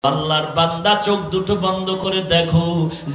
আল্লাহর বান্দা চোখ দুটো বন্ধ করে দেখো,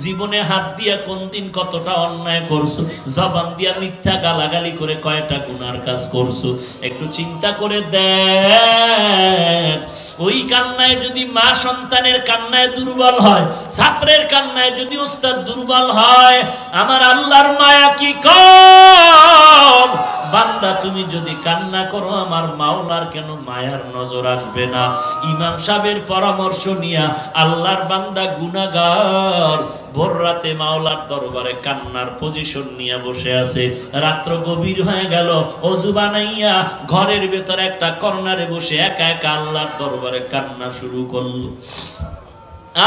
জীবনে হাত দিয়া কোন দিন কতটা অন্যায় করছো, জবান দিয়া মিথ্যা গালাগালি করে কয়টা গুনার কাজ করছো, একটু চিন্তা করে দেখ। ওই কান্নায় যদি মা সন্তানের কান্নায় দুর্বল হয়, ছাত্রের কান্নায় যদি উস্তাদ দুর্বল হয়, আমার আল্লাহর মায়া কি কম? বান্দা তুমি যদি কান্না করো, আমার মাওলার কেন মায়ার নজর আসবে না? ইমাম সাহেবের পরামর্শ নিয়া আল্লাহর বান্দা গুনাহগার ভোর রাতে মাওলার দরবারে কান্নার পজিশন নিয়ে বসে আছে। রাত্র গভীর হয়ে গেল, ওযু বানাইয়া ঘরের ভেতরে একটা কর্নারে বসে একা একা আল্লাহর দরবারে কান্না শুরু করলো।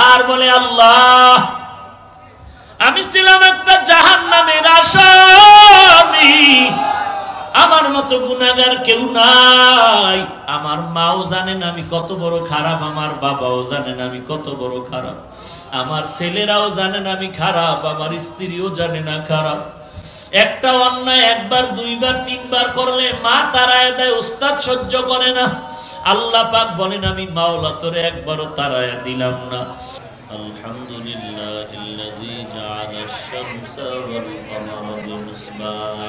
আর বলে, আল্লাহ, আমি ছিলাম একটা জাহান্নামের আসামি, আমার মতো গুনাহগার কেউ নাই। আমার মাও জানেন আমি কত বড় খারাপ, আমার বাবাও জানেন আমি কত বড় খারাপ, আমার ছেলেরাও জানেন আমি খারাপ, আমার স্ত্রীও জানে না খারাপ। একটা অন্যায় একবার দুইবার তিনবার করলে মা তাড়ায় দেয়, উস্তাদ সহ্য করে না। আল্লাহ পাক বলেন, আমি মাওলা তোরে একবারও তাড়ায় দিলাম না। আলহামদুলিল্লাহিল্লাযী জাআলা আশ-শামসা ওয়াল কমারা বিহিসবান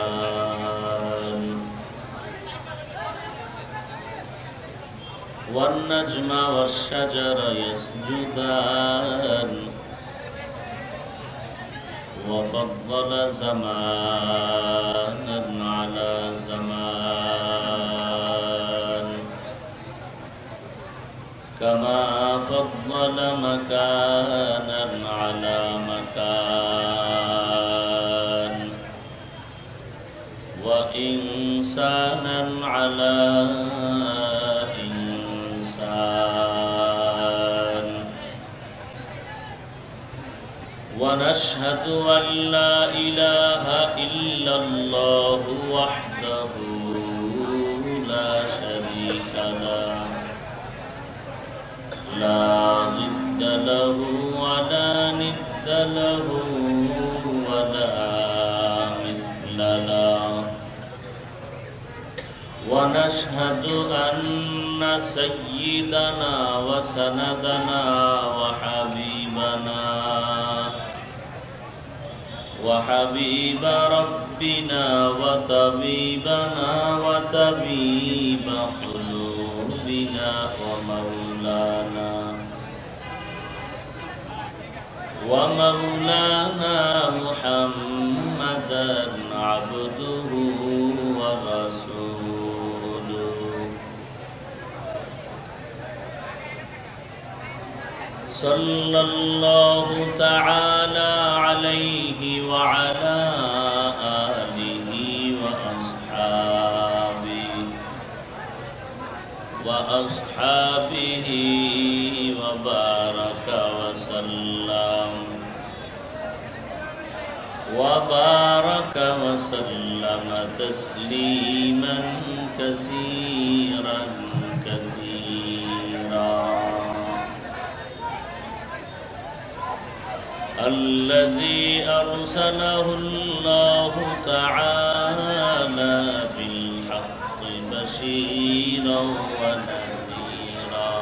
ওয়ান নাজমা ওয়াশ-শাজারা ইয়াসজুদান ওয়া ফাদ্দালা জামানান আলা জামান কামা ফাদ্দালা মাকানান আলা মাকান ওয়া ইনসানান আলা ইনসান ওয়া নাশহাদু আল লা ইলাহা ইল্লাল্লাহু ওয়াহদাহু লা শারীকা লাহু لا ضد له ولا ند له ولا مثل له ونشهد أن سيدنا وسندنا وحبيب ربنا وطبيبنا وطبيب قلوبنا ومولانا محمدا عبده ورسوله صلى الله تعالى عليه وعلى آله وأصحابه وبارك وسلم تسليما كثيرا الذي أرسله الله تعالى بالحق بشيرا ونذيرا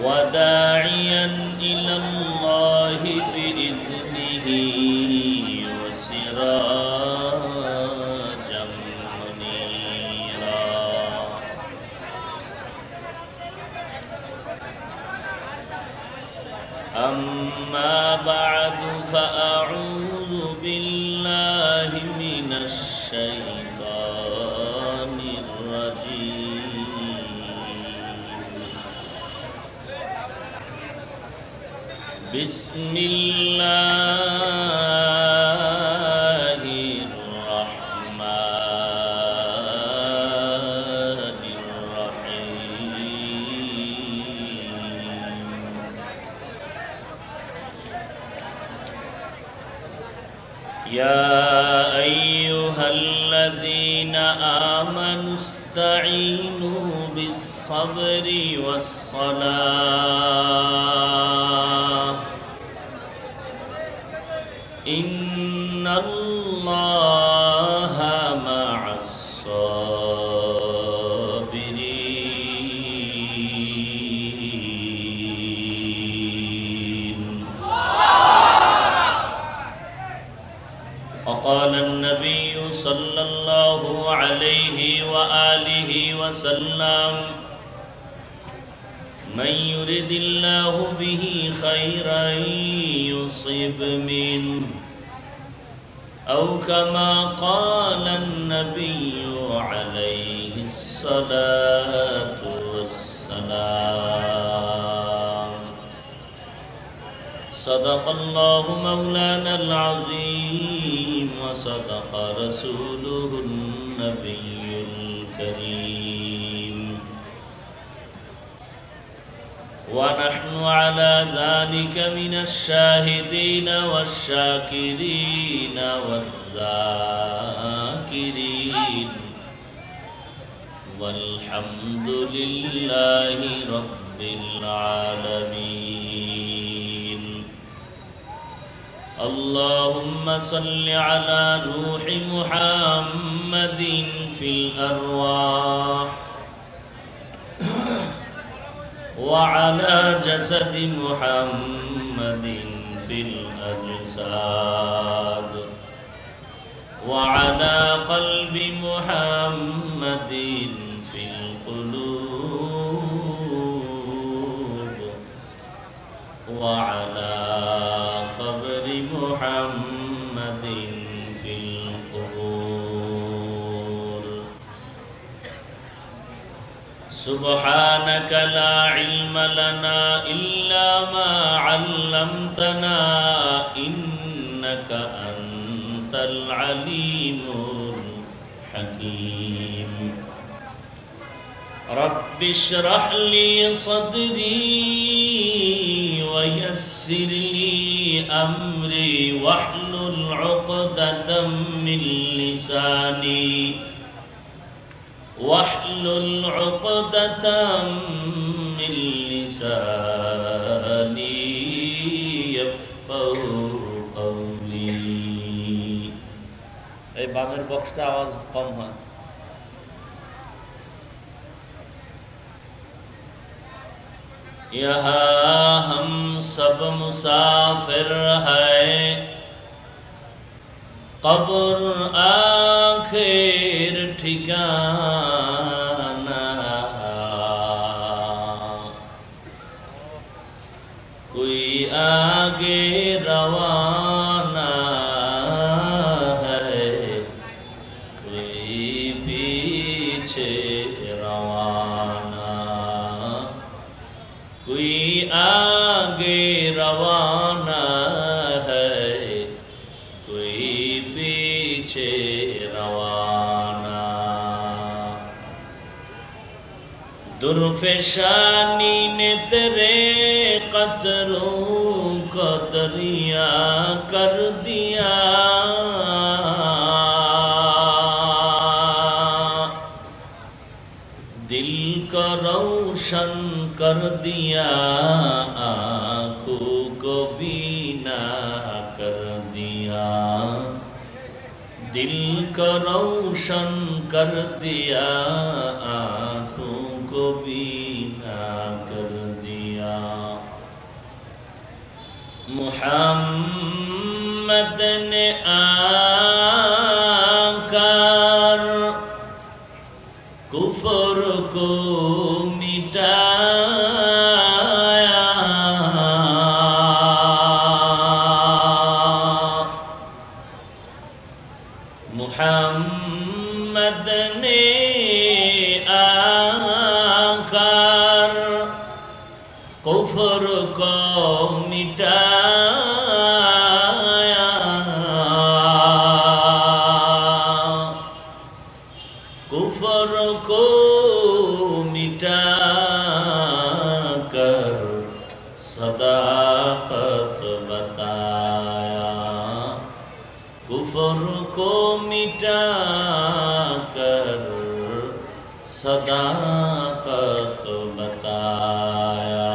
وداعيا إلى الله بإذنه وسراجا منيرا أما بعد فأعوذ بالله من الشيطان الرجيم بسم الله الرحمن الرحيم يا أيها الذين آمنوا استعينوا بالصبر والصلاة إن الله مع الصابرين وسلم من يرد الله به خيرا يصب منه أو كما قال النبي عليه الصلاة والسلام صدق الله مولانا العظيم وصدق رسوله النبي الكريم ونحن على ذلك من الشاهدين والشاكرين والذاكرين والحمد لله رب العالمين اللهم صل على روح محمد في الأرواح وعلى جسد محمد في الأجساد وعلى قلب محمد في القلوب وعلى قبر محمد في القبور سبحانك لا علم لنا إلا ما علمتنا إنك أنت العليم الحكيم رب اشرح لي صدري ويسر لي أمري واحلل عقدة من لساني واحلل عقدة من لساني يفقه قولي এই বামের বক্সটা আওয়াজ কম হয় यहाँ हम सब मुसाफिर हैं कब्र आखिर ठिकाना कोई आगे रवाना है कोई पीछे रवाना कोई आगे रवाना है कोई पीछे रवाना दुर्फेशानी ने तेरे कदरों को दरिया कर दिया दिल को रोशन कर दिया आँखों को बीना कर दिया दिल को रोशन कर दिया आँखों को बीना कर दिया मुहम्मद ने आकर कुफर को मिटाया मुहम्मद ने आकर कुफर को मिटाया कुफर को मिटाकर सदाकत बताया कुफर को मिटाकर सदाकत बताया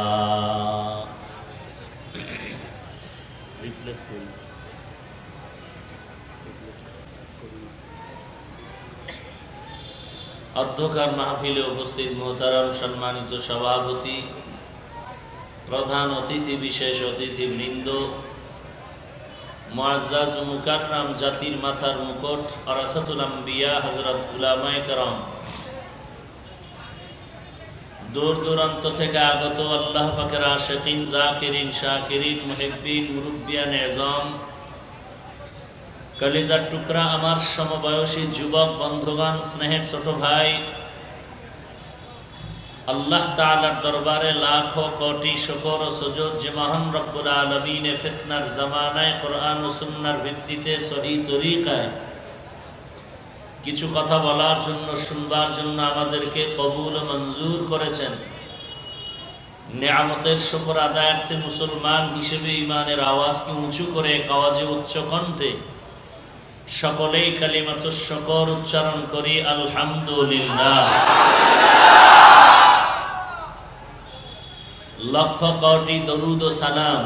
অধ্যকার মাহফিলে উপস্থিত মোহতারাম সম্মানিত সভাপতি প্রধান অতিথি বিশেষ অতিথিবৃন্দ মুআজ্জাজ মুকাররম জাতির মাথার মুকুট ওয়ারাসাতুল আম্বিয়া হযরত উলামায়ে কেরাম দূর দূরান্ত থেকে আগত আল্লাহ পাকের আশিকিন, জাকিরিন, শাকিরিন, মুহিব্বিন, মুরব্বিয়ান এজম, কলিজার টুকরা আমার সমবয়সী যুবক বন্ধুগণ, স্নেহের ছোট ভাই, আল্লাহ তাআলার দরবারে লাখো কোটি শুকর ও সুজুদ যে মহান রব্বুল আলামিন ফিতনার জামানায় কোরআন ও সুন্নাহর ভিত্তিতে সহি তরিকায় কিছু কথা বলার জন্য, শুনবার জন্য আমাদেরকে কবুল ও মঞ্জুর করেছেন। নেয়ামতের শুকর আদায়ার্থে মুসলমান হিসেবে ইমানের আওয়াজকে উঁচু করে এক আওয়াজে উচ্চ কণ্ঠে সকলেই কালিমাতুশ শুকর উচ্চারণ করি, আলহামদুলিল্লাহ। লক্ষ কোটি দরুদ ও সালাম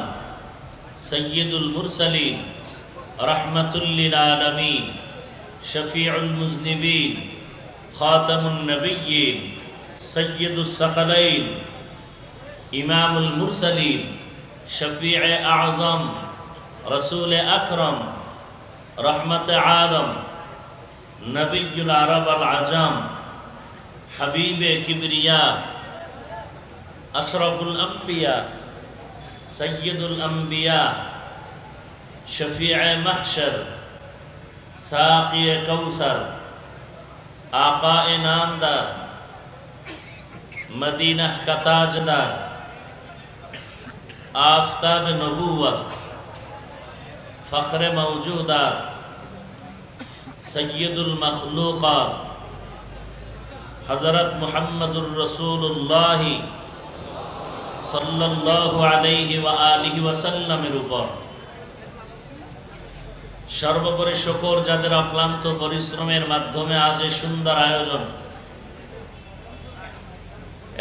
সৈয়দুল মুরসালিন, রাহমাতুল লিল আলামিন, শফিউল মুজনিবিন, খাতামুন নবিয়্যিন, সৈয়দুস সাকালাইন, ইমামুল মুরসালিন, শফিয়ে আযম, রাসূল আকরম, রহমতে আলম, নবিয়ুল আরব আল আজম, হাবিবে কিবরিয়া, আশরাফুল আম্বিয়া, সৈয়দুল আম্বিয়া, শফিয়ে মাহশর, সাকিয়ে কৌসর, আকায়ে নামদার, মদিনা का ताजदार, आफताब नबूवत, फख्र मौजूदात, सय्यदुल मखलूकात, हज़रत मुहम्मदुर रसूलुल्लाह सल्लल्लाहु अलैहि व आलिहि वसल्लमेर উপর সর্বোপরি শুকর যাদের অক্লান্ত পরিশ্রমের মাধ্যমে আজ এই সুন্দর আয়োজন,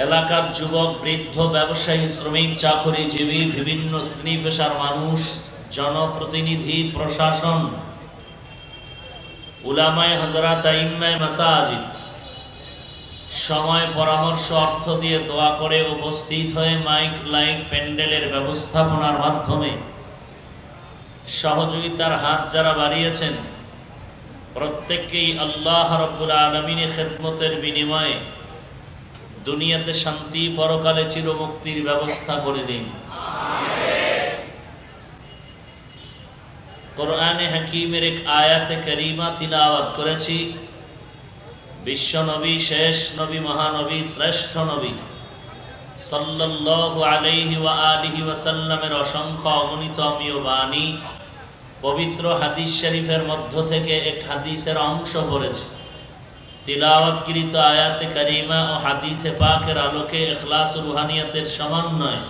এলাকার যুবক, বৃদ্ধ, ব্যবসায়ী, শ্রমিক, চাকরিজীবী, বিভিন্ন শ্রেণী পেশার মানুষ, জনপ্রতিনিধি, প্রশাসন, উলামায়ে হযরত, আইম্মায়ে মাসাজিদ সময়, পরামর্শ, অর্থ দিয়ে দোয়া করে উপস্থিত হয়ে মাইক, লাইট, প্যান্ডেলের ব্যবস্থাপনার মাধ্যমে সহযোগিতার হাত যারা বাড়িয়েছেন, প্রত্যেককেই আল্লাহ রাব্বুল আলামিনের খেদমতের বিনিময়ে দুনিয়াতে শান্তি, পরকালে চিরমুক্তির ব্যবস্থা করে দিন। কোরআনে হাকিমের এক আয়াতে কারিমা তিলাওয়াত করেছি। বিশ্ব নবী, শেষ নবী, মহানবী, শ্রেষ্ঠ নবী সাল্লাল্লাহু আলাইহি ওয়া আলিহি ওয়াসাল্লামের অসংখ্য অগণিত অমীয় বাণী, পবিত্র হাদিস শরীফের মধ্য থেকে এক হাদিসের অংশ পড়েছি। তিলাওয়াতকৃত আয়াতে কারিমা ও হাদিসে পাকের আলোকে ইখলাস ও রুহানিয়াতের সমন্বয়ে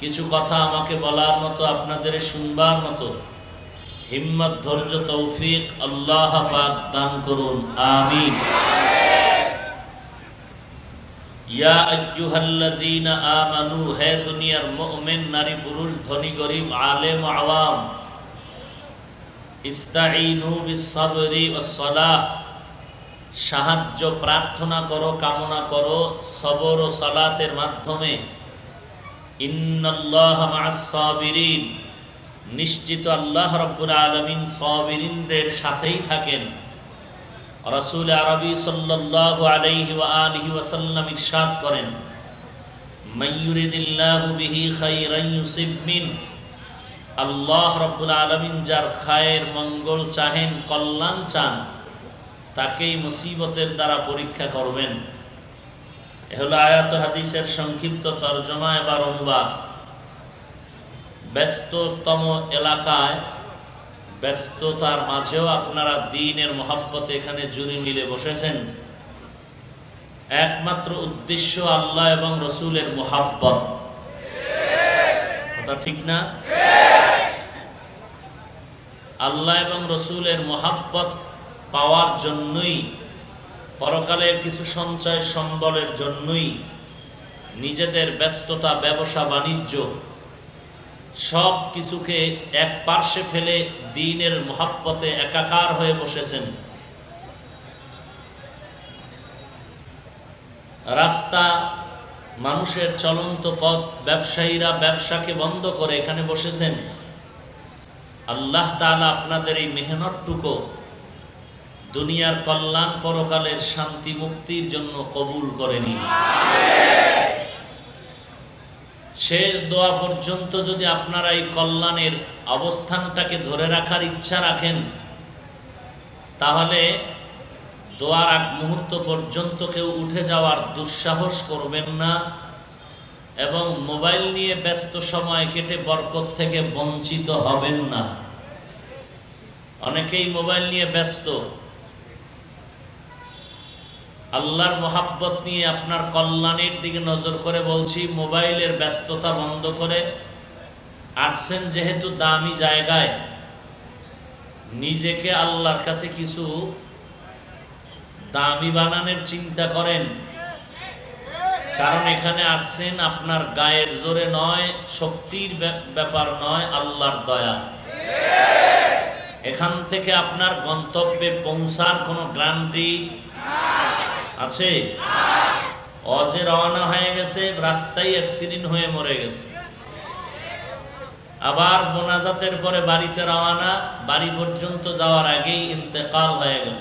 কিছু কথা আমাকে বলার মতো, আপনাদের শুনবার মতো হিম্মত, ধৈর্য, তৌফিক আল্লাহ পাক দান করুন, আমিন। ইয়া আইয়ুহাল্লাযীনা আমানু, হে দুনিয়ার মুমিন, নারী পুরুষ, ধনী গরিব, আলেম ও আওয়াম, ইস্তাঈনু বিস-সাবরি ওয়াস-সালাহ, সাহায্য প্রার্থনা করো, কামনা করো সবর ও সালাতের মাধ্যমে। ইন্নাল্লাহা মা'আস-সাবিরিন, নিশ্চিত আল্লাহ রাব্বুল আলামিন সাবিরিনদের সাথেই থাকেন। রাসূল আরবি সাল্লাল্লাহু আলাইহি ওয়া আলিহি ওয়াসাল্লাম ইরশাদ করেন, মান ইউরিদিল্লাহু বিহি খায়রান ইউসিব মিন, আল্লাহ রাব্বুল আলামিন যার খায়ের, মঙ্গল চাহেন, কল্যাণ চান, তাকেই মুসিবতের দ্বারা পরীক্ষা করবেন। এ হলো আয়াত হাদিসের সংক্ষিপ্ত তরজমা, এবার অনুবাদ। ব্যস্ততম এলাকায়, ব্যস্ততার মাঝেও আপনারা দ্বীনের মহব্বতে এখানে জুড়ে মিলে বসেছেন। একমাত্র উদ্দেশ্য আল্লাহ এবং রসুলের মহব্বত। কথা ঠিক না? আল্লাহ এবং রসুলের মহব্বত পাওয়ার জন্যই, পরকালের কিছু সঞ্চয় সম্বলের জন্যই নিজেদের ব্যস্ততা, ব্যবসা বাণিজ্য সব কিছুকে এক পার্শ্বে ফেলে দ্বীনের মহব্বতে একাকার হয়ে বসেছেন। রাস্তা, মানুষের চলন্ত পথ, ব্যবসায়ীরা ব্যবসাকে বন্ধ করে এখানে বসেছেন। আল্লাহ তাআলা আপনাদের এই মেহনতটুকু দুনিয়ার কল্যাণ পরকালের শান্তি মুক্তির জন্য কবুল করে নিন। শেষ দোয়া পর্যন্ত যদি আপনারা এই কল্যাণের অবস্থানটাকে ধরে রাখার ইচ্ছা রাখেন, তাহলে দোয়ার আগ মুহূর্ত পর্যন্ত কেউ উঠে যাওয়ার দুঃসাহস করবেন না এবং মোবাইল নিয়ে ব্যস্ত সময় কেটে বরকত থেকে বঞ্চিত হবেন না। অনেকেই মোবাইল নিয়ে ব্যস্ত। আল্লাহর মোহাব্বত নিয়ে আপনার কল্যাণের দিকে নজর করে বলছি, মোবাইলের ব্যস্ততা বন্ধ করে আসছেন যেহেতু দামি জায়গায়, নিজেকে আল্লাহর কাছে কিছু দামি বানানোর চিন্তা করেন। কারণ এখানে আসছেন আপনার গায়ের জোরে নয়, শক্তির ব্যাপার নয়, আল্লাহর দয়া। এখান থেকে আপনার গন্তব্যে পৌঁছার কোনো গ্যারান্টি আছে? অজে রওনা হয়ে গেছে, রাস্তায় অ্যাক্সিডেন্ট হয়ে মরে গেছে, আবার মোনাজাতের পরে বাড়িতে রওনা, বাড়ি পর্যন্ত যাওয়ার আগেই ইন্তেকাল হয়ে গেল।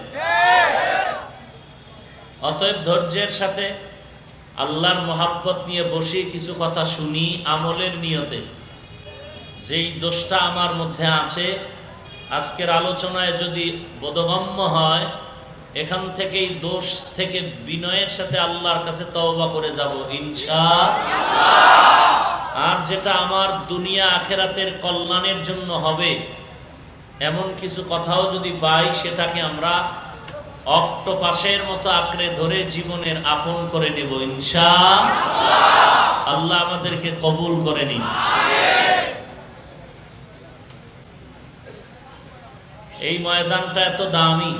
অতএব ধৈর্যের সাথে আল্লাহর মোহাব্বত নিয়ে বসে কিছু কথা শুনি আমলের নিয়তে। যেই দোষটা আমার মধ্যে আছে আজকের আলোচনায় যদি বোধগম্য হয়, এখান থেকেই দোষ থেকে বিনয়ের সাথে আল্লাহর কাছে তওবা করে যাব ইনশাআল্লাহ। আর যেটা আমার দুনিয়া আখেরাতের কল্যাণের জন্য হবে এমন কিছু কথাও যদি পাই, সেটাকে আমরা অক্টোপাসের মতো আঁকড়ে ধরে জীবনের আপন করে নেব ইনশাআল্লাহ। আল্লাহ আমাদেরকে কবুল করে নিন। এই ময়দানটা এত দামি,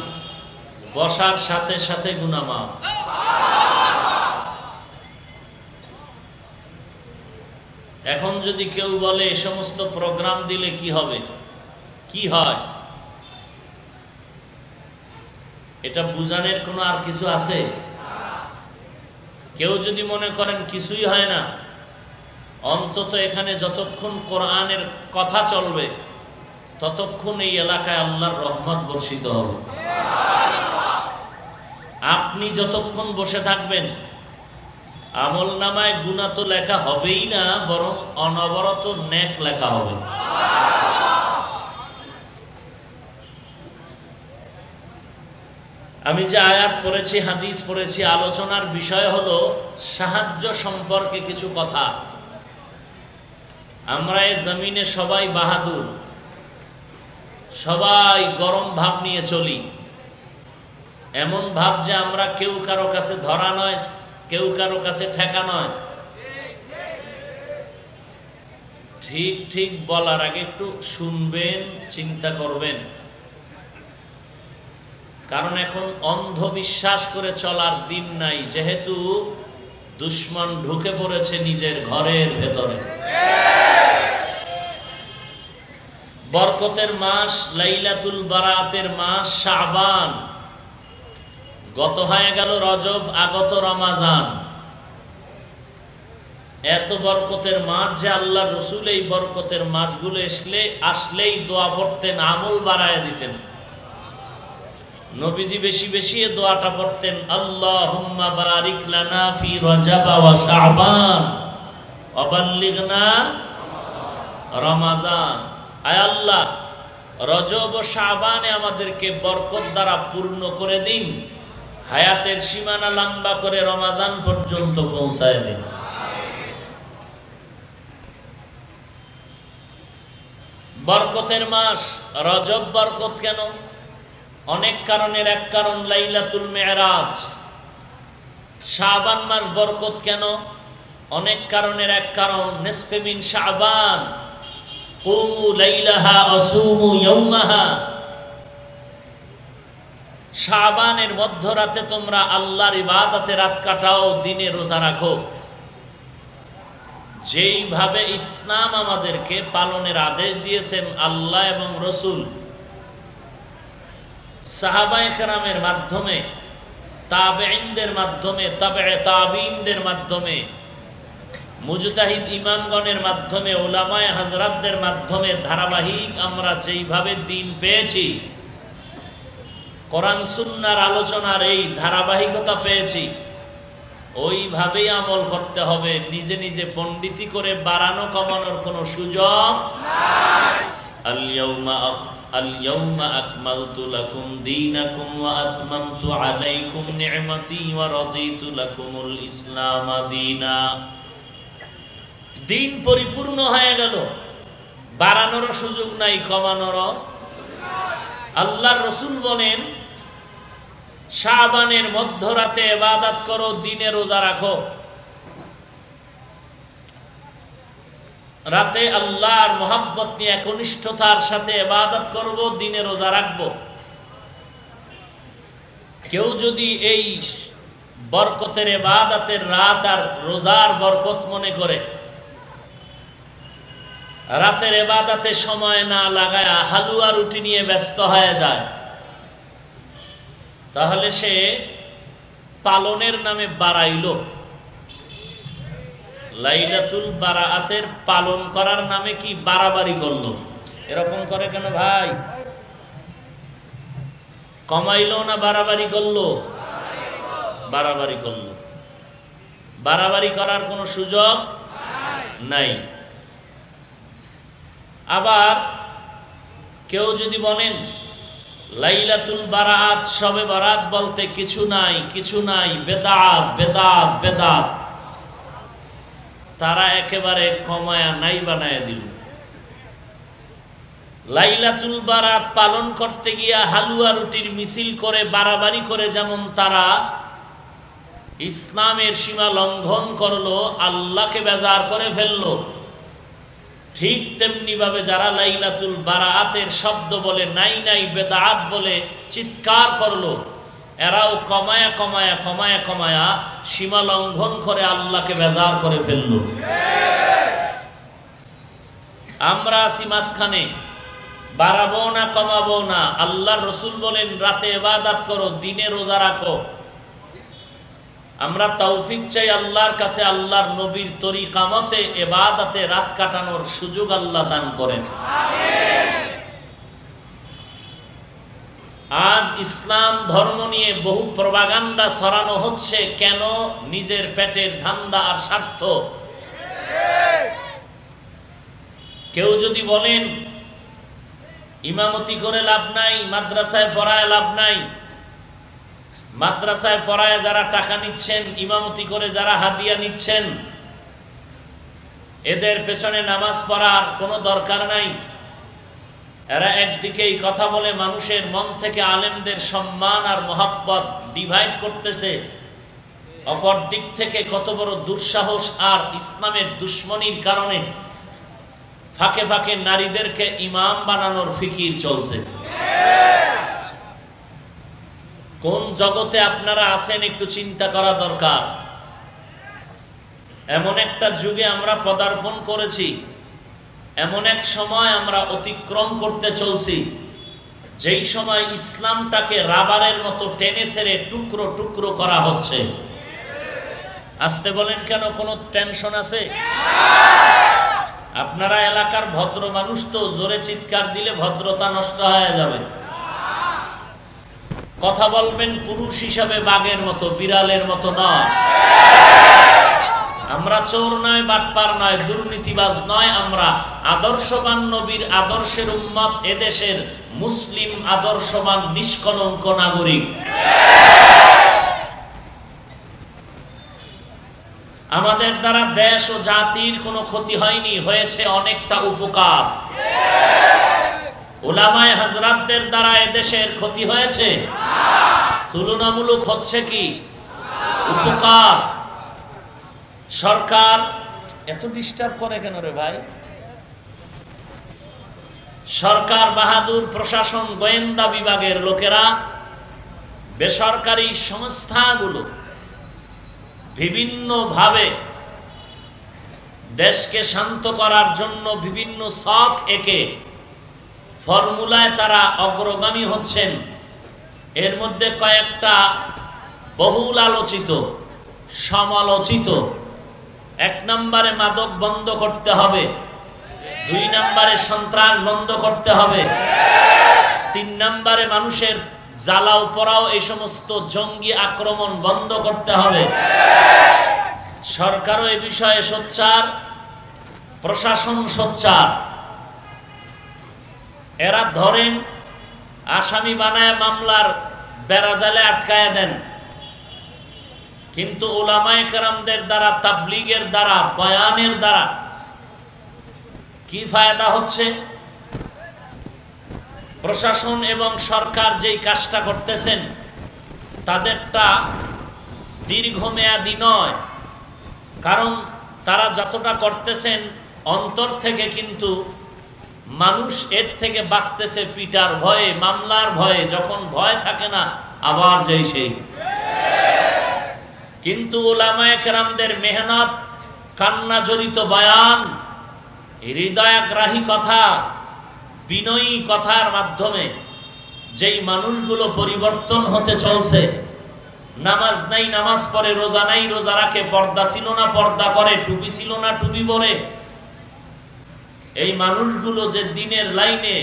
বসার সাথে সাথে গুনাহ মাফ। এখন যদি কেউ বলে এই সমস্ত প্রোগ্রাম দিলে কি হবে, কি হয়, এটা বুঝানোর কোনো আর কিছু আছে? কেউ যদি মনে করেন কিছুই হয় না, অন্তত এখানে যতক্ষণ কোরআনের কথা চলবে ততক্ষণ এই এলাকায় আল্লাহর রহমত বর্ষিত হবে। আপনি যতক্ষণ বসে থাকবেন আমল নামায় গুনাহ তো লেখা হবেই না, বরং অনবরত নেক লেখা হবে। আমি যে আয়াত পড়েছি, হাদিস পড়েছি, আলোচনার বিষয় হলো সাহায্য সম্পর্কে কিছু কথা। আমরা এই জমিনে সবাই বাহাদুর, সবাই গরম ভাব নিয়ে চলি, এমন ভাব যে আমরা কেউ কারো কাছে ধরা নয়, কেউ কারো কাছে ঠেকা নয়। ঠিক ঠিক বলার আগে একটু শুনবেন, চিন্তা করবেন। কারণ এখন অন্ধবিশ্বাস করে চলার দিন নাই, যেহেতু দুশমন ঢুকে পড়েছে নিজের ঘরের ভেতরে। বরকতের মাস, লাইলাতুল বারাতের মাস শাবান, গত হয়ে গেল রজব, আগত রমাজান। এত বরকতের মাস যে আল্লাহ রসুল এই বরকতের মাসগুলো আসলেই দোয়া পড়তেন, আমল বাড়ায় দিতেন। নবীজি বেশি বেশি দোয়াটা পড়তেন, আল্লাহুম্মা বারিক লানা ফি রজব ওয়া শাবান ওয়া বাল্লিগনা রমাজান। আয় আল্লাহ, রজব ও শাবানে আমাদেরকে বরকত দ্বারা পূর্ণ করে দিন, হায়াতের সীমানা লম্বা করে রমাজান পর্যন্ত পৌঁছায় দিন। বরকতের মাস রজব, বরকত কেন? অনেক কারণের এক কারণ লাইলাতুল মেরাজ। শাবান মাস বরকত কেন? অনেক কারণের এক কারণ নিসফে মিন শাবান, কুমু লাইলাহা আসুমু ইয়াওমাহা। শাবানের মধ্যরাতে তোমরা আল্লাহর ইবাদতে রাত কাটাও, দিনে রোজা রাখো। যেইভাবে ইসলাম আমাদেরকে পালনের আদেশ দিয়েছেন আল্লাহ এবং রসুল, সাহাবায়ে কেরামের মাধ্যমে, তাবেঈনদের মাধ্যমে, তাবে তাবিঈনদের মাধ্যমে, মুজতাহিদ ইমামগণের মাধ্যমে, উলামায়ে হাজরাতদের মাধ্যমে ধারাবাহিক আমরা যেইভাবে দিন পেয়েছি, কোরআন সুন্নাহর আলোচনার এই ধারাবাহিকতা পেয়েছি, ওইভাবেই আমল করতে হবে। নিজে নিজে পণ্ডিতি করে বাড়ানো কমানোর কোনো সুযোগ নাই। আল-ইয়াউমা আকমালতু লাকুম দীনাকুম ওয়া আতমামতু আলাইকুম নি'মাতি ওয়া রাদিতু লাকুমুল ইসলাম দীনা। দিন পরিপূর্ণ হয়ে গেল, বাড়ানোর সুযোগ নাই, কমানোর। আল্লাহর রাসূল বলেন, শাবানের মধ্যরাতে ইবাদত করো, দিনে রোজা রাখো। রাতে আল্লাহর মহব্বত নিয়ে একনিষ্ঠতার সাথে ইবাদত করব, দিনে রোজা রাখব। কেউ যদি এই বরকতের ইবাদতের রাত আর রোজার বরকত মনে করে রাতের ইবাদতে সময় না লাগায় হালুয়া রুটি নিয়ে ব্যস্ত হয়ে যায়, তাহলে সে পালনের নামে বাড়াইল। লাইলাতুল বারাআতের পালন করার নামে কি বাড়াবাড়ি করলো? এরকম করে কেন ভাই? কমাইলো না বাড়াবাড়ি করলো? বাড়াবাড়ি করলো। বাড়াবাড়ি করার কোনো সুযোগ নাই। আবার কেউ যদি বলেন লাইলাতুল বারাআত, শবে বারাত বলতে কিছু নাই, কিছু নাই, বেদাত বেদাত বেদাত, তারা একেবারে কমায়া নাই বানায় দিল। লাইলাতুল বারাত পালন করতে গিয়া হালুয়া রুটির মিছিল করে বাড়াবাড়ি করে যেমন তারা ইসলামের সীমা লঙ্ঘন করলো, আল্লাহকে বেজার করে ফেললো, ঠিক তেমনি ভাবে যারা লাইলাতুল বারাআতের শব্দ বলে নাই নাই বেদাত বলে চিৎকার করলো, এরাও কমায়া কমায়া কমায়া কমায়া সীমা লঙ্ঘন করে আল্লাহকে বেজার করে ফেললো। আমরা আছি মাঝখানে, বাড়াবো না কমাবো না। আল্লাহর রাসূল বলেন রাতে ইবাদত করো, দিনে রোজা রাখো। আমরা তৌফিক চাই আল্লাহর কাছে, আল্লাহর নবীর তরিকা মতে ইবাদতে রাত কাটানোর সুযোগ আল্লাহ দান করেন। আজ ইসলাম ধর্ম নিয়ে বহু প্রপাগান্ডা ছড়ানো হচ্ছে, কেন? নিজের পেটের ধান্দা আর স্বার্থ। কেউ যদি বলেন ইমামতি করে লাভ নাই, মাদ্রাসায় পড়ায় লাভ নাই, মাদ্রাসায় পড়ায় যারা টাকা নিচ্ছেন, ইমামতি করে যারা হাদিয়া নিচ্ছেন, এদের পেছনে নামাজ পড়ার কোনো দরকার নাই। এরা একদিকেই কথা বলে মানুষের মন থেকে আলেমদের সম্মান আর মহব্বত ডিভাইড করতেছে, অপর দিক থেকে কত বড় দুঃসাহস আর ইসলামের দুশ্মনীর কারণে ফাঁকে ফাঁকে নারীদেরকে ইমাম বানানোর ফিকির চলছে। কোন জগতে আপনারা আছেন একটু চিন্তা করা দরকার। এমন একটা যুগে আমরা পদার্পণ করেছি, এমন এক সময় আমরা অতিক্রম করতে চলছি, যেই সময় ইসলামটাকে রাবারের মতো টেনে ছেড়ে টুকরো টুকরো করা হচ্ছে। আসতে বলেন কেন? কোনো টেনশন আছে? আপনারা এলাকার ভদ্র মানুষ তো, জোরে চিৎকার দিলে ভদ্রতা নষ্ট হয়ে যাবে। কথা বলবেন পুরুষ হিসাবে বাঘের মতো, বিড়ালের মতো নয়। আমরা চোর নয়, বাটপার নয়, দুর্নীতিবাজ নয়। আমরা আদর্শবান নবীর আদর্শের উম্মত, এদেশের মুসলিম আদর্শবান নিষ্কলঙ্ক নাগরিক। আমাদের দ্বারা দেশ ও জাতির কোনো ক্ষতি হয়নি, হয়েছে অনেকটা উপকার। উলামায়ে হযরতদের দ্বারা এদেশের ক্ষতি হয়েছে, তুলনামূলক হচ্ছে কি উপকার। সরকার এত ডিস্টার্ব করে কেন রে ভাই? সরকার বাহাদুর, প্রশাসন, গোয়েন্দা বিভাগের লোকেরা, বেসরকারি সংস্থাগুলো বিভিন্নভাবে দেশকে শান্ত করার জন্য বিভিন্ন ছক এঁকে ফর্মুলায় তারা অগ্রগামী হচ্ছেন। এর মধ্যে কয়েকটা বহুল আলোচিত, সমালোচিত। 1 নম্বরে মাদক বন্ধ করতে হবে, 2 নম্বরে সন্ত্রাস বন্ধ করতে হবে, 3 নম্বরে মানুষের জ্বালাও পোড়াও এই সমস্ত জঙ্গি আক্রমণ বন্ধ করতে হবে। সরকারও এই বিষয়ে সোচ্চার, প্রশাসন সোচ্চার। এরা ধরেন আসামি বানায় মামলার বেড়াজালে আটকায় দেন, কিন্তু উলামায়ে কেরামদের দ্বারা, তাবলীগের দ্বারা, বয়ানের দ্বারা কি ফায়দা হচ্ছে? প্রশাসন এবং সরকার যেই কাজটা করতেছেন তাদেরটা দীর্ঘমেয়াদী নয়, কারণ তারা যতটা করতেছেন অন্তর থেকে, কিন্তু মানুষ এর থেকে বাঁচতেছে পিটার ভয়ে, মামলার ভয়ে। যখন ভয় থাকে না আবার যেই সেই। কিন্তু উলামায়ে কেরামদের মেহনত, কান্না জড়িত বয়ান, হৃদয়াগ্রাহী কথা, বিনয়ী কথার মাধ্যমে যেই মানুষগুলো পরিবর্তন হতে চলছে, নামাজ নাই নামাজ পড়ে, রোজা নাই রোজা রাখে, পর্দা ছিল না পর্দা করে, টুপি ছিল না টুপি পরে, এই মানুষগুলো যে দিনের লাইনে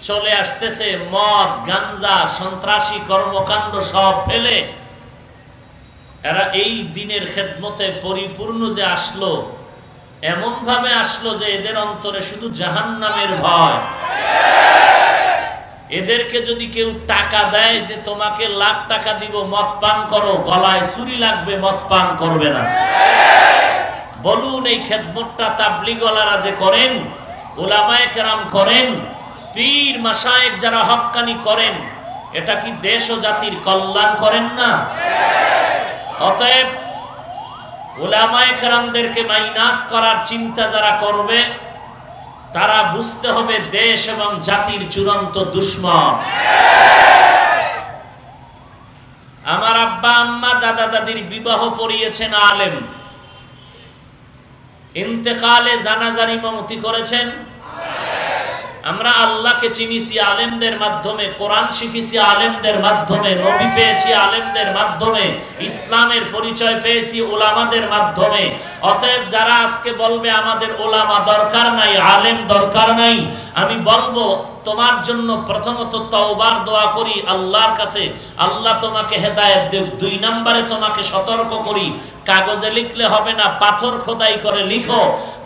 চলে আসতেছে, মদ গাঞ্জা সন্ত্রাসী কর্মকাণ্ড সব ফেলে এরা এই দিনের খেদমতে পরিপূর্ণ যে আসলো, এমন ভাবে আসলো যে এদের অন্তরে শুধু জাহান্নামের ভয়। এদেরকে যদি কেউ টাকা দেয় যে তোমাকে লাখ টাকা দিব মদ পান করো, গলায় ছুরি লাগবে, মদ পান করবে না। বলুন এই খেদমতটা তাবলীগওয়ালারা যে করেন, উলামায়ে কেরাম করেন, পীর মাশায়েখ যারা হক্কানি করেন, এটা কি দেশ ও জাতির কল্যাণ করেন না? অতএব উলামায়ে কেরামদেরকে মাইনাস করার চিন্তা যারা করবে তারা বুঝতে হবে দেশ এবং জাতির চূড়ান্ত দুশমন। আমার আব্বা আম্মা দাদা দাদির বিবাহ পড়িয়েছেন আলেম, ইন্তেকালে জানাজার ইমামতি করেছেন। আমরা আল্লাহকে চিনিছি আলেমদের মাধ্যমে, কোরআন শিখেছি আলেমদের মাধ্যমে, নবী পেয়েছি আলেমদের মাধ্যমে, ইসলামের পরিচয় পেয়েছি উলামাদের মাধ্যমে। অতএব যারা আজকে বলবে আমাদের উলামা দরকার নাই, আলেম দরকার নাই, আমি বলবো তোমার জন্য প্রথমত তওবার দোয়া করি আল্লাহর কাছে, আল্লাহ তোমাকে হেদায়েত দেব। 2 নম্বরে তোমাকে সতর্ক করি, কাগজে লিখলে হবে না, পাথর খোদাই করে লিখো।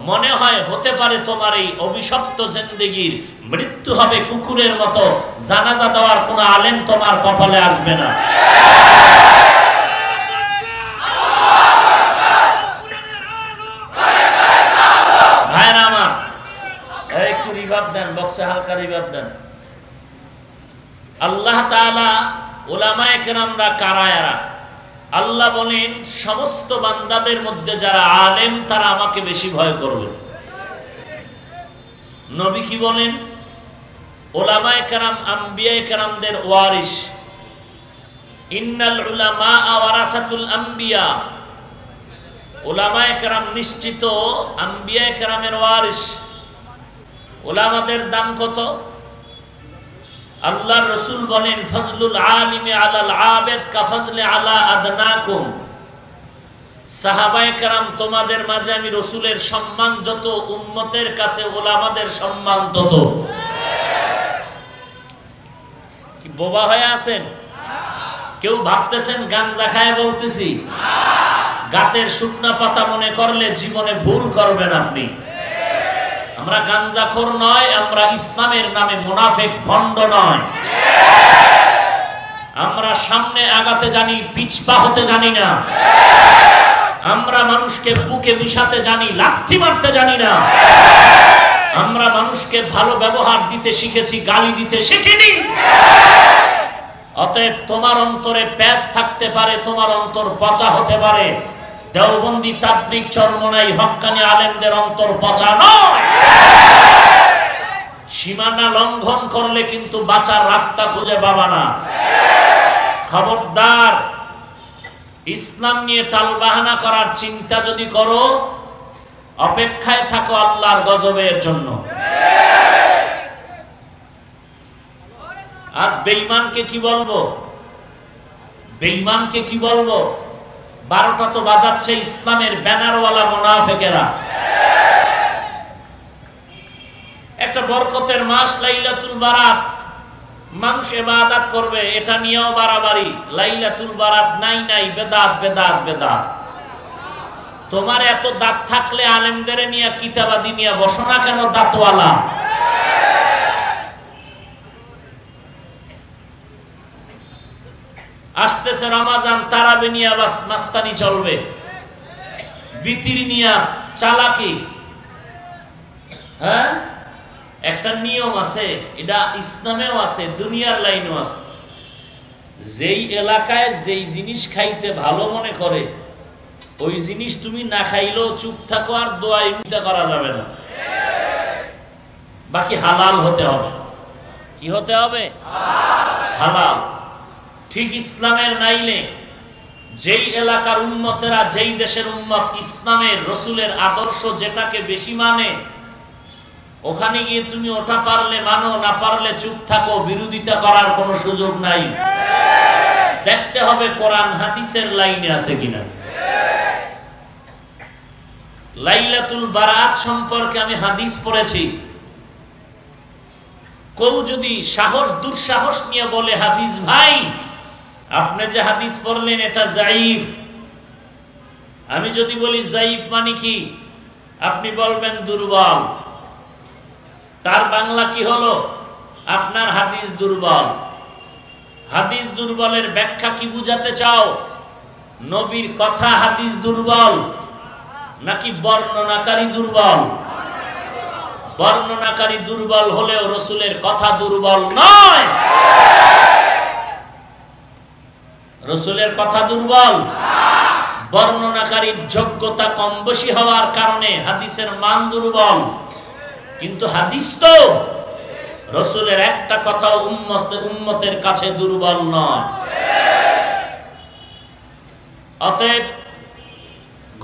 মনে হয় হতে পারে তোমার এই অভিশপ্ত জিন্দেগির মৃত্যু হবে কুকুরের মতো, জানাজা দেওয়ার কোনো আলেম তোমার কপালে আসবে না। ভাইরা আমার, একটু রিভার্ব দেন, বক্সে হালকা রিভার্ব দেন। আল্লাহ তাআলা উলামায়ে কেরামরা কারা এরা? আল্লাহ বলেন সমস্ত বান্দাদের মধ্যে যারা আলেম তারা আমাকে বেশি ভয় করবে। নবী কি বলেন? উলামায়ে কেরাম আম্বিয়ায়ে কেরামদের ওয়ারিস। ইন্নাল উলামা ওয়ারাসাতুল আম্বিয়া। উলামায়ে কেরাম নিশ্চিত আম্বিয়ায়ে কেরামের ওয়ারিস। উলামাদের দাম কত? আল্লাহর রাসূল বলেন ফজলুল আলিমি আলাল আবিদ কাফজলি আলা আদনাকুম। সাহাবায়ে কেরাম তোমাদের মাঝে আমি রাসূলের সম্মান যত, উম্মতের কাছে উলামাদের সম্মান তত। কি বোবা হয়ে আছেন? কেউ ভাবতেছেন গাঞ্জা খায় বলতেছি? গাছের শুকনা পাতা মনে করলে জীবনে ভুল করবেন আপনি। আমরা গাঞ্জাখোর নয়, আমরা ইসলামের নামে মুনাফিক ভণ্ড নয়। আমরা সামনে আগাতে জানি, পিছপা হতে জানি না। আমরা মানুষকে বুকে মিশাতে জানি, লাথি মারতে জানি না। আমরা মানুষকে ভালো ব্যবহার দিতে শিখেছি, গালি দিতে শিখিনি। অতএব তোমার অন্তরে প্যাঁচ থাকতে পারে, তোমার অন্তর পচা হতে পারে। দেওবন্দি তাবলীগ চরমনাই হক্কানি আলেমদের অন্তর পচা নয়। সীমানা লঙ্ঘন করলে কিন্তু বাঁচার রাস্তা খুঁজে পাবা না। খবরদার, ইসলাম নিয়ে টালবাহানা করার চিন্তা যদি করো, অপেক্ষায় থাকো আল্লাহর গজবের জন্য। আজ বেঈমানকে কি বলবো? বেঈমানকে কি বলবো? 12টা তো বাজাচ্ছে ইসলামের ব্যানারওয়ালা মুনাফিকেরা। একটা বরকতের মাস লাইলাতুল বারাত, মানুষ ইবাদত করবে, এটা নিয়েও বাড়াবাড়ি। লাইলাতুল বারাত নাই নাই, বেদাত বেদাত বেদাত। তোমার এত দাঁত থাকলে আলেমদের নিয়ে কিতাবাদি নিয়ে বসো না কেন দাঁতওয়ালা? আসতেছে রমাজান, তারাবি নিয়ে বাস মাস্তানি চলবে, বিতির নিয়া চালাকি। হ্যাঁ, একটা নিয়ম আছে, এটা ইসলামেও আছে, দুনিয়ার লাইনও আছে। যেই এলাকায় যেই জিনিস খাইতে ভালো মনে করে ওই জিনিস তুমি না খাইলেও চুপ থাকো, আর দোয়া ইমিতা করা যাবে না। বাকি হালাল হতে হবে। কি হতে হবে? হালাল। ঠিক ইসলামের নাইলে যেই এলাকার উম্মতেরা, যেই দেশের উম্মত ইসলামের রসুলের আদর্শ যেটাকে বেশি মানে, ওখানে গিয়ে তুমি ওটা পারলে মানো, না পারলে চুপ থাকো, বিরোধিতা করার কোনো সুযোগ নাই। দেখতে হবে কোরআন হাদিসের লাইনে আছে কিনা। লাইলাতুল বারাত সম্পর্কে আমি হাদিস পড়েছি। কেউ যদি সাহস দুঃসাহস নিয়ে বলে হাদিস ভাই আপনি যে হাদিস পড়লেন এটা যায়িফ, আমি যদি বলি যায়িফ মানে কি, আপনি বলবেন দুর্বল। তার বাংলা কি হলো? আপনার হাদিস দুর্বল। হাদিস দুর্বলের ব্যাখ্যা কি বুঝাতে চাও? নবীর কথা হাদিস দুর্বল নাকি বর্ণনাকারী দুর্বল? বর্ণনাকারী দুর্বল হলেও রসুলের কথা দুর্বল নয়। রসুলের কথা দুর্বল, বর্ণনাকারীর যোগ্যতা কম বেশি হওয়ার কারণে হাদিসের মান দুর্বল। কিন্তু হাদিস তো রসুলের একটা কথা উম্মতের কাছে দুর্বল নয়। অতএব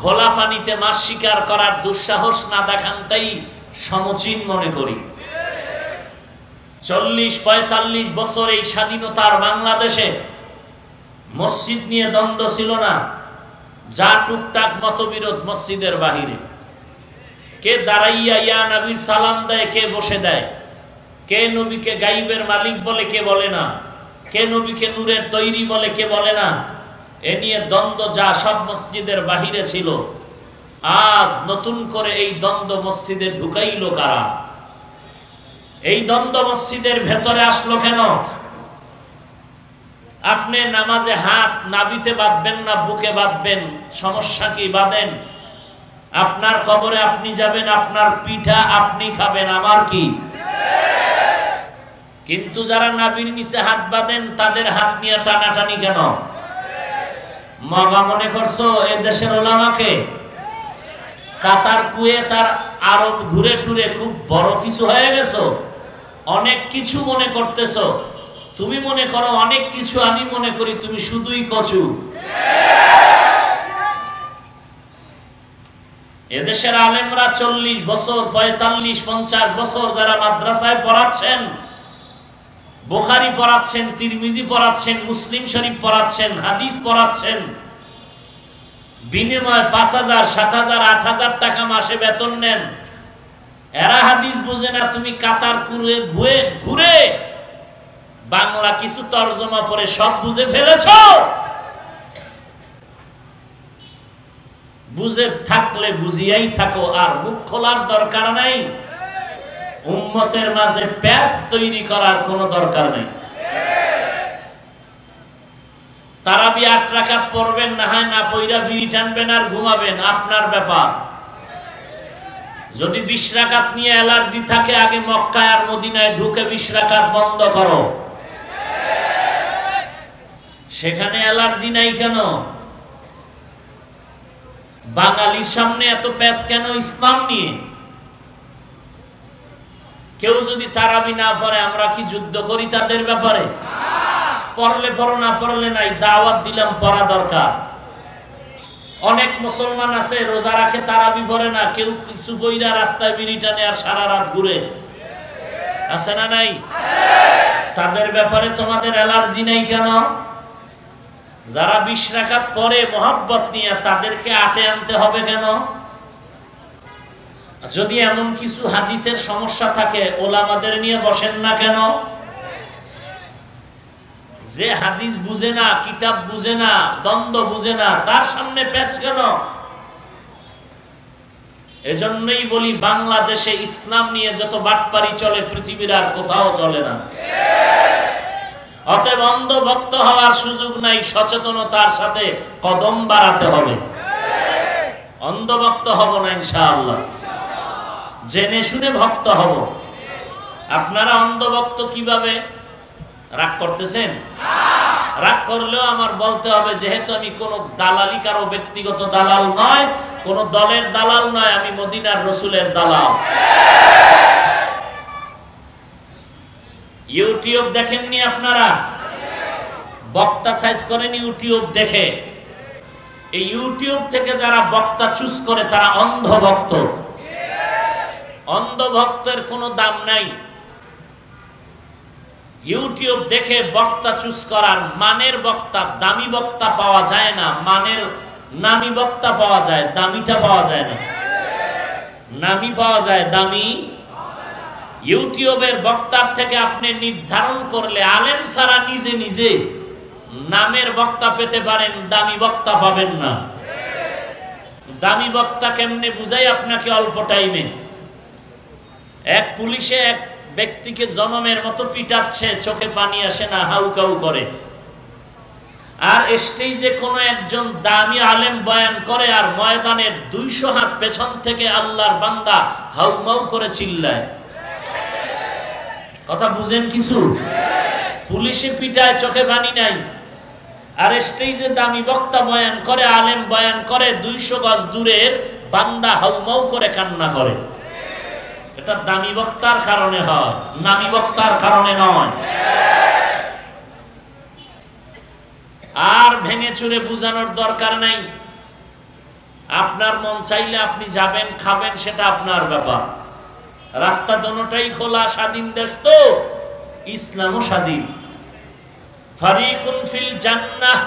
ঘোলা পানিতে মাছ শিকার করার দুঃসাহস না দেখানটাই সমচীন মনে করি। 40-45 বছর এই স্বাধীনতার বাংলাদেশে মসজিদ নিয়ে দ্বন্দ্ব ছিল না। যা টুকটাক মতবিরোধ মসজিদের বাহিরে, কে দাঁড়াইয়া ইয়া নবীর সালাম দেয়, কে বসে দেয়, কে নবীকে গাইবের মালিক বলে, কে বলে না, কে নবীকে নূরের তৈরি বলে, কে বলে না। এ নিয়ে দ্বন্দ্ব যা সব মসজিদের বাহিরে ছিল। আজ নতুন করে এই দ্বন্দ্ব মসজিদে ঢুকাইলো কারা? এই দ্বন্দ্ব মসজিদের ভেতরে আসলো কেন? আপনি নামাজে হাত নাভিতে বাঁধবেন না বুকে বাঁধবেন, সমস্যা কি? বাঁধেন। আপনার কবরে আপনি যাবেন, আপনার পিঠা আপনি খাবেন, আমার কি? কিন্তু যারা নাভির নিচে হাত বাঁধেন তাদের হাত নিয়ে টানাটানি কেন? মগা মনে করছো এ দেশের ওলামাকে? কাতার কুয়েত আর আরব ঘুরে টুরে খুব বড় কিছু হয়ে গেছো, অনেক কিছু মনে করতেছো। তুমি মনে করো অনেক কিছু, আমি মনে করি তুমি শুধুই কচু। এদেশের আলেমরা 40 বছর 45-50 বছর যারা মাদ্রাসায় পড়াচ্ছেন, বুখারী পড়াচ্ছেন, তিরমিজি পড়াচ্ছেন, মুসলিম শরীফ পড়াচ্ছেন, হাদিস পড়াচ্ছেন, বিনিময়ে 5,000, 7,000, 8,000 টাকা মাসে বেতন নেন। এরা হাদিস বুঝে না, তুমি কাতার ঘুরে বাংলা কিছু তরজমা পরে সব বুঝে ফেলেছ। বুঝে থাকলে বুঝিয়াই থাকো, আর মুখ খোলার দরকার নাই। উম্মতের মাঝে প্যাচ তৈরি করার কোনো দরকার নেই। তারাবি 8 রাকাত পড়বেন, না হয় না পইরা বিড়ি টানবেন আর ঘুমাবেন, আপনার ব্যাপার। যদি 20 রাকাত নিয়ে অ্যালার্জি থাকে, আগে মক্কায় আর মদিনায় ঢুকে 20 রাকাত বন্ধ করো। সেখানে অ্যালার্জি নাই কেন? বাঙালির সামনে এত প্যাচ কেন ইসলাম নিয়ে? কেউ যদি তারাবি না পড়ে, আমরা কি যুদ্ধ করি তাদের ব্যাপারে? পড়লে পড়ো, না পড়লে নাই, দাওয়াত দিলাম পড়া দরকার। অনেক মুসলমান আছে রোজা রাখে, তারাবি পড়ে না, কেউ কিছু বইরা রাস্তায় বিড়ি টানে আর সারা রাত ঘুরে, আছে না নাই? তাদের ব্যাপারে তোমাদের অ্যালার্জি নাই কেন? যারা 20 রাকাত পড়ে মোহাব্বত নিয়ে, তাদেরকে আটে আনতে হবে কেন? যদি এমন কিছু হাদিসের সমস্যা থাকে, ওলামাদের নিয়ে বসেন না কেন? যে হাদিস বুঝে না, কিতাব বুঝে না, দ্বন্দ্ব বুঝে না, তার সামনে পেঁচ কেন? এজন্যই বলি বাংলাদেশে ইসলাম নিয়ে যত বাটপারি চলে পৃথিবীর আর কোথাও চলে না। অতএব অন্ধভক্ত হওয়ার সুযোগ নাই, সচেতনতার সাথে কদম বাড়াতে হবে। অন্ধভক্ত হব না ইনশাআল্লাহ, জেনে শুনে ভক্ত হব। আপনারা অন্ধভক্ত কিভাবে? রাগ করতেছেন? রাগ করলেও আমার বলতে হবে, যেহেতু আমি কোন দালালি, কারো ব্যক্তিগত দালাল নয়, কোন দলের দালাল নয়, আমি মদিনার রসুলের দালাল। ইউটিউব দেখেননি আপনারা? বক্তা সাইজ করেন ইউটিউব দেখে। এই ইউটিউব থেকে যারা বক্তা চুজ করে তারা অন্ধভক্ত। অন্ধভক্তের কোনো দাম নাই। ইউটিউব দেখে বক্তা চুজ করার, মানের বক্তা, দামি বক্তা পাওয়া যায় না। মানের নামি বক্তা পাওয়া যায়, দামিটা পাওয়া যায় না। নামি পাওয়া যায়, দামি। ইউটিউবের বক্তার থেকে আপনি নির্ধারণ করলে আলেম ছাড়া নিজে নিজে নামের বক্তা পেতে পারেন, দামি বক্তা পাবেন না। দামি বক্তা কেমনে বুঝাই আপনাকে অল্প টাইমে। এক পুলিশে এক ব্যক্তিকে জনমের মতো পিটাচ্ছে, চোখে পানি আসে না, হাউকাউ করে। আর স্টেজে কোন একজন দামি আলেম বয়ান করে, আর ময়দানের 200 হাত পেছন থেকে আল্লাহর বান্দা হাউমাউ করে চিল্লায়। কথা বুঝেন কিছু? পুলিশে পিটায়, চোখে পানি নাই, আর স্টেজে দামি বক্তা বয়ান করে, আলেম বয়ান করে, 200 গজ দূরের বান্দা হাউমাউ করে কান্না করে। এটা দামি বক্তার কারণে হয়, নামি বক্তার কারণে নয়। আর ভেঙে চুরে বুঝানোর দরকার নাই। আপনার মন চাইলে আপনি যাবেন, খাবেন, সেটা আপনার ব্যাপার। রাস্তা দোনোটাই খোলা, স্বাধীন দেশ তো, ইসলামও স্বাধীন। ফারিকুন ফিল জান্নাহ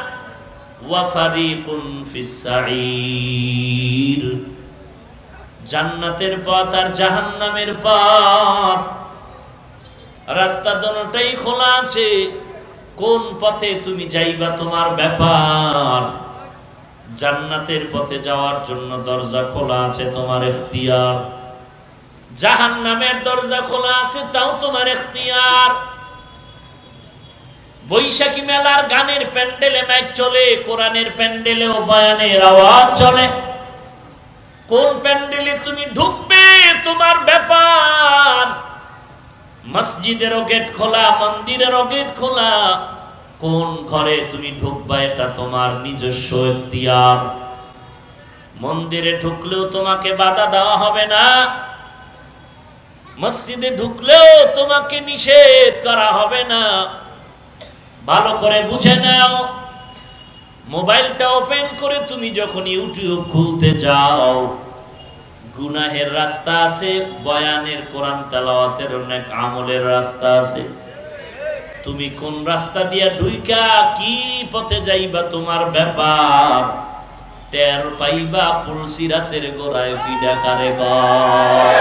ওয়া ফারিকুন ফিস সাঈর। জান্নাতের পথ আর জাহান্নামের পথ, রাস্তা দোনোটাই খোলা আছে। কোন পথে তুমি যাইবা তোমার ব্যাপার। জান্নাতের পথে যাওয়ার জন্য দরজা খোলা আছে, তোমার ইখতিয়ার। জাহান্নামের দরজা খোলা আছে, তাও তোমার ইখতিয়ার। বৈশাখী মেলার গানের প্যান্ডেলে মাইক চলে, কোরআনের প্যান্ডেলেও বয়ানের আওয়াজ চলে। কোন প্যান্ডেলে তুমি ঢুকবে তোমার ব্যাপার। মসজিদেরও গেট খোলা, মন্দিরেরও গেট খোলা। কোন ঘরে তুমি ঢুকবা এটা তোমার নিজস্ব ইখতিয়ার। মন্দিরে ঢুকলেও তোমাকে বাধা দেওয়া হবে না, মসজিদে ঢুকলেও তোমাকে নিষেধ করা হবে না। ভালো করে বুঝে নাও। মোবাইলটা ওপেন করে তুমি যখন ইউটিউব খুলতে যাও, গুনাহের রাস্তা আছে, বয়ানের, কোরআন তেলাওয়াতের, অনেক আমলের রাস্তা আছে। তুমি কোন রাস্তা দিয়া ঢুইকা কি পথে যাইবা তোমার ব্যাপার। টের পাইবা পুলসিরাতের গোড়ায় ফিডা কারে গয়।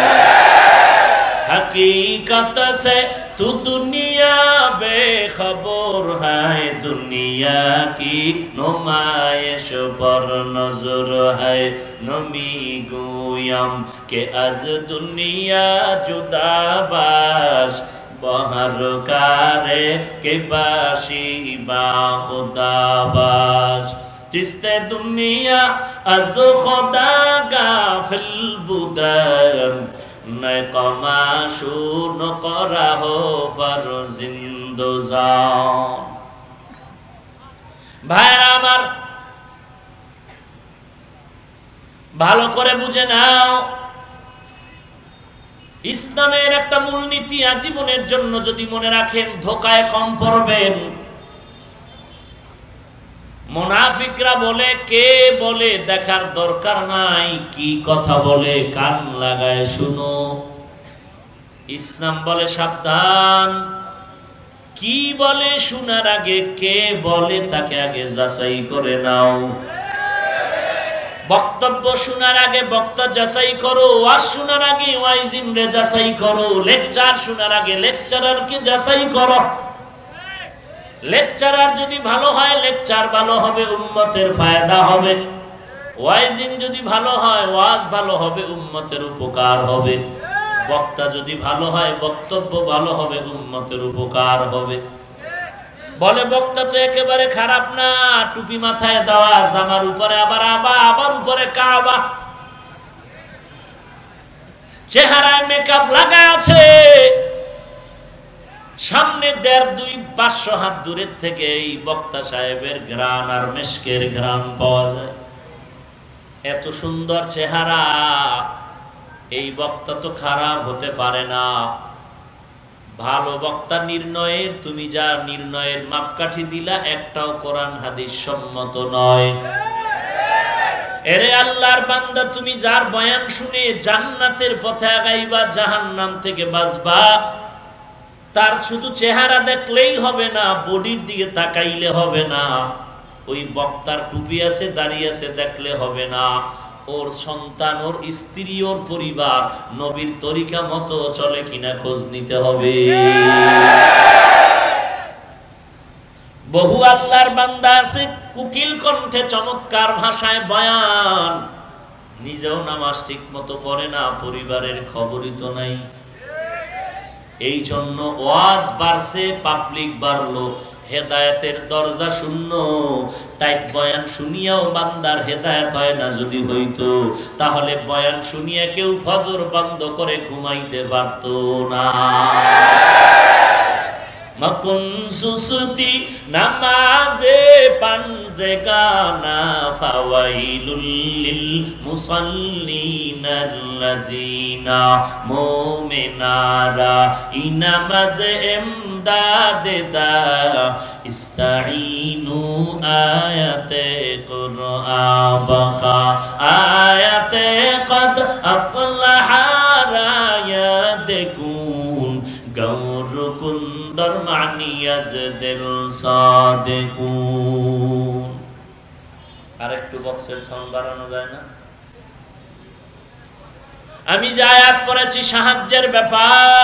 हकीकत से तू दुनिया बेखबर है, दुनिया की नुमाइश पर नजर है। नमी गुयम के आज दुनिया जुदा बाश, बहर कारे के बाशी बा खुदा बाश। जिसते दुनिया आज खुदा गाफिल बुदन, नकमाशून करा हो पर जिंदोजान। ভাইরা আমার, ভালো করে বুঝে নাও। ইসলামের একটা মূলনীতি আজীবনের জন্য যদি মনে রাখেন, ধোকায় কম পড়বেন। মুনাফিকরা বলে, কে বলে দেখার দরকার নাই, কি কথা বলে কান লাগায় শুনো। ইসলাম বলে সাবধান, কি বলে শোনার আগে কে বলে তাকে আগে যাচাই করে নাও। বক্তব্য শোনার আগে বক্তা যাচাই করো, ওয়াজ শোনার আগে ওয়াইজিনরে যাচাই করো, লেকচার শোনার আগে লেকচারারকে যাচাই করো। লেকচারার যদি ভালো হয় লেকচার ভালো হবে, উম্মতের ফায়দা হবে। ওয়াইজিন যদি ভালো হয় ওয়াজ ভালো হবে, উম্মতের উপকার হবে। বক্তা যদি ভালো হয় বক্তব্য ভালো হবে, উম্মতের উপকার হবে। বলে বক্তা তো একেবারে খারাপ না, টুপি মাথায় দেওয়া, জামার উপরে আবার উপরে কাবা, চেহারায় মেকআপ লাগা আছে, সামনে 1.5-2-500 হাত দূরের থেকে এই বক্তা সাহেবের ঘ্রাণ আর মেশকের ঘ্রাণ পাওয়া যায়। এত সুন্দর চেহারা, এই বক্তা তো খারাপ হতে পারে না। ভালো বক্তা নির্ণয়ের তুমি যা নির্ণয়ের মাপকাঠি দিলা একটাও কোরআন হাদিস সম্মত নয়। এরে আল্লাহর বান্দা, তুমি যার বয়ান শুনে জান্নাতের পথে আগাইবা, জাহান্নাম থেকে বাঁচবা, তার শুধু চেহারা দেখলেই হবে না, বডির দিকে তাকাইলে হবে না। ওই বক্তার টুপি আছে দাড়ি আছে দেখলে হবে না, ওর সন্তান ওর স্ত্রী ওর পরিবার নবীর তরিকা মতো চলে কিনা খোঁজ নিতে হবে। বহু আল্লাহর বান্দা আছে কুকিল কণ্ঠে চমৎকার ভাষায় বয়ান, নিজেও নামাজ ঠিক মতো পড়ে না, পরিবারের খবরই তো নাই। এই জন্য ওয়াজ বাড়ছে, পাবলিক বাড়লো, হেদায়েতের দরজা শূন্য। টাইট বয়ান শুনিয়াও বান্দার হেদায়েত হয় না। যদি হইতো তাহলে বয়ান শুনিয়া কেউ ফজর বন্ধ করে ঘুমাইতে পারত না। মকুন সুসুতি নামাজে পানজে গানা ফাওয়াইলুল লিল মুসাল্লিনাল্লাযিনা মুমিনারা ইনামাজে এমদাদে দা ইস্তাঈনু আয়াতে কুরআন বাকা আয়াতে কদ আফলাহা রায়াদকুন গৌরকুন আরেকটু বক্সের সাউন্ড বাড়ানো যায় না? আমি যে আয়াত পড়েছি সাহায্যের ব্যাপার,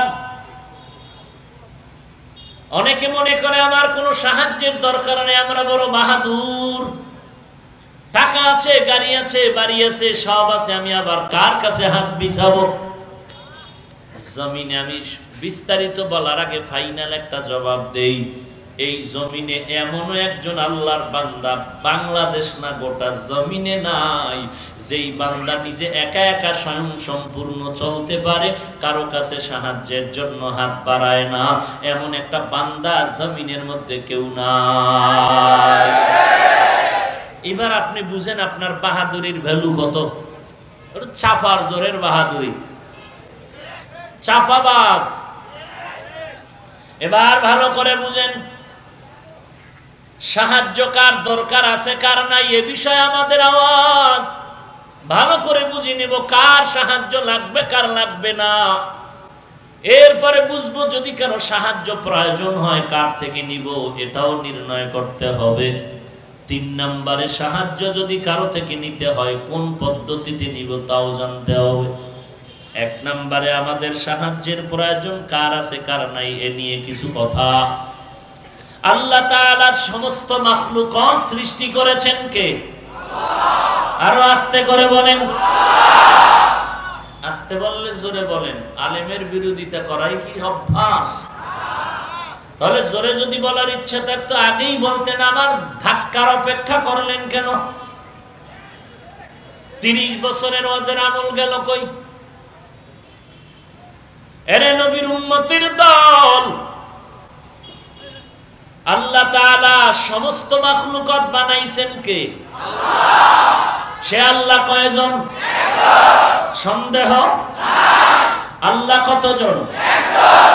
অনেকে মনে করে আমার কোনো সাহায্যের দরকার নেই, আমরা বড় বাহাদুর, টাকা আছে গাড়ি আছে বাড়ি আছে সব আছে, আমি আবার কার কাছে হাত বিছাবো? জমিনে আমি বিস্তারিত বলার আগে ফাইনাল একটা জবাব দেই। এই জমিনে এমনও একজন আল্লাহর বান্দা বাংলাদেশ না গোটা জমিনে নাই যেই বান্দা নিজে একা একা স্বয়ং সম্পূর্ণ চলতে পারে, কারো কাছে সাহায্যের জন্য হাত বাড়ায় না, এমন একটা বান্দা জমিনের মধ্যে কেউ নাই। এবার আপনি বুঝেন আপনার বাহাদুরির ভ্যালু কত। চাপার জোরের বাহাদুরি, চাপাবাজ। এবার ভালো করে বুঝেন সাহায্য কার দরকার আছে কার নাই, এ বিষয়ে আমাদের আওয়াজ। ভালো করে বুঝে নেব কার সাহায্য লাগবে কার লাগবে না। এরপরে বুঝবো যদি কারো সাহায্য প্রয়োজন হয় কার থেকে নিব এটাও নির্ণয় করতে হবে। 3 নম্বরে সাহায্য যদি কারো থেকে নিতে হয় কোন পদ্ধতিতে নিব তাও জানতে হবে। 1 নম্বরে আমাদের সাহায্যের প্রয়োজন কার আছে কার নাই এ নিয়ে কিছু কথা। আল্লাহ তাআলা সমস্ত মাখলুকাত সৃষ্টি করেছেন কে? আল্লাহ। আরো আস্তে করে বলেন। আস্তে বললে জোরে বলেন। আলেমের বিরোধিতা করাই কি অভ্যাস? তাহলে জোরে যদি বলার ইচ্ছা থাকতো আগেই বলতেন, আমার ধাক্কার অপেক্ষা করলেন কেন? 30 বছরের ওয়াজের আমল গেল কই? এরে নবীর উম্মতের দল, আল্লাহ তাআলা সমস্ত মাখলুকাত বানাইছেন কে? আল্লাহ। সে আল্লাহ কয়জন? একজন। সন্দেহ নাই। আল্লাহ কতজন? একজন।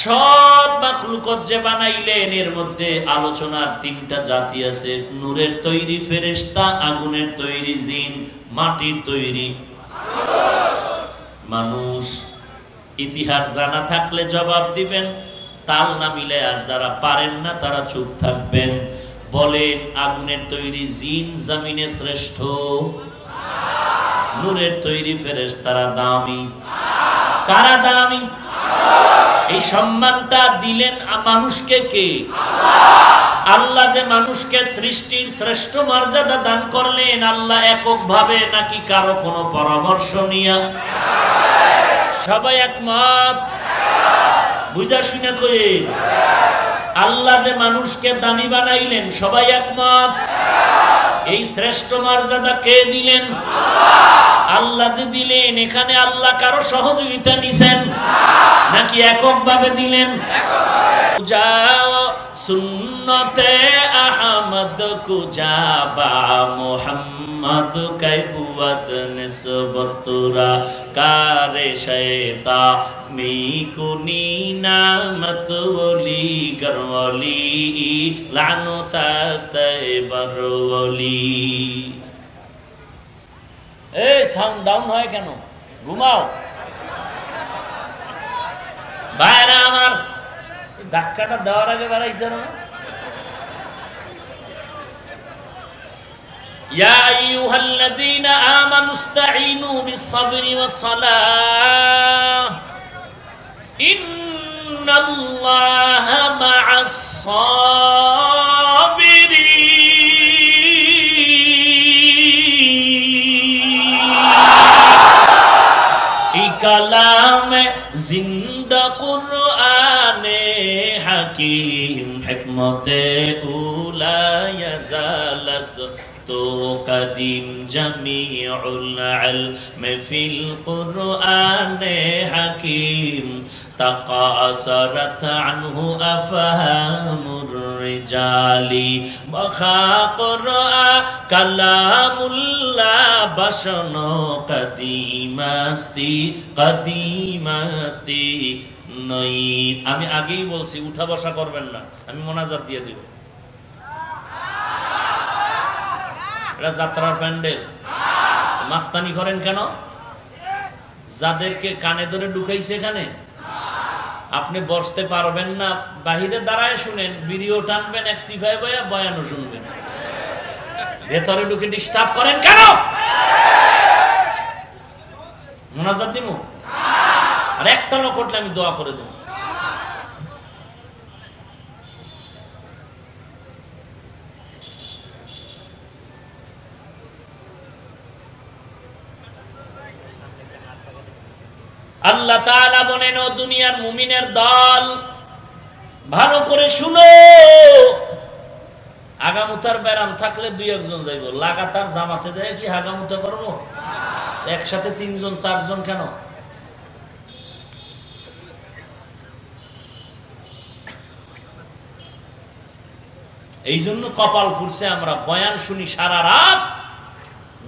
সব মাখলুকাত যে বানাইলেন এর মধ্যে আলোচনার 3টা জাতি আছে। নূরের তৈরি ফেরেশতা, আগুনের তৈরি জিন, মাটির তৈরি মানুষ। ইতিহাস জানা থাকলে জবাব দিবেন, তাল না মিলে আর যারা পারেন না তারা চুপ থাকবেন। বলেন আগুনের তৈরি জিন জমিনে শ্রেষ্ঠ? নূরের তৈরি ফেরেশতারা দামি? কারা দামি? এই সম্মানটা দিলেন মানুষকে কে? আল্লাহ। আল্লাহ যে মানুষকে সৃষ্টির শ্রেষ্ঠ মর্যাদা দান করলেন, আল্লাহ এককভাবে নাকি কারো কোনো পরামর্শ নিয়া? সবাই একমত? বুঝা শুনে কই আল্লাহ যে মানুষকে দামি বানাইলেন, সবাই একমত? এই শ্রেষ্ঠ মর্যাদা কে দিলেন? আল্লাহ যে দিলেন, এখানে আল্লাহ কারো সহযোগিতা নিছেন নাকি এককভাবে দিলেন? যাও সুন্নতে আহমদ কুজাবা মুহাম্মদ কাইবুয়াদ নিসবতুরা কারে শয়তা মিকুনি নামত ওলি গরওলি লানুতাস্তাইবরওলি। এই সাউন্ড ডাউন হয় কেন? ঘুমাও বাইরে। আমার ধাক্কাটা দেওয়ার আগে বাড়াইতে না। ইয়া আইয়ুহাল্লাযীনা আমানুস্তাঈনু বিস-সাবরি ওয়াস-সালাহ ইন্নাল্লাহা মা'আস-সাবিরিন। এই কালামে জিন্দা কুরআনে হাকিম হিকমতে উলা ইয়াজালাস তো কদিম জামিউল ইলম ফিল কুরআনে হাকিম তাকাসারাত আনহু আফহামুর রিজালি বখা কুরআন কালামুল্লাহ বাশন কদিমাস্তি নই। আমি আগেই বলছি উঠা বসা করবেন না, আমি মোনাজাত দিয়ে দিব। এটা যাত্রার প্যান্ডেল, মাস্তানি করেন কেন? যাদেরকে কানে ধরে ঢুকাইছে এখানে, আপনি বসতে পারবেন না, বাহিরে দাঁড়ায় শুনেন, ভিডিও টানবেন, এক সিফাই বয়া বয়ানও শুনবেন। ভেতরে ঢুকে ডিস্টার্ব করেন কেন? মোনাজাত দিব আর একটা লোক করলে আমি দোয়া করে দেব। আল্লাহ তাআলা বলেন, ও দুনিয়ার মুমিনের দল, ভালো করে শুনো। আগামুতার ব্যারাম থাকলে দুই একজন যাইব, লাগাতার জামাতে যায় কি হাগামুতা করবো? একসাথে তিনজন চারজন কেন? এই জন্য কপাল ফুরছে, আমরা বয়ান শুনি সারা রাত,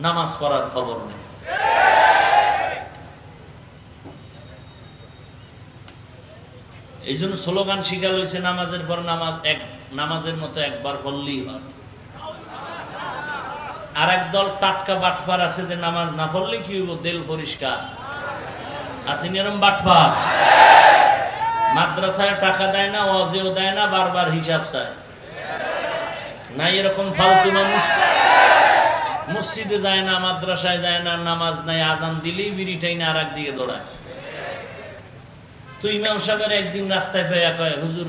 নামাজ পড়ার খবর নেই। এই জন্য স্লোগান শিখা লইছে, নামাজের পর নামাজ, এক নামাজের মতো একবার পড়লেই হয়। আর একদল টাটকা বাটপার আছে যে নামাজ না পড়লে কি হইব, দেল পরিষ্কার। আসেনি এরকম বাটপার? মাদ্রাসায় টাকা দেয় না, ওয়াজেও দেয় না, বারবার হিসাব চায়। নাই এরকম ফালতু মানুষ? মসজিদে যায় না, মাদ্রাসায় যায় না, নামাজ নাই, আজান দিলেই বিড়িটাই না আর একদিকে দৌড়ায়। তো ইমাম সাহেবের একদিন রাস্তায় পেয়ে কয়, হুজুর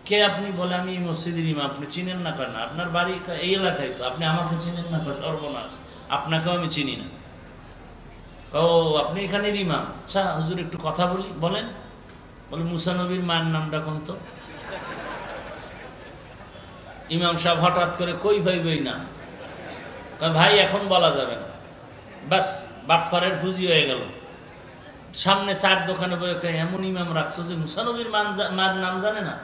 কে আপনি? বলে, আমি এই মসজিদের ইমাম। আপনি চিনেন না? কয় না। আপনার বাড়ি এই এলাকায়। তো আপনি আমাকে চিনেন না? কয় সর্বনাশ, আপনাকেও আমি চিনি না। ও আপনি এখানের ইমাম? আচ্ছা হুজুর একটু কথা বলি। বলেন। বলে, মুসা নবীর মায়ের নামটা কোন তো? ইমাম সাহেব হঠাৎ করে কই ভাই না? কয় ভাই এখন বলা যাবে না। বাস বাটপারের খুঁজি হয়ে গেল। সামনে চার দোকানে বয়ে এমন ইমাম রাখছো যে মুসা নবীর মার নাম জানে না?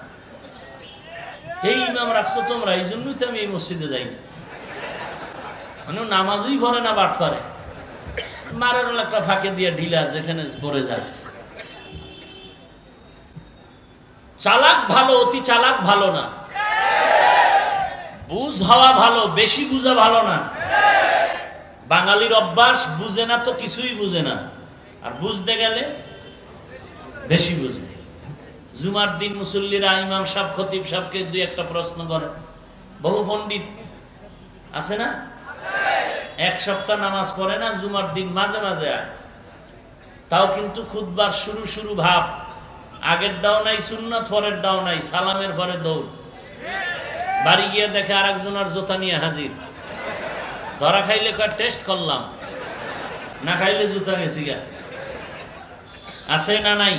এই ইমাম রাখছো তোমরা, এই জন্যই তো আমি এই মসজিদে যাই না। মানে নামাজই ভরে না বাটপারে, মারের একটা ফাঁকে দিয়ে ঢিলা যেখানে পড়ে যায়। চালাক ভালো, অতি চালাক ভালো না। বুঝ হওয়া ভালো, বেশি বুঝা ভালো না। বাঙালির অভ্যাস, বুঝে না তো কিছুই বুঝে না, আর বুঝতে গেলে বেশি বুঝে। জুমার দিন মুসল্লিরা ইমাম সাহেব খতিব সাহেবকে দুই একটা প্রশ্ন করে। বহু পণ্ডিত আছে না, এক সপ্তাহ নামাজ পড়ে না, জুমার দিন মাঝে মাঝে আয়। তাও কিন্তু খুতবার শুরু ভাব, আগের দাও নাই সুন্নাত, পরের দাও নাই, সালামের পরে দৌড়। বাড়ি গিয়ে দেখে আরেকজনের জুতা নিয়ে হাজির। ধরা খাইলে কয় টেস্ট করলাম, না খাইলে জুতা গেছি গা। আছে না নাই?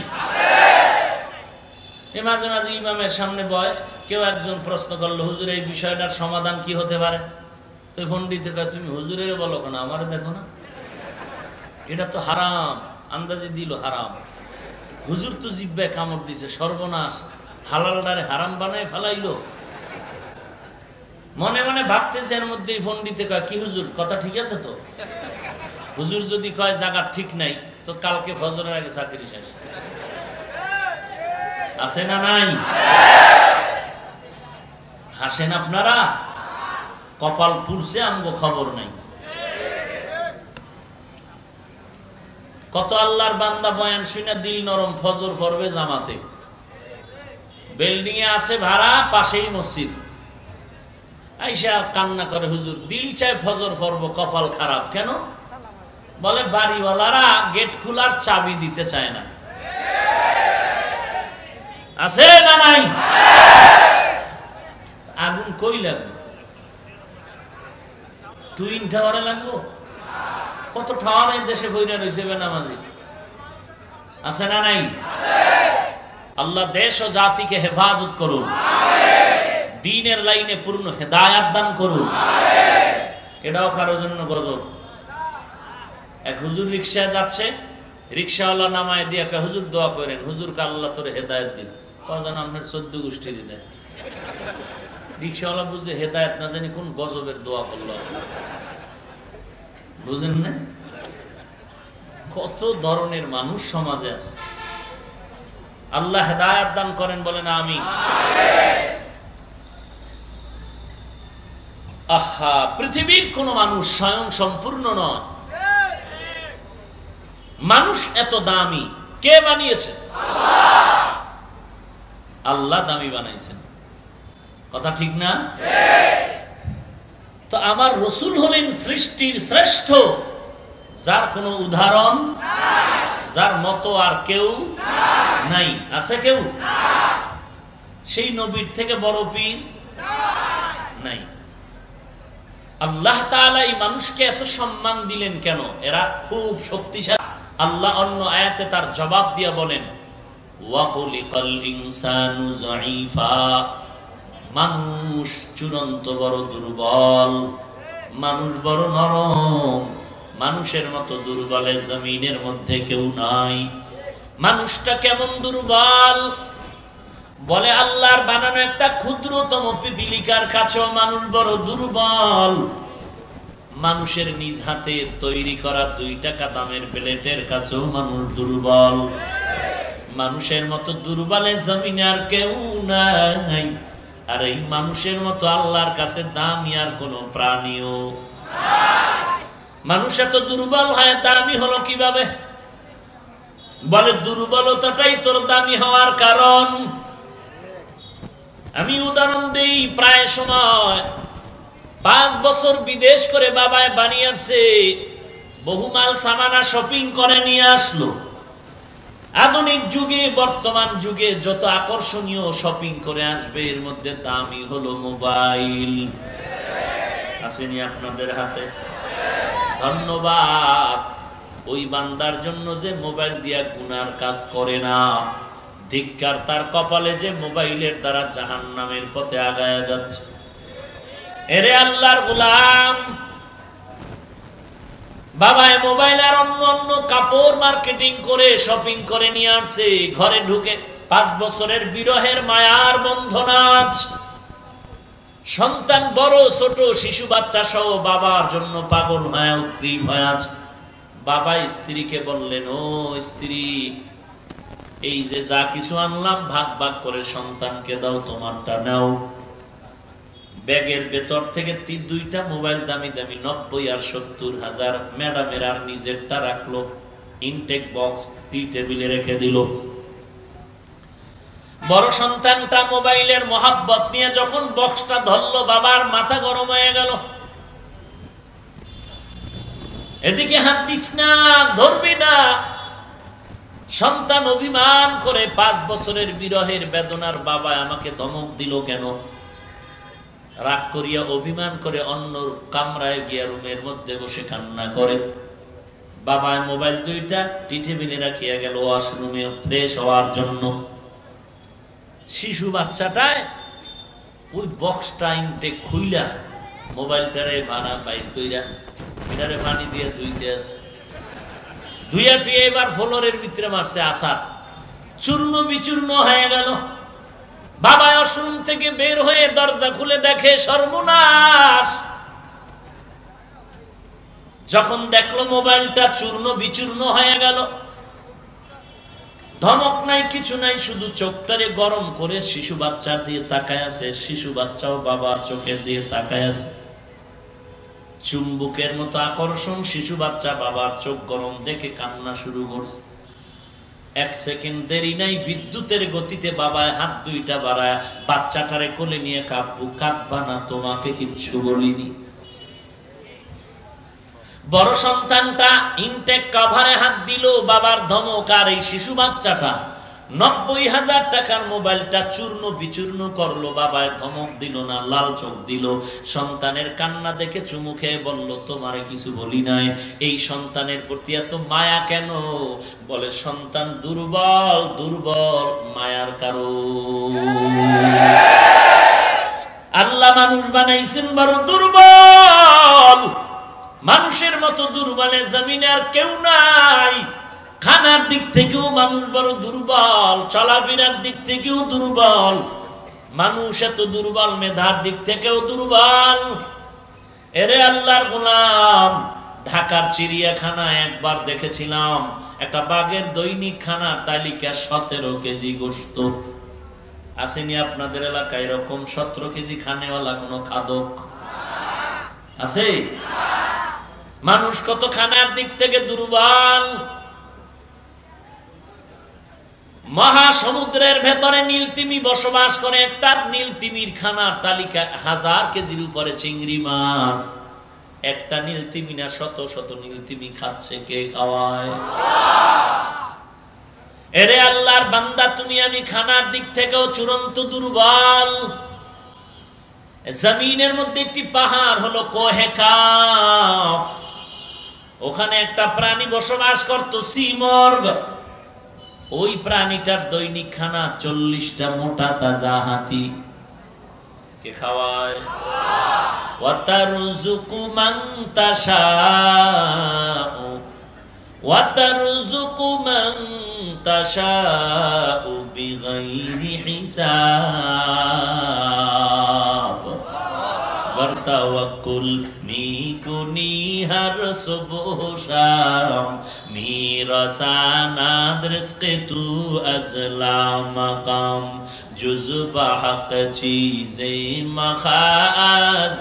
এ মাঝে মাঝে ইমামের সামনে বয়, কেউ একজন প্রশ্ন করলো, হুজুর এই বিষয়টার সমাধান কি হতে পারে? তো পণ্ডিতে কয়, তুমি হুজুরের বলো কেন, আমারে দেখো না, এটা তো হারাম। আন্দাজে দিল হারাম। হুজুর তো জিব্বায় কামড় দিছে, সর্বনাশ, হালালটারে হারাম বানায় ফেলাইলো। মনে মনে ভাবতেছে, এর মধ্যেই পণ্ডিতে কয়, কি হুজুর কথা ঠিক আছে তো? হুজুর যদি কয় জায়গা ঠিক নাই, তো কালকে ফজরের আগে চাকরি শেষ। আছে না নাই? হাসেন আপনারা, কপাল পুড়ছে, আমগো খবর নাই। কত আল্লাহর বান্দা বয়ান শুনে দিল নরম, ফজর পড়বে জামাতে, বিল্ডিং এ আছে ভাড়া, পাশেই মসজিদ, আইসা কান্না করে, হুজুর দিল চায় ফজর পড়ব, কপাল খারাপ। কেন? বলে বাড়িওয়ালারা গেট খোলার চাবি দিতে চায় না। আছে না নাই? আগুন কই লাগবে? টুইন টাওয়ারে লাগবো? কত টাওয়ার এই দেশে বইরা রয়েছে বেনামাজি। আছে না নাই? আল্লাহ দেশ ও জাতিকে হেফাজত করুন, দ্বীনের লাইনে পূর্ণ হেদায়াত দান করুন। এটাও কারোর জন্য গজব। এক হুজুর রিকশায় যাচ্ছে, রিকশাওয়ালা নামায় দিয়ে হুজুর দোয়া করেন, হুজুরকে আল্লাহ তোরে হেদায়েত দিন। কজন আপনার 14 গোষ্ঠী দিলেন। রিকশাওয়ালা বুঝে হেদায়েত না জানি কোন গজবের দোয়া করলো, বুঝেন না? কত ধরনের মানুষ সমাজে আছে। আল্লাহ হেদায়েত দান করেন, বলেন আমিন। আহা, পৃথিবীর কোন মানুষ স্বয়ং সম্পূর্ণ নয়। মানুষ এত দামি কে বানিয়েছে? আল্লাহ দামি বানাইছেন। কথা ঠিক না? তো আমার রসুল হলেন সৃষ্টির শ্রেষ্ঠ, যার কোনো উদাহরণ, যার মতো আর কেউ নাই। আছে কেউ? সেই নবীর থেকে বড় পীর নাই। আল্লাহ তাআলা এই মানুষকে এত সম্মান দিলেন কেন? এরা খুব শক্তিশালী। আল্লাহ অন্য আয়াতে তার জবাব দিয়ে বলেন, ওয়া খুলিকাল ইনসানু যায়ীফা, মানুষ চূড়ান্ত বড় দুর্বল, মানুষ বড় নরম, মানুষের মতো দুর্বলে জমিনের মধ্যে কেউ নাই। মানুষটা কেমন দুর্বল? বলে আল্লাহর বানানো একটা ক্ষুদ্রতম পিপিলিকার কাছেও মানুষ বড় দুর্বল। মানুষের নিজ হাতে তৈরি করা 2 টাকা দামের প্লেটের কাছেও মানুষ দুর্বল। মানুষের মতো দুর্বলে জমিনে আর কেউ নাই। আর এই মানুষের মতো আল্লাহর কাছে দামি আর কোন প্রাণীও। মানুষ এত দুর্বল হয়, দামি হলো কিভাবে? বলে দুর্বলতাটাই তোর দামি হওয়ার কারণ। আমি উদাহরণ দেই, প্রায় সময় 5 বছর বিদেশ করে বাবায় বানিয়ে আসছে, বহুমাল সামানা শপিং করে নিয়ে আসলো। আধুনিক যুগে, বর্তমান যুগে যত আকর্ষণীয় শপিং করে আসবে, এর মধ্যে দামি হলো মোবাইল। আসেনি আপনাদের হাতে? ধন্যবাদ ওই বান্দার জন্য যে মোবাইল দিয়া গুনার কাজ করে না। ধিক্কার তার কপালে যে মোবাইলের দ্বারা জাহান্নামের পথে আগায়া যাচ্ছে। এরে আল্লাহর গোলাম, বাবায় মোবাইল আর অন্য অন্য কাপড় মার্কেটিং করে শপিং করে নিয়ে আসছে। ঘরে ঢুকে 5 বছরের বিরহের মায়ার বন্ধন আজ। সন্তান বড় ছোট শিশু বাচ্চা সহ বাবার জন্য পাগল হয়ে উদ্গ্রীব হয়ে আছে। বাবা স্ত্রীকে বললেন, ও স্ত্রী, এই যে যা কিছু আনলাম ভাগ ভাগ করে সন্তানকে দাও, তোমারটা নাও। ব্যাগের ভেতর থেকে 2টা মোবাইল, দামি দামি 90 আর 70 হাজার। ম্যাডামের আর নিজেরটা রাখলো, ইনটেক বক্স টি টেবিলে রেখে দিল। বড় সন্তানটা মোবাইলের মোহাব্বত নিয়ে যখন বক্সটা ধরলো, বাবার মাথা গরম হয়ে গেল। এদিকে হাত দিস না, ধরবি না। সন্তান অভিমান করে 5 বছরের বিরহের বেদনার, বাবা আমাকে ধমক দিল কেন? রাগ করিয়া অভিমান করে অন্য কামরায় গিয়া রুমের মধ্যে বসে কান্না করে। বাবায় মোবাইল দুইটা টেবিলে রাখিয়া গেল ওয়াশরুমে ফ্রেশ হওয়ার জন্য। শিশু বাচ্চাটায় ওই বক্সটা ইনটেক খুইলা মোবাইলটারে ভাড়া পাই কইরা এটারে পানি দিয়ে ধুইতে আছে, ধুইয়া টুইয়া এবার ফ্লোরের ভিতরে মারছে আসার, চূর্ণ বিচূর্ণ হয়ে গেল। বাবা ওয়াশরুম থেকে বের হয়ে দরজা খুলে দেখে সর্বনাশ। যখন দেখলো মোবাইলটা চূর্ণ বিচূর্ণ হয়ে গেল, ধমক নাই কিছু নাই, শুধু চোখটারে গরম করে শিশু বাচ্চার দিয়ে তাকায় আছে। শিশু বাচ্চাও বাবার চোখের দিয়ে তাকায় আছে। চুম্বকের মতো আকর্ষণ, শিশু বাচ্চা বাবার চোখ গরম দেখে কান্না শুরু করছে। এক সেকেন্ড দেরি নাই, বিদ্যুতের গতিতে বাবায় হাত দুইটা বাড়ায় বাচ্চাটারে কোলে নিয়ে কাঁদবো, কাঁদবা না, তোমাকে কিচ্ছু বলিনি। বড় সন্তানটা ইনটেক কভারে হাত দিল, বাবার ধমক, আর এই শিশু বাচ্চাটা 90,000 টাকার মোবাইলটা চূর্ণ বিচূর্ণ করলো। বাবায় ধমক দিল না, লাল চোখ দিল। সন্তানের কান্না দেখে চুমু খেয়ে বলল, তোমারে কিছু বলি নাই। এই সন্তানের প্রতি এত মায়া কেন? বলে, সন্তান দুর্বল, দুর্বল মায়ার কারণ। আল্লাহ মানুষ বানাইছেন বড় দুর্বল, মানুষের মতো দুর্বলে জমিনে আর কেউ নাই। খানার দিক থেকেও মানুষ বড় দুর্বল, চলাফেরার দিক থেকেও দুর্বল। মানুষ এত দুর্বল, মেধার দিক থেকেও দুর্বল। এরে আল্লাহর গোলাম, ঢাকার চিড়িয়াখানায় একবার দেখেছিলাম একটা বাঘের দৈনিক খানার তালিকা 17 কেজি গোশত। আসেনি আপনাদের এলাকায় এরকম 17 কেজি খানেওয়ালা কোন খাদক আছে? মানুষ কত খানার দিক থেকে দুর্বল। মহাসমুদ্রের ভেতরে নীলতিমি বসবাস করে, একটা নীলতিমির খানার তালিকা 1000 কেজির উপরে চিংড়ি মাছ। একটা নীলতিমি না, শত শত নীলতিমি খাচ্ছে, কে খাওয়ায়? এরে আল্লাহর বান্দা, তুমি আমি খানার দিক থেকেও চূড়ান্ত দুর্বল। জমিনের মধ্যে একটি পাহাড় হলো কোহে কাফ, ওখানে একটা প্রাণী বসবাস করত, সিমর্গ। ওই প্রাণীটার দৈনিক খানা 40টা মোটা তাজা হাতি। কে খাওয়ায়? ওয়াতারযুকু মান তাশাউ ওয়াতারযুকু মান তাশাউ বিগাইরি হিসাব। বরতাওয়াক্কুল মিকুনি হর সুবহ শাম, মিরাসানাদ রিজকে তু আজলা মাকাম, জুজবা হক চীজে মখাজ,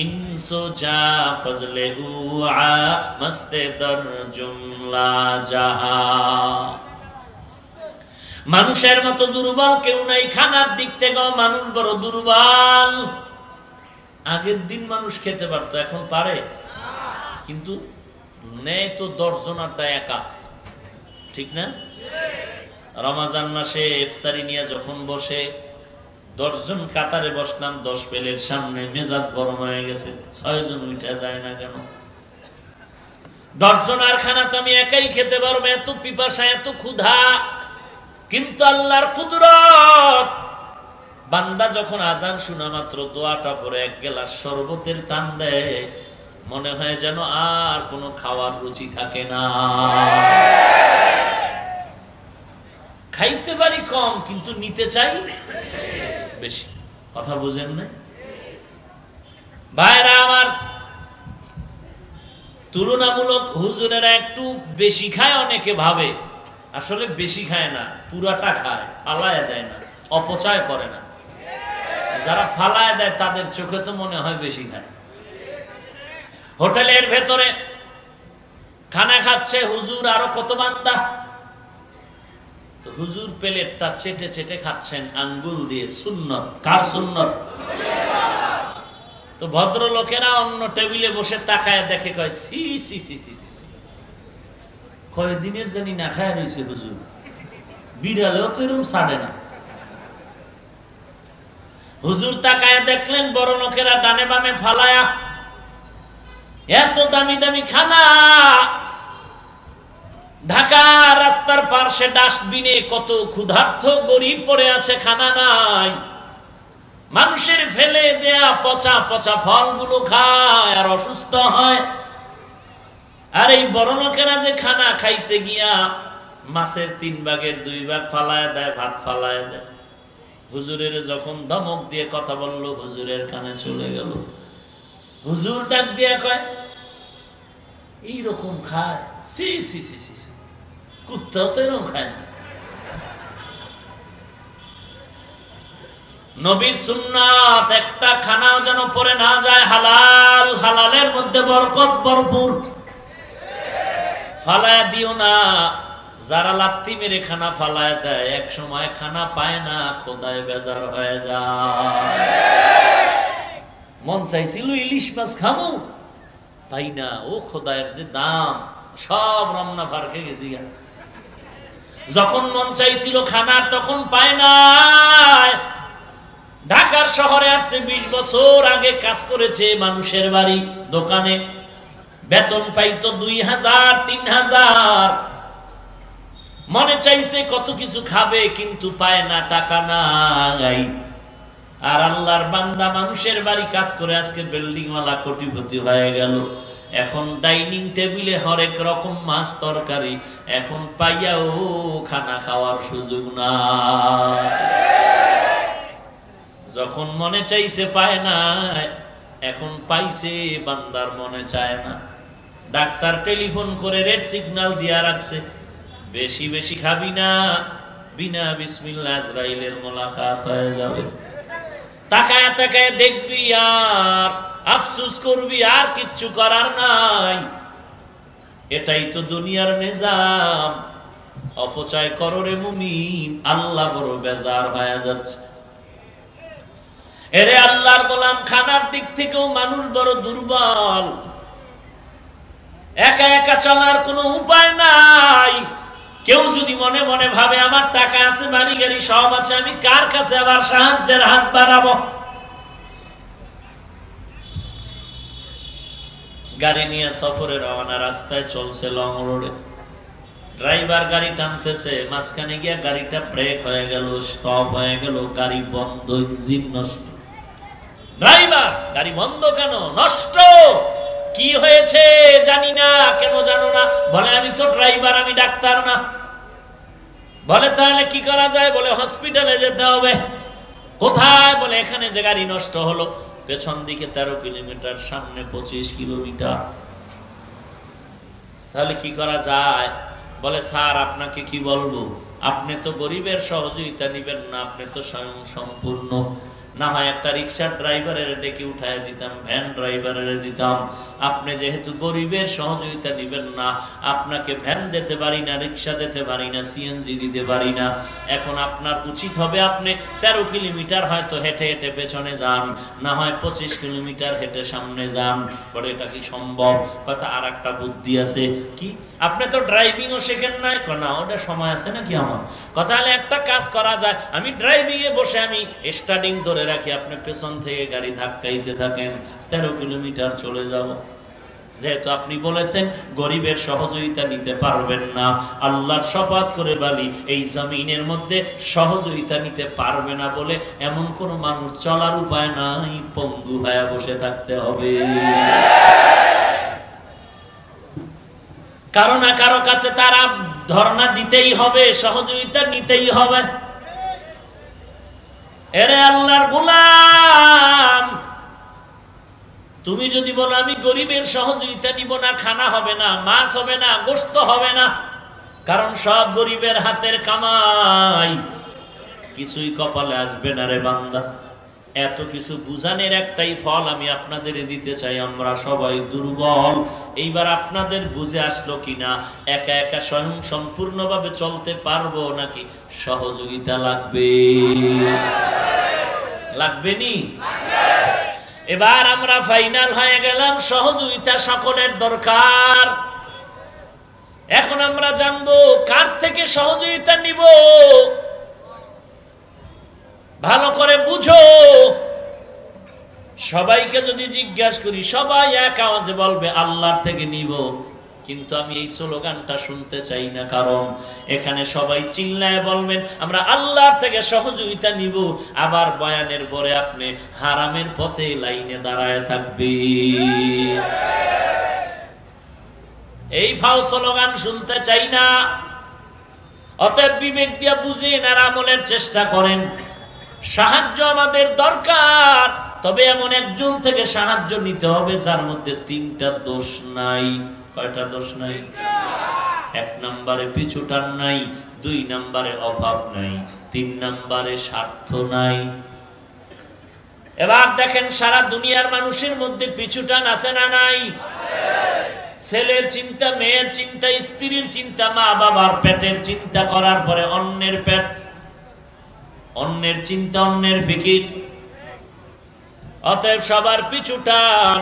ইনসুজা ফজলে উআ মস্তে দর জুমলা জাহা। মানুষের মতো দুর্বল কেউ নাই। খানার দিক থেকেও মানুষ বড় দুর্বল। আগের দিন মানুষ খেতে পারতো, এখন পারে? কিন্তু নেই তো 10 জনারটা একা, ঠিক না? রমজান মাসে ইফতারি নিয়ে যখন বসে 10 জন কাতারে বসলাম, 10 প্লেটের সামনে, মেজাজ গরম হয়ে গেছে, 6 জন উঠে যায় না কেন? 10 জনের খানা তো আমি একাই খেতে পারবো, এত পিপাসা, এত ক্ষুধা। কিন্তু আল্লাহর কুদরত, বান্দা যখন আজান শোনা মাত্র দোয়াটা পরে 1 গ্লাস শরবতের টান দেয়, মনে হয় যেন আর কোনো খাওয়ার রুচি থাকে না। খাইতে পারি কম, কিন্তু নিতে চাই বেশি। কথা বুঝেন না ভাইরা আমার? তুলনামূলক হুজুরেরা একটু বেশি খায়, অনেকে ভাবে আসলে বেশি খায় না, পুরাটা খায়, ফালায় দেয় না, অপচয় করে না। যারা ফালায় দেয় তাদের চোখে তো মনে হয় বেশি খায়। হোটেলের ভেতরে খানা খাচ্ছে হুজুর, আরো কত বান্দা। তো হুজুর প্লেটটা চেটে চেটে খাচ্ছেন আঙ্গুল দিয়ে। সুন্নত। কার সুন্নত? তো ভদ্রলোকেরা অন্য টেবিলে বসে তাকায় দেখে, কয় সি সি সি সি সি, কয়দিনের জানি না খায় রয়েছে হুজুর, বিড়ালেও তো এরকম ছাড়ে না। হুজুর তাকায় দেখলেন বড় লোকেরা ডানে বামে ফালায়া এত দামি দামি খানা, ঢাকা রাস্তার পাশে ডাস্টবিনে কত ক্ষুধার্ত গরিব পড়ে আছে, খানা নাই। মানুষের ফেলে দেয়া পচা পচা ফলগুলো খায় আর অসুস্থ হয়। আর এই বড় লোকেরা যে খানা খাইতে গিয়া মাছের 3 ভাগের 2 ভাগ ফালায় দেয়, ভাত ফালায় দেয়। হুজুরের যখন ধমক দিয়ে কথা বলল, হুজুরের কানে চলে গেল। হুজুর ডাক দিয়ে কয়, এইরকম খায়? সি সি সি সি সি, কুত্তাও তো এরকম খায় না। নবীর সুন্নাত একটা খানাও যেন পরে না যায় হালাল, হালালের মধ্যে বরকত ভরপুর। ফালায়া দিও না। যারা লাত্তি মেরে খানা ফালায় দেয়, এক সময় খানা পায় না, খোদায় বেজার হয়ে যায়। মন চাইছিল ইলিশ মাছ খামু, পাই না, ও খোদায়ের যে দাম, সব রান্না ফারকে গেছি। যখন মন চাইছিল খানার তখন পায় না। ঢাকার শহরে আসছে 20 বছর আগে কাজ করেছে মানুষের বাড়ি দোকানে, বেতন পাইতো 2000 3000। মনে চাইছে কত কিছু খাবে, কিন্তু পায় না, টাকা নাই। আর আল্লাহর বান্দা মানুষের বাড়ি কাজ করে আজকে বিল্ডিং ওয়ালা কোটিপতি হয়ে গেল। এখন ডাইনিং টেবিলে হরেক রকম মাছ তরকারি, এখন পাইয়াও খানা খাওয়ার সুযোগ না। যখন মনে চাইছে পায় না, এখন পাইছে বান্দার মনে চায় না। ডাক্তার টেলিফোন করে রেড সিগন্যাল দিয়া রাখছে, বেশি বেশি খাবি না, বিনা বিসমিল্লাহ আজরাইলের মোলাকাত হয়ে যাবে। তাকায় তাকায় দেখবি আর আফসোস করবি, আর কিচ্ছু করার নাই। এটাই তো দুনিয়ার নিজাম। অপচয় করো রে মুমিন, আল্লাহ বড় বেজার হয়ে যাচ্ছে। এরে আল্লাহর গোলাম, খানার দিক থেকেও মানুষ বড় দুর্বল। একা একা চলার কোনো উপায় নাই। কেউ যদি মনে মনে ভাবে আমার টাকা আছে, বাড়ি গাড়ি সব আছে, আমি কার কাছে আবার সাহায্যের হাত বাড়াবো? গাড়ি নিয়ে সফরে রওনা, রাস্তায় চলছে লং রোডে, ড্রাইভার গাড়ি টানতেছে, মাঝখানে গিয়া গাড়িটা ব্রেক হয়ে গেল, স্টপ হয়ে গেল, গাড়ি বন্ধ, ইঞ্জিন নষ্ট। ড্রাইভার, গাড়ি বন্ধ কেন? নষ্ট। কি হয়েছে জানি না। কেন জানো না? বলে আমি তো ড্রাইভার, আমি ডাক্তার না। বলে তাহলে কি করা যায়? বলে হসপিটালে যেতে হবে। কোথায়? বলে এখানে যে গাড়ি নষ্ট হলো, পেছন দিকে 13 কিলোমিটার, সামনে 25 কিলোমিটার। তাহলে কি করা যায়? বলে স্যার আপনাকে কি বলবো, আপনি তো গরিবের সহযোগিতা নিবেন না, আপনি তো স্বয়ং সম্পূর্ণ। না হয় একটা রিক্সার ড্রাইভারের ডেকে উঠায় দিতাম, ভ্যান ড্রাইভারের দিতাম। আপনি যেহেতু গরিবের সহযোগিতা নিবেন না, আপনাকে ভ্যান দিতে পারি না, রিক্সা দিতে পারি না, সিএনজি দিতে পারি না। এখন আপনার উচিত হবে আপনি 13 কিলোমিটার হয়তো হেঁটে হেঁটে পেছনে যান, না হয় 25 কিলোমিটার হেঁটে সামনে যান। বলে এটা কি সম্ভব? কথা আর একটা বুদ্ধি আছে। কি? আপনি তো ড্রাইভিংও শেখেন নাই। না, ওটা সময় আছে নাকি আমার? কথা হলে একটা কাজ করা যায়, আমি ড্রাইভিং এ বসে আমি স্টার্টিং ধরে রাখি, আপনি পেছন থেকে গাড়ি ধাক্কাইতে থাকেন, 13 কিলোমিটার চলে যাব। যেহেতু আপনি বলেছেন গরিবের সহযোগিতা নিতে পারবেন না, আল্লাহর শপথ করে বলি এই জমিনের মধ্যে সহযোগিতা নিতে পারবে না বলে এমন কোন মানুষ চলার উপায় নাই, পঙ্গু হয়ে বসে থাকতে হবে। কারো না কারো কাছে তারা ধর্ণা দিতেই হবে, সহযোগিতা নিতেই হবে। এরে আল্লাহর গোলাম, তুমি যদি বলো আমি গরিবের সহযোগিতা নিব না, খানা হবে না, মাছ হবে না, গোশত হবে না, কারণ সব গরিবের হাতের কামাই, কিছুই কপালে আসবে না রে বান্দা। এত কিছু বুঝানোর একটাই ফল আমি আপনাদের দিতে চাই, আমরা সবাই দুর্বল। এইবার আপনাদের বুঝে আসলো কিনা একা একা স্বয়ং সম্পূর্ণভাবে চলতে পারবো নাকি সহযোগিতা লাগবে? লাগবে নি? এবার আমরা ফাইনাল হয়ে গেলাম, সহযোগিতা সকলের দরকার। এখন আমরা জানবো কার থেকে সহযোগিতা নিব। ভালো করে বুঝো। সবাইকে যদি জিজ্ঞাসা করি সবাই এক আওয়াজে বলবে আল্লাহর থেকে নিব, কিন্তু আমি এই স্লোগানটা শুনতে চাই না, কারণ এখানে সবাই চিল্লায় বলবেন আমরা আল্লাহর থেকে সহযোগিতা নিব, আবার বয়ানের পরে আপনি হারামের পথে লাইনে দাঁড়ায় থাকবেন। এই ভাও স্লোগান শুনতে চাই না। অতএব বিবেক দিয়া বুঝেন আর আমলের চেষ্টা করেন। সাহায্য আমাদের দরকার, তবে এমন একজন থেকে সাহায্য নিতে হবে যার মধ্যে তিনটা দোষ নাই। কয়টা দোষ নাই? 1 নম্বরে পিছুটান নাই, 2 নম্বরে অভাব নাই, 3 নম্বরে স্বার্থ নাই। এবার দেখেন সারা দুনিয়ার মানুষের মধ্যে পিছুটান আছে না নাই? ছেলের চিন্তা, মেয়ের চিন্তা, স্ত্রীর চিন্তা, মা বাবার পেটের চিন্তা করার পরে অন্যের পেট, অন্যের চিন্তা, অন্যের ফিকির। অতএব সবার পিছুটান।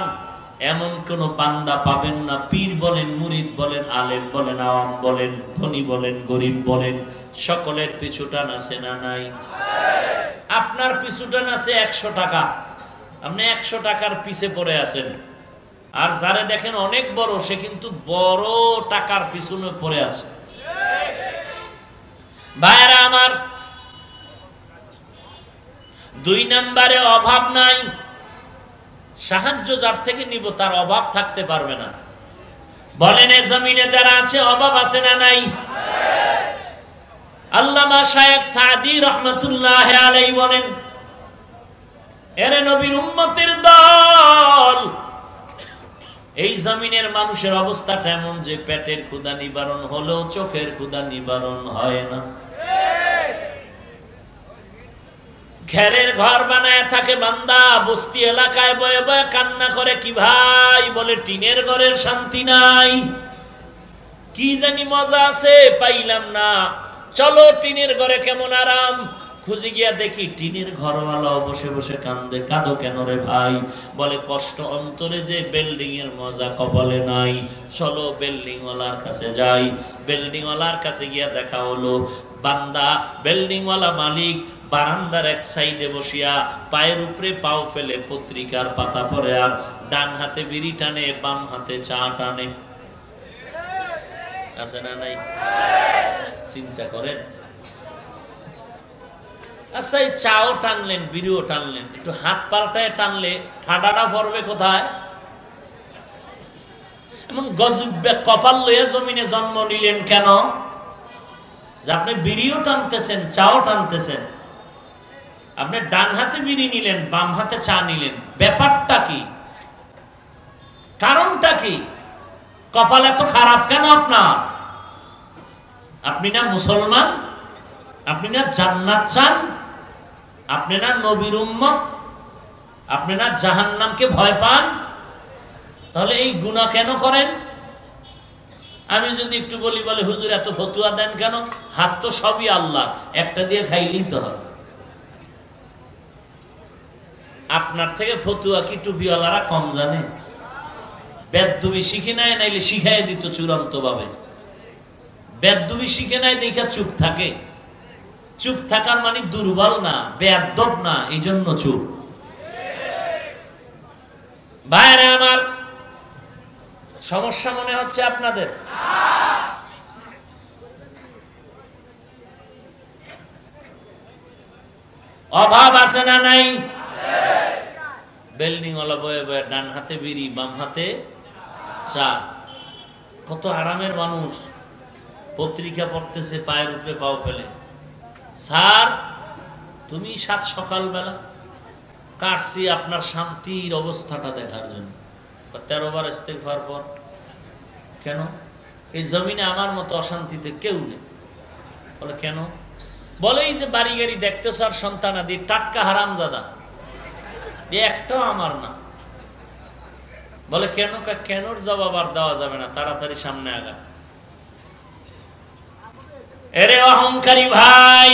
এমন কোন বান্দা পাবেন না, পীর বলেন, মুরিদ বলেন, আলেম বলেন, আওয়াম বলেন, ধনী বলেন, গরিব বলেন, সকলের পিছুটান আছে না নাই? আপনার পিছুটান আছে 100 টাকা, আপনি 100 টাকার পিছে পড়ে আছেন। আর যারে দেখেন অনেক বড়, সে কিন্তু বড় টাকার পিছনে পড়ে আছে। ভাইরা আমার, 2 নম্বরে অভাব নাই। সাহায্য যার থেকে নিব তার অভাব থাকতে পারবে না। বলেন এ জমিনে যারা আছে অভাব আছে না নাই? আল্লামা শায়খ সাদি রহমাতুল্লাহ আলাইহি বলেন, এরে নবীর উম্মতের দল, এই জমিনের মানুষের অবস্থাটা এমন যে পেটের ক্ষুধা নিবারণ হলেও চোখের ক্ষুধা নিবারণ হয় না। ঘেরের ঘর বানায় থাকে বান্দা, বস্তি এলাকায় বয়ে বয়ে কান্না করে, কি ভাই বলে টিনের ঘরের শান্তি নাই, কি জানি মজা আছে পাইলাম না, চলো টিনের ঘরে কেমন আরাম। খুঁজে গিয়া দেখি টিনের ঘরওয়ালা বসে বসে কান্দে। কাঁদো কেন রে ভাই? বলে কষ্ট অন্তরে যে বিল্ডিং এর মজা কপালে নাই। চলো বিল্ডিং ওয়ালার কাছে যাই। বিল্ডিং ওয়ালার কাছে গিয়া দেখা হলো বান্দা, বিল্ডিং ওয়ালা মালিক বারান্দার এক সাইডে বসিয়া পায়ের উপরে পাও ফেলে পত্রিকার পাতা পড়ে, আর ডান হাতে বিড়ি টানে, বাম হাতে চা টানে। আছে না নাই? চিন্তা করেন। আচ্ছা, এই চাও টানলেন, বিড়িও টানলেন, একটু হাত পাল্টায় টানলে ঠাডাটা পড়বে কোথায়? এমন গজব কপাল লইয়া জমিনে জন্ম নিলেন কেন যে আপনি বিড়িও টানতেছেন, চাও টানতেছেন? আপনি ডান হাতে বিড়ি নিলেন, বাম হাতে চা নিলেন, ব্যাপারটা কি? কারণটা কি? কপাল এত খারাপ কেন আপনার? আপনি না মুসলমান? আপনি না জান্নাত চান? আপনি না নবীর উম্মত? আপনি না জাহান্নামকে ভয় পান? তাহলে এই গুনাহ কেন করেন? আমি যদি একটু বলি, বলে হুজুর এত ফতুয়া দেন কেন? হাত তো সবই আল্লাহ, একটা দিয়ে খাইলেই তো হয়। আপনার থেকে ফতুয়া কি টুপিওয়ালারা কম জানে? বেদবি শিখে নাই, নাইলে শিখাই দিত চূড়ান্ত ভাবে। বেদবি শিখে নাই দেখা চুপ থাকে। চুপ থাকার মানে দুর্বল না, বেয়াদব না, এই জন্য চুপ। ভাইরা আমার, সমস্যা মনে হচ্ছে আপনাদের? অভাব আছে না নাই? বিল্ডিং ওয়ালা বয়ে বয়ে ডান হাতে বিড়ি, বাম হাতে চা। কত আরামের মানুষ, পত্রিকা পড়তেছে পায়ের উপরে পাও ফেলে। স্যার, তুমি সাত সকালবেলা কাটছি আপনার শান্তির অবস্থাটা দেখার জন্য। 13 বার ইস্তেগফার পর। কেন? এই জমিনে আমার মতো অশান্তিতে কেউ নেই। বলে কেন? বলে এই যে বাড়ি গাড়ি দেখতেছ আর সন্তানাদি টাটকা হারামজাদা, একটাও আমার না। বলে কেন? কেনর জবাব আর দেওয়া যাবে না, তাড়াতাড়ি সামনে আগা। এরে অহংকারী ভাই,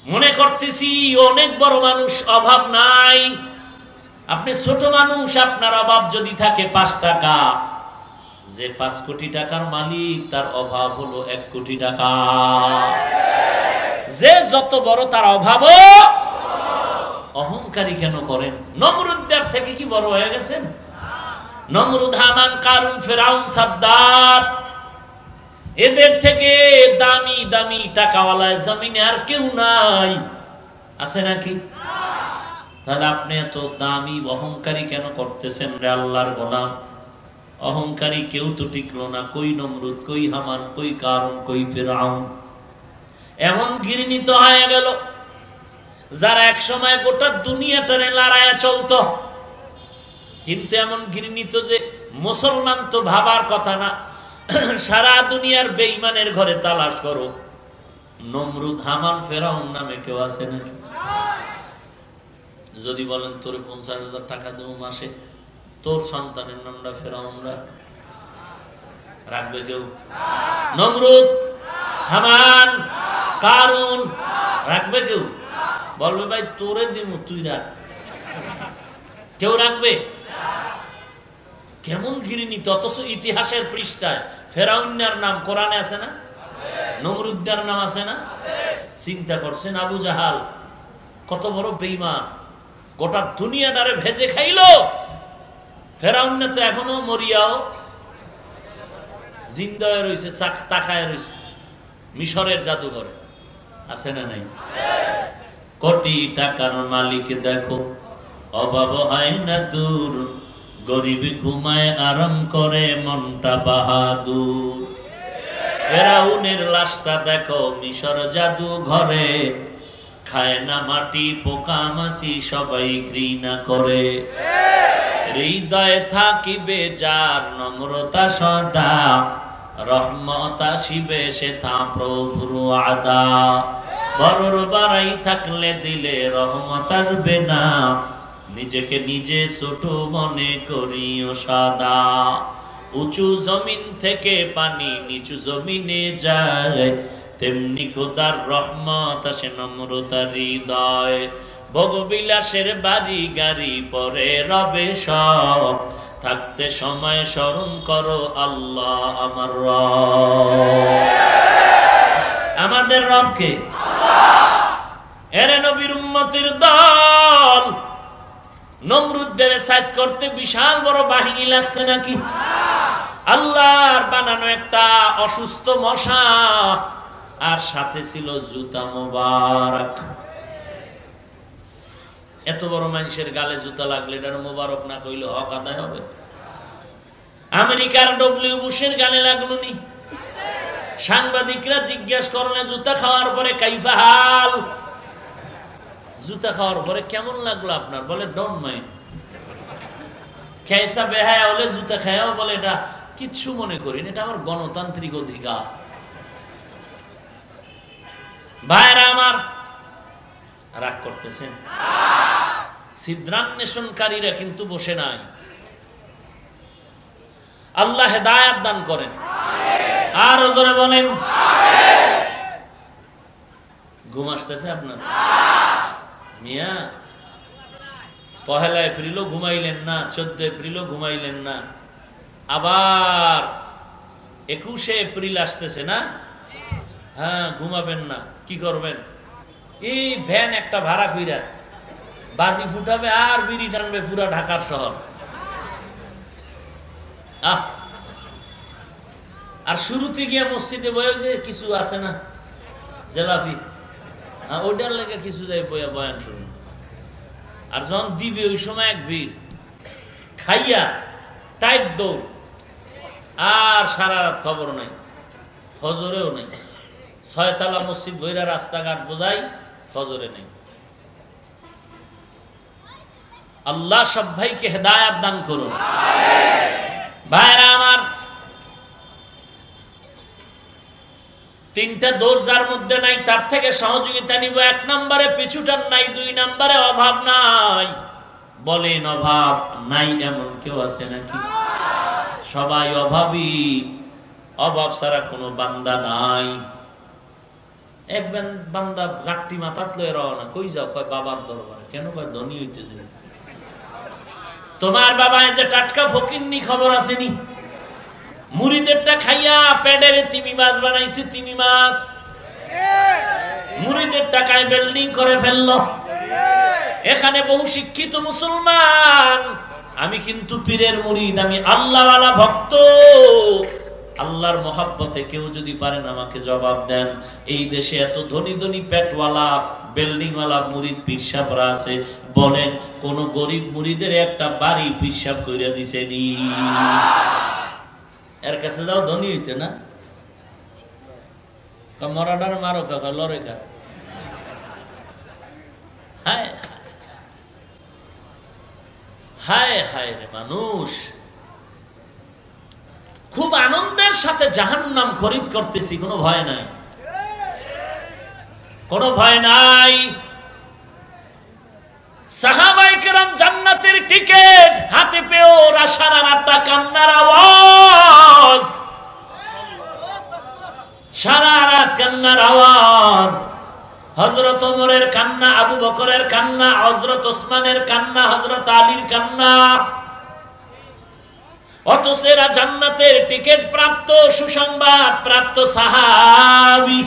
মনে করতেছি অনেক বড় মানুষ, অভাব নাই। আপনি ছোট মানুষ, আপনার অভাব যদি থাকে 5 টাকা, যে 5 কোটি টাকার মালিক তার অভাব হলো 1 কোটি টাকা। যে যত বড় তার অভাব অহংকারী কেন করেন? নমরুদদের থেকে কি বড় হয়ে গেছেন? নমরুদ, হামান, কারুন, ফেরাউন, সাদ্দাত, এদের থেকে দামি দামি টাকাওয়ালা জমিনে আর কেউ নাই, আছে নাকি? তাহলে আপনি এত দামি অহংকারী কেন করতেছেন রে আল্লাহর গোলাম? অহংকারী কেউ তো টিকলো না, কই নমরুদ, কই হামান, কই কারুন, কই ফেরাউন। এমন ঘৃণিত হয়ে গেল যারা এক সময় গোটা দুনিয়াটারে লড়াইয়া চলতো, কিন্তু এমন ঘৃণিত যে মুসলমান তো ভাবার কথা না। সারা দুনিয়ার বেঈমানের ঘরে তালাশ করো, নমরুদ, হামান, ফেরাউন নামে কেউ আছে নাকি? যদি বলেন তোরে 50,000 টাকা দেবো মাসে, তোর সন্তানের নামটা ফেরাউন রাখবে কেউ? নমরুদ, হামান, কারুন রাখবে কেউ? বলবে ভাই তোরে দিমু, তুই রাখ। কেউ রাখবে? কেমন ঘৃণিত! অথচ ইতিহাসের পৃষ্ঠায় ফেরাউনের নাম কোরআনে আছে না? নমরুদ্দার নাম আছে না? চিন্তা করছেন আবু জাহাল কত বড় বেঈমান, গোটা দুনিয়াটারে ভেজে খাইলো। ফেরাউন তো এখনো মরিয়াও জিন্দা হয়ে রয়েছে, তাকায় রয়েছে মিশরের জাদুঘরে, আছে না নাই? কোটি টাকার মালিক দেখো, অভাব হয় না দূর, গরিব ঘুমায় আরাম করে মনটা বাহাদুর। ফেরাউনের লাশটা দেখো মিশর জাদু ঘরে, খায় না মাটি পোকা মাছি সবাই ঘৃণা করে। হৃদয়ে থাকিবে যার নম্রতা সদা, রহমত আসিবে সে তা প্রভুর আদা। বড়র বাড়াই থাকলে দিলে রহমত আসবে না, নিজেকে নিজে ছোট মনে করিও সদা। উঁচু জমিন থেকে পানি নিচু জমিনে যায়, তেমনি খোদার রহমত আসে নম্রতার হৃদয়। ভোগবিলাসের বাড়ি গাড়ি পরে রবে সব, থাকতে সময় স্মরণ করো আল্লাহ আমার রব। আমাদের রবকে এরে নবীর উম্মতের দল। নমরুদদের সাইজ করতে বিশাল বড় বাহিনী লাগছে নাকি? আল্লাহর বানানো একটা অসুস্থ মশা, আর সাথে ছিল জুতা মোবারক। এত বড় মানুষের গালে জুতা লাগলে এটার মোবারক না কইলে হক আদায় হবে? আমেরিকার ডব্লিউ বুশের গালে লাগলো নি? সাংবাদিকরা জিজ্ঞেস করলে জুতা খাওয়ার পরে কাইফা হাল, জুতা খাওয়ার পরে কেমন লাগলো আপনার? বলে ডোন্ট মাইন্ড। খেয়েসা বেহায়া হলে জুতা খায়াও বলে এটা কিচ্ছু মনে করিনি, এটা আমার গণতান্ত্রিক অধিকার। ভাইরা আমার, রাগ করতেছেন? ছিদ্রান্বেষণকারীরা কিন্তু বসে নাই। আল্লাহ হেদায়াত দান করেন। আর জোরে বলেন ঘুম আসতেছে আপনার? মিয়া, 1 এপ্রিলও ঘুমাইলেন না, 14 এপ্রিলও ঘুমাইলেন না, আবার 21 এপ্রিল আসতেছে না? হ্যাঁ, ঘুমাবেন না। কি করবেন? এই ভ্যান একটা ভাড়া কইরা বাজি ফুটাবে আর বিড়ি টানবে পুরা ঢাকার শহর। আর শুরুতে গিয়ে মসজিদে বয়ে যে কিছু আছে না জেলাফি, ওইটার লেগে কিছু যাই বয়া বয়ান শুনুন। আর যখন দিবে ওই সময় এক ভিড় খাইয়া টাইট দৌড়, আর সারা রাত খবর নাই, ফজরেও নাই। 6 তলা মসজিদ বইরা রাস্তাঘাট বোঝাই, ফজরে নেই। আল্লাহ সব ভাইকে হেদায়াত দান করুন। ভাইরা আমার, 3টা দোষ যার মধ্যে নাই তার থেকে সহযোগিতা নিব। 1 নম্বরে পিছুটান নাই, 2 নম্বরে অভাব নাই। বলেন অভাব নাই এমন কেউ আছে নাকি? সবাই অভাবী, অভাব ছাড়া কোনো বান্দা নাই। এক বান্দা গাঁটটি মাথাত লয়ে রওনা, কই যাও? কয় বাবার দরবারে। কেন? কয় ধনী হইতেছে। তোমার বাবা যে টাটকা ফকিন্নি খবর আসেনি? মুড়িদেরটা খাইয়া পেডের তিমি মাছ বানাইছে, তিমি মাছ। মুরিদের টাকায় বিল্ডিং করে ফেললো। এখানে বহু শিক্ষিত মুসলমান, আমি কিন্তু পীরের মুরিদ, আমি আল্লাহওয়ালা ভক্ত, আল্লাহর মহাব্বতে কেউ যদি পারেন আমাকে জবাব দেন। এই দেশে এত ধনী ধনী পেটওয়ালা বিল্ডিংওয়ালা মুরিদ পীর সাহেবরা আছে, বলেন কোন গরিব মুরিদের একটা বাড়ি পীর সাহেব কইরা দিছেনি? এর কাছে যাও ধনী হইতে না, মরাডার মারো কাকা লড়ে কা। হায় হায় হায় রে মানুষ, খুব আনন্দের সাথে জাহান্নাম খরিদ করতেছি, কোনো ভয় নাই, কোনো ভয় নাই। সাহাবায়ে কেরাম জান্নাতের টিকিট হাতে পেয়েও সারা রাতটা কান্নার আওয়াজ, সারা রাত কান্নার আওয়াজ। হযরত ওমরের কান্না, আবু বকরের কান্না, হযরত ওসমানের কান্না, হযরত আলীর কান্না। অথচ এরা জান্নাতের টিকিট প্রাপ্ত, সুসংবাদ প্রাপ্ত সাহাবী,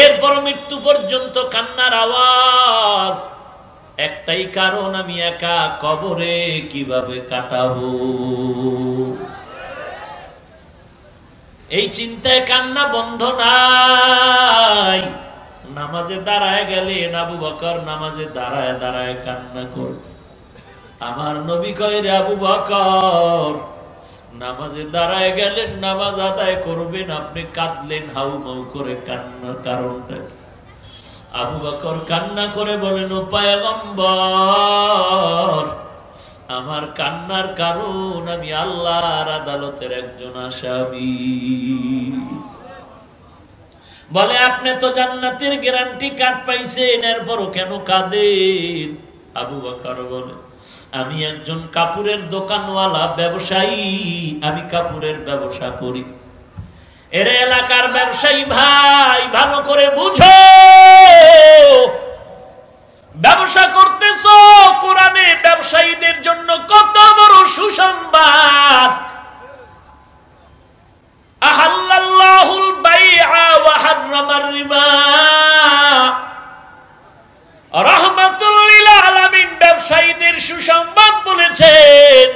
এরপর মৃত্যু পর্যন্ত কান্নার আওয়াজ। একটাই কারণ, আমি একা কবরে কিভাবে কাটাবো, এই চিন্তায় কান্না বন্ধ নাই। নামাজে দাঁড়ায় গেলেন আবু বকর নামাজে দাঁড়ায় দাঁড়ায় কান্না করে। আমার নবী কয়, রে আবু বকর, নামাজে দাঁড়ায় গেলেন, নামাজ আদায় করবেন, আপনি কাঁদলেন হাউ মাউ করে, কান্নার কারণটা? আবু বকর কান্না করে বলেন, ও পয়গম্বর, আমার কান্নার কারণ আমি আল্লাহর আদালতের একজন আসামি। বলে, আপনি তো জান্নাতের গ্যারান্টি কার্ড পাইছেন, এরপরও কেন কাঁদেন? আবু বকর বলে, আমি একজন কাপড়ের দোকানওয়ালা ব্যবসায়ী, আমি কাপড়ের ব্যবসা করি। এর এলাকার ব্যবসায়ী ভাই, ভালো করে বুঝো, ব্যবসা করতেছো, কোরআনে ব্যবসায়ীদের জন্য কত বড় সুসংবাদ। আহাল্লাল্লাহুল বাইআ ওয়া হাররামার রিবা, রাহমাতুল লিল আলামিন ব্যবসায়ীদের সুসংবাদ বলেছেন।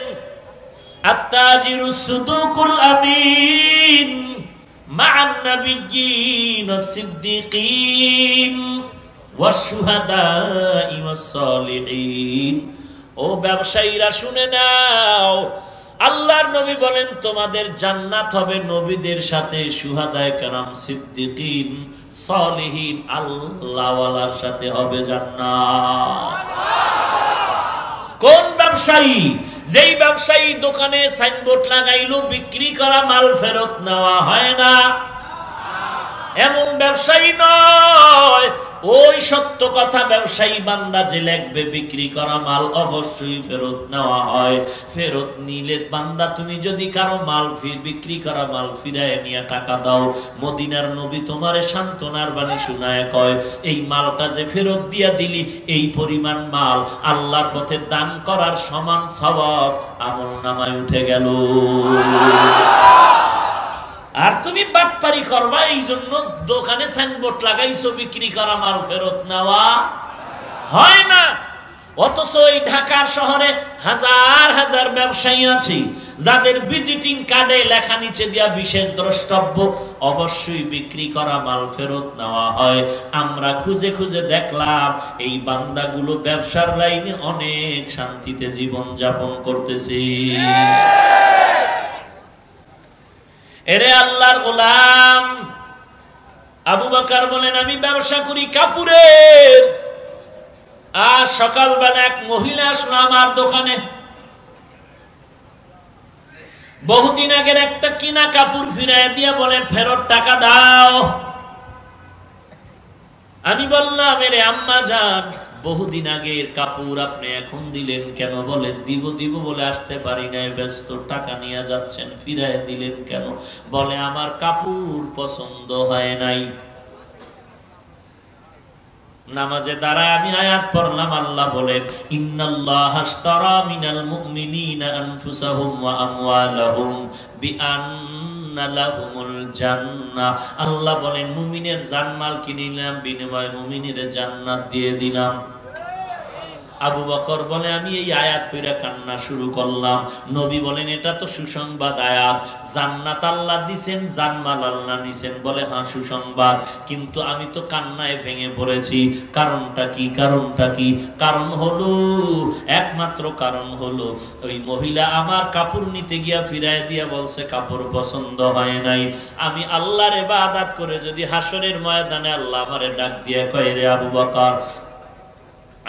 আত-তাজিরুস সুদুকুল আমিন মা'আন নাবিয়্যিন ওয়াস সিদ্দিকিন ওয়াস শুহাদাই ওয়াস সালিহিন। ও ব্যবসায়ীরা শুনে নাও, আল্লাহর নবী বলেন তোমাদের জান্নাত হবে নবীদের সাথে, শুহাদায়ে কেরাম, সিদ্দিকিন, সালিহিন, আল্লাহওয়ালার সাথে হবে জান্নাত। কোন ব্যবসায়ী? যেই ব্যবসায়ী দোকানে সাইনবোর্ড লাগাইলো বিক্রি করা মাল ফেরত নেওয়া হয় না, এমন ব্যবসায়ী নয়। ওই সত্য কথা ব্যবসায়ী বান্দা যে লিখবে বিক্রি করা মাল অবশ্যই ফেরত নেওয়া হয়। ফেরত নিলে বান্দা তুমি যদি কারো মাল বিক্রি করা মাল ফিরায় নিয়ে টাকা দাও, মদিনার নবী তোমারে সান্ত্বনার বাণী শোনায় কয়, এই মালটা যে ফেরত দিয়া দিলি, এই পরিমাণ মাল আল্লাহর পথে দান করার সমান সওয়াব আমলনামায় উঠে গেল। আর তুমি বাটপারি করবা, এই জন্য দোকানে সাইনবোর্ড লাগাইছো বিক্রি করা মাল ফেরত নেওয়া হয় না। অথচ এই ঢাকার শহরে হাজার হাজার ব্যবসায়ী আছে যাদের ভিজিটিং কার্ডে লেখা নিচে দিয়া বিশেষ দ্রষ্টব্য, অবশ্যই বিক্রি করা মাল ফেরত নেওয়া হয়। আমরা খুঁজে খুঁজে দেখলাম এই বান্দাগুলো ব্যবসার লাইনে অনেক শান্তিতে জীবন যাপন করতেছে। এরে আল্লাহর গোলাম, আবু বকর বলেন আমি ব্যবসা করি কাপড়ের। আজ সকালবেলা এক মহিলা আসলো আমার দোকানে, বহুদিন আগের একটা কিনা কাপড় ফিরায় দিয়ে বলে ফেরত টাকা দাও। আমি বললাম, এরে আম্মা জান, বহুদিন আগের কাপড় আপনি এখন দিলেন কেন? বলে দিব দিব বলে আসতে পারি নাই, ব্যস্ত, টাকা নিয়ে যাচ্ছেন, ফিরায় দিলেন কেন? বলে আমার কাপড় পছন্দ হয় নাই। নামাজে দাঁড়ায় আমি আয়াত পড়লাম, আল্লাহ বলেন ইন্নাল্লাহা আশতারা মিনাল মুমিনিনা আনফুসাহুম ওয়া আমওয়ালাহুম বিআন্না ইন্না লাহুমুল জান্নাহ। আল্লাহ বলেন মুমিনের জানমাল কিনে নিলাম, বিনিময়ে মুমিনের জান্নাত দিয়ে দিলাম। আবু বকর বলে আমি এই আয়াত পড়ে কান্না শুরু করলাম। নবী বলেন এটা তো সুসংবাদ আয়াত, জান্নাত আল্লাহ দিবেন, জানমাল আল্লাহ নিছেন। বলে হ্যাঁ সুসংবাদ, কিন্তু আমি তো কান্নায় ভেঙে পড়েছি। কারণটা কি? কারণটা কি? কারণ হলো, একমাত্র কারণ হলো ওই মহিলা আমার কাপড় নিতে গিয়া ফিরায় দিয়া বলছে কাপড় পছন্দ হয় নাই। আমি আল্লাহর ইবাদত করে যদি হাসরের ময়দানে আল্লাহ আমারে ডাক দিয়ে কয় রে আবু বকর,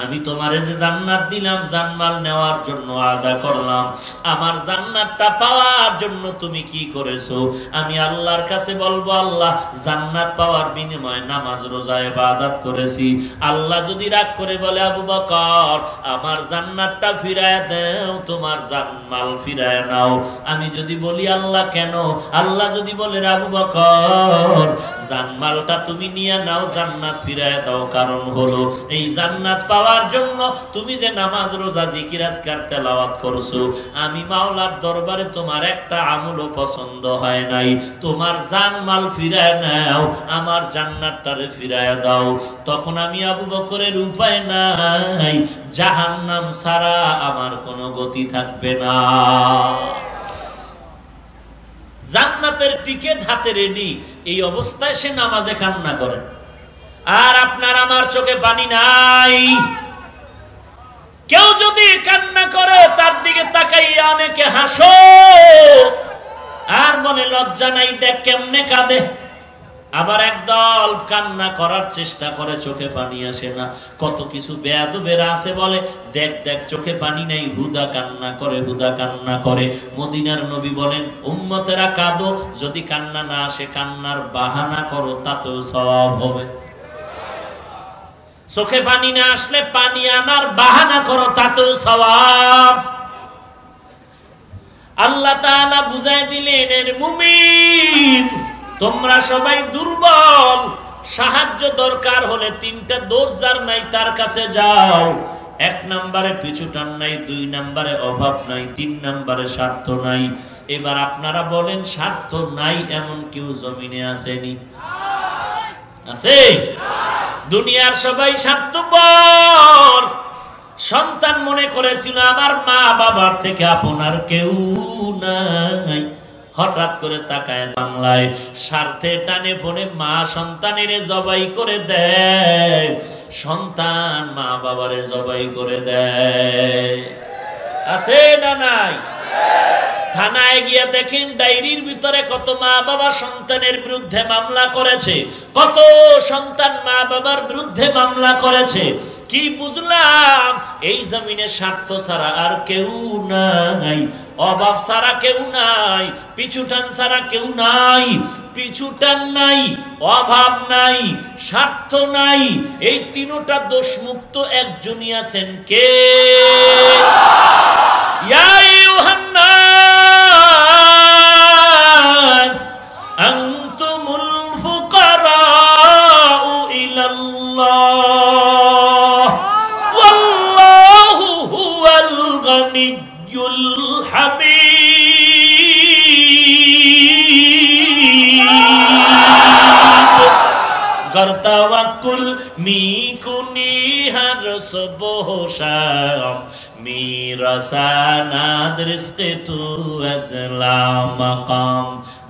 আমি তোমারে যে জান্নাত দিলাম জানমাল নেওয়ার জন্য আদা করলাম, আমার জান্নাতটা পাওয়ার জন্য তুমি কি করেছো? আমি আল্লাহর কাছে বলবো আল্লাহ জান্নাত পাওয়ার বিনিময়ে নামাজ রোজা ইবাদত করেছি। আল্লাহ যদি রাগ করে বলে আবু বকর আমার জান্নাতটা ফিরায় দাও, তোমার জানমাল ফিরায় নাও, আমি যদি বলি আল্লাহ কেন? আল্লাহ যদি বলে আবু বকর জানমালটা তুমি নিয়ে নাও, জান্নাত ফিরায় দাও, কারণ হলো এই জান্নাত পাওয়ার জন্য তুমি যে নামাজ রোজা জিকির আজকার তেলাওয়াত করছো, আমি মাওলার দরবারে তোমার একটা আমলও পছন্দ হয় নাই, তোমার জানমাল ফিরায় নাও, আমার জান্নাতটারে ফিরায় দাও। তখন আমি আবু বকরের উপায় নাই, জাহান্নাম ছাড়া আমার কোনো গতি থাকবে না। জান্নাতের টিকেট হাতে রেডি, এই অবস্থায় সে নামাজে কান্না করে। আর আপনার আমার চোখে পানি নাই। কেউ যদি কান্না করে তার দিকে তাকাইয়া অনেকে হাসো আর বলে লজ্জা নাই, দেখ কেমনে কাঁদে। আবার একদল কান্না করার চেষ্টা করে, চোখে পানি আসে না। কত কিছু বেয়াদবেরা আছে বলে দেখ দেখ চোখে পানি নাই, হুদা কান্না করে, হুদা কান্না করে। মদিনার নবী বলেন উম্মতেরা কাঁদো, যদি কান্না না আসে কান্নার বাহানা করো, তাতেও সওয়াব হবে। চোখে পানি না আসলে পানি আনার বাহানা করো, তাতেও সওয়াব। আল্লাহ তাআলা বুঝাই দিলেন এর মুমিন তোমরা সবাই দুর্বল, সাহায্য দরকার হলে তিনটা দোষ যার নাই তার কাছে যাও। এক নম্বরে পিছুটান নাই, দুই নম্বরে অভাব নাই, তিন নম্বরে স্বার্থ নাই। এবার আপনারা বলেন স্বার্থ নাই এমন কেউ জমিনে আসেনি? আছে? দুনিয়ার সবাই স্বার্থপর। সন্তান মনে করেছিল আমার মা বাবার থেকে আপনার কেউ নাই, হঠাৎ করে তাকায় বাংলায় স্বার্থে টানে পড়ে মা সন্তানের জবাই করে দেয়, সন্তান মা বাবারে জবাই করে দেয়। আছে না নাই? থানায় গিয়ে দেখেন ডায়েরির ভিতরে কত মা বাবা সন্তানের বিরুদ্ধে মামলা করেছে, কত সন্তান মা বাবার বিরুদ্ধে মামলা করেছে। কি বুঝলাম? এই জমিনে স্বার্থ ছাড়া আর কেউ নাই, অভাব ছাড়া কেউ নাই, পিছুটান ছাড়া কেউ নাই। পিছুটান নাই, অভাব নাই, স্বার্থ নাই, এই তিনটা দোষ মুক্ত একজনই আছেন। কে? ইয়া আইয়ুহান্নাস আনতুমুল ফুকারাউ ইলাল্লাহ ওয়াল্লাহু হুয়াল গানিয়্যুল হামিদ। गर तवक्कुल मी कुनी हर सुबह शाम मेरा सानाद रिज़्क़ तू अज़ला मकाम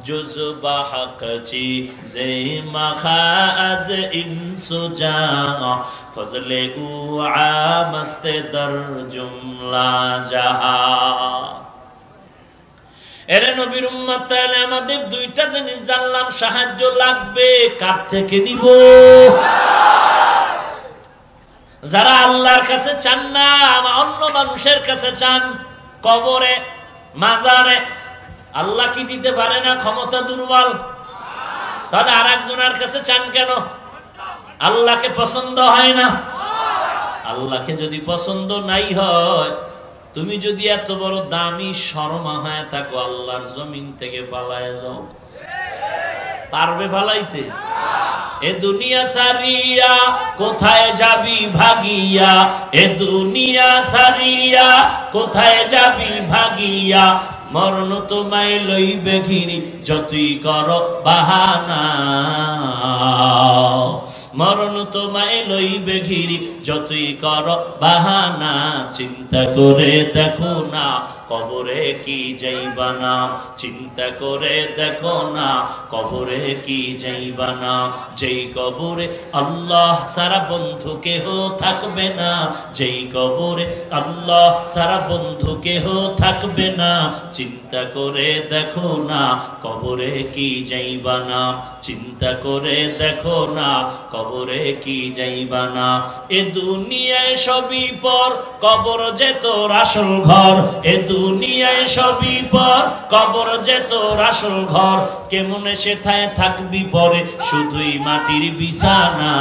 जुज़्बा हक़ चीज़े मखा अज़ इंसु जाँ फज़ले उ आमस्ते दर जुमला जहाँ। এরে নবীর উম্মত, তাহলে আমাদের দুইটা জিনিস জানলাম, সাহায্য লাগবে কার থেকে নিব? যারা আল্লাহর কাছে চান না, অন্য মানুষের কাছে চান, কবরে মাজারে, আল্লাহ কি দিতে পারে না? ক্ষমতা দুর্বল। তাহলে আরেকজনের কাছে চান কেন? আল্লাহকে পছন্দ হয় না। আল্লাহকে যদি পছন্দ নাই হয়, তুমি যদি এত বড় দামি শর্মা হয়ে থাকো, আল্লাহর জমিন থেকে পালায় যাও, পারবে পালাইতে? এ দুনিয়া সারিয়া কোথায় যাবি ভাগিয়া, এ দুনিয়া সারিয়া কোথায় যাবি ভাগিয়া, মরণ তোমায় লইবে ঘিরি যতই করো বাহানা, মরণ তোমায় লইবে ঘিরি যতই করো বাহানা, চিন্তা করে দেখো না কবরে কি যাইবা না, চিন্তা করে দেখো না কবরে কি যাইবা না, যেই কবরে আল্লাহ সারা বন্ধু কেহ থাকবে না, যেই কবরে আল্লাহ সারা বন্ধু কেহ থাকবে না, চিন্তা করে দেখো না কবরে কি যাইবা না, চিন্তা করে দেখো না কবরে কি যাইবা না। এ দুনিয়ায় সবই পর, কবর যে তোর আসল ঘর, এ দুনিয়ায় সবই পর, কবর যে তোর আসল ঘর, কেমনে সেথায় থাকবি পরে শুধুই মাটির বিছানা,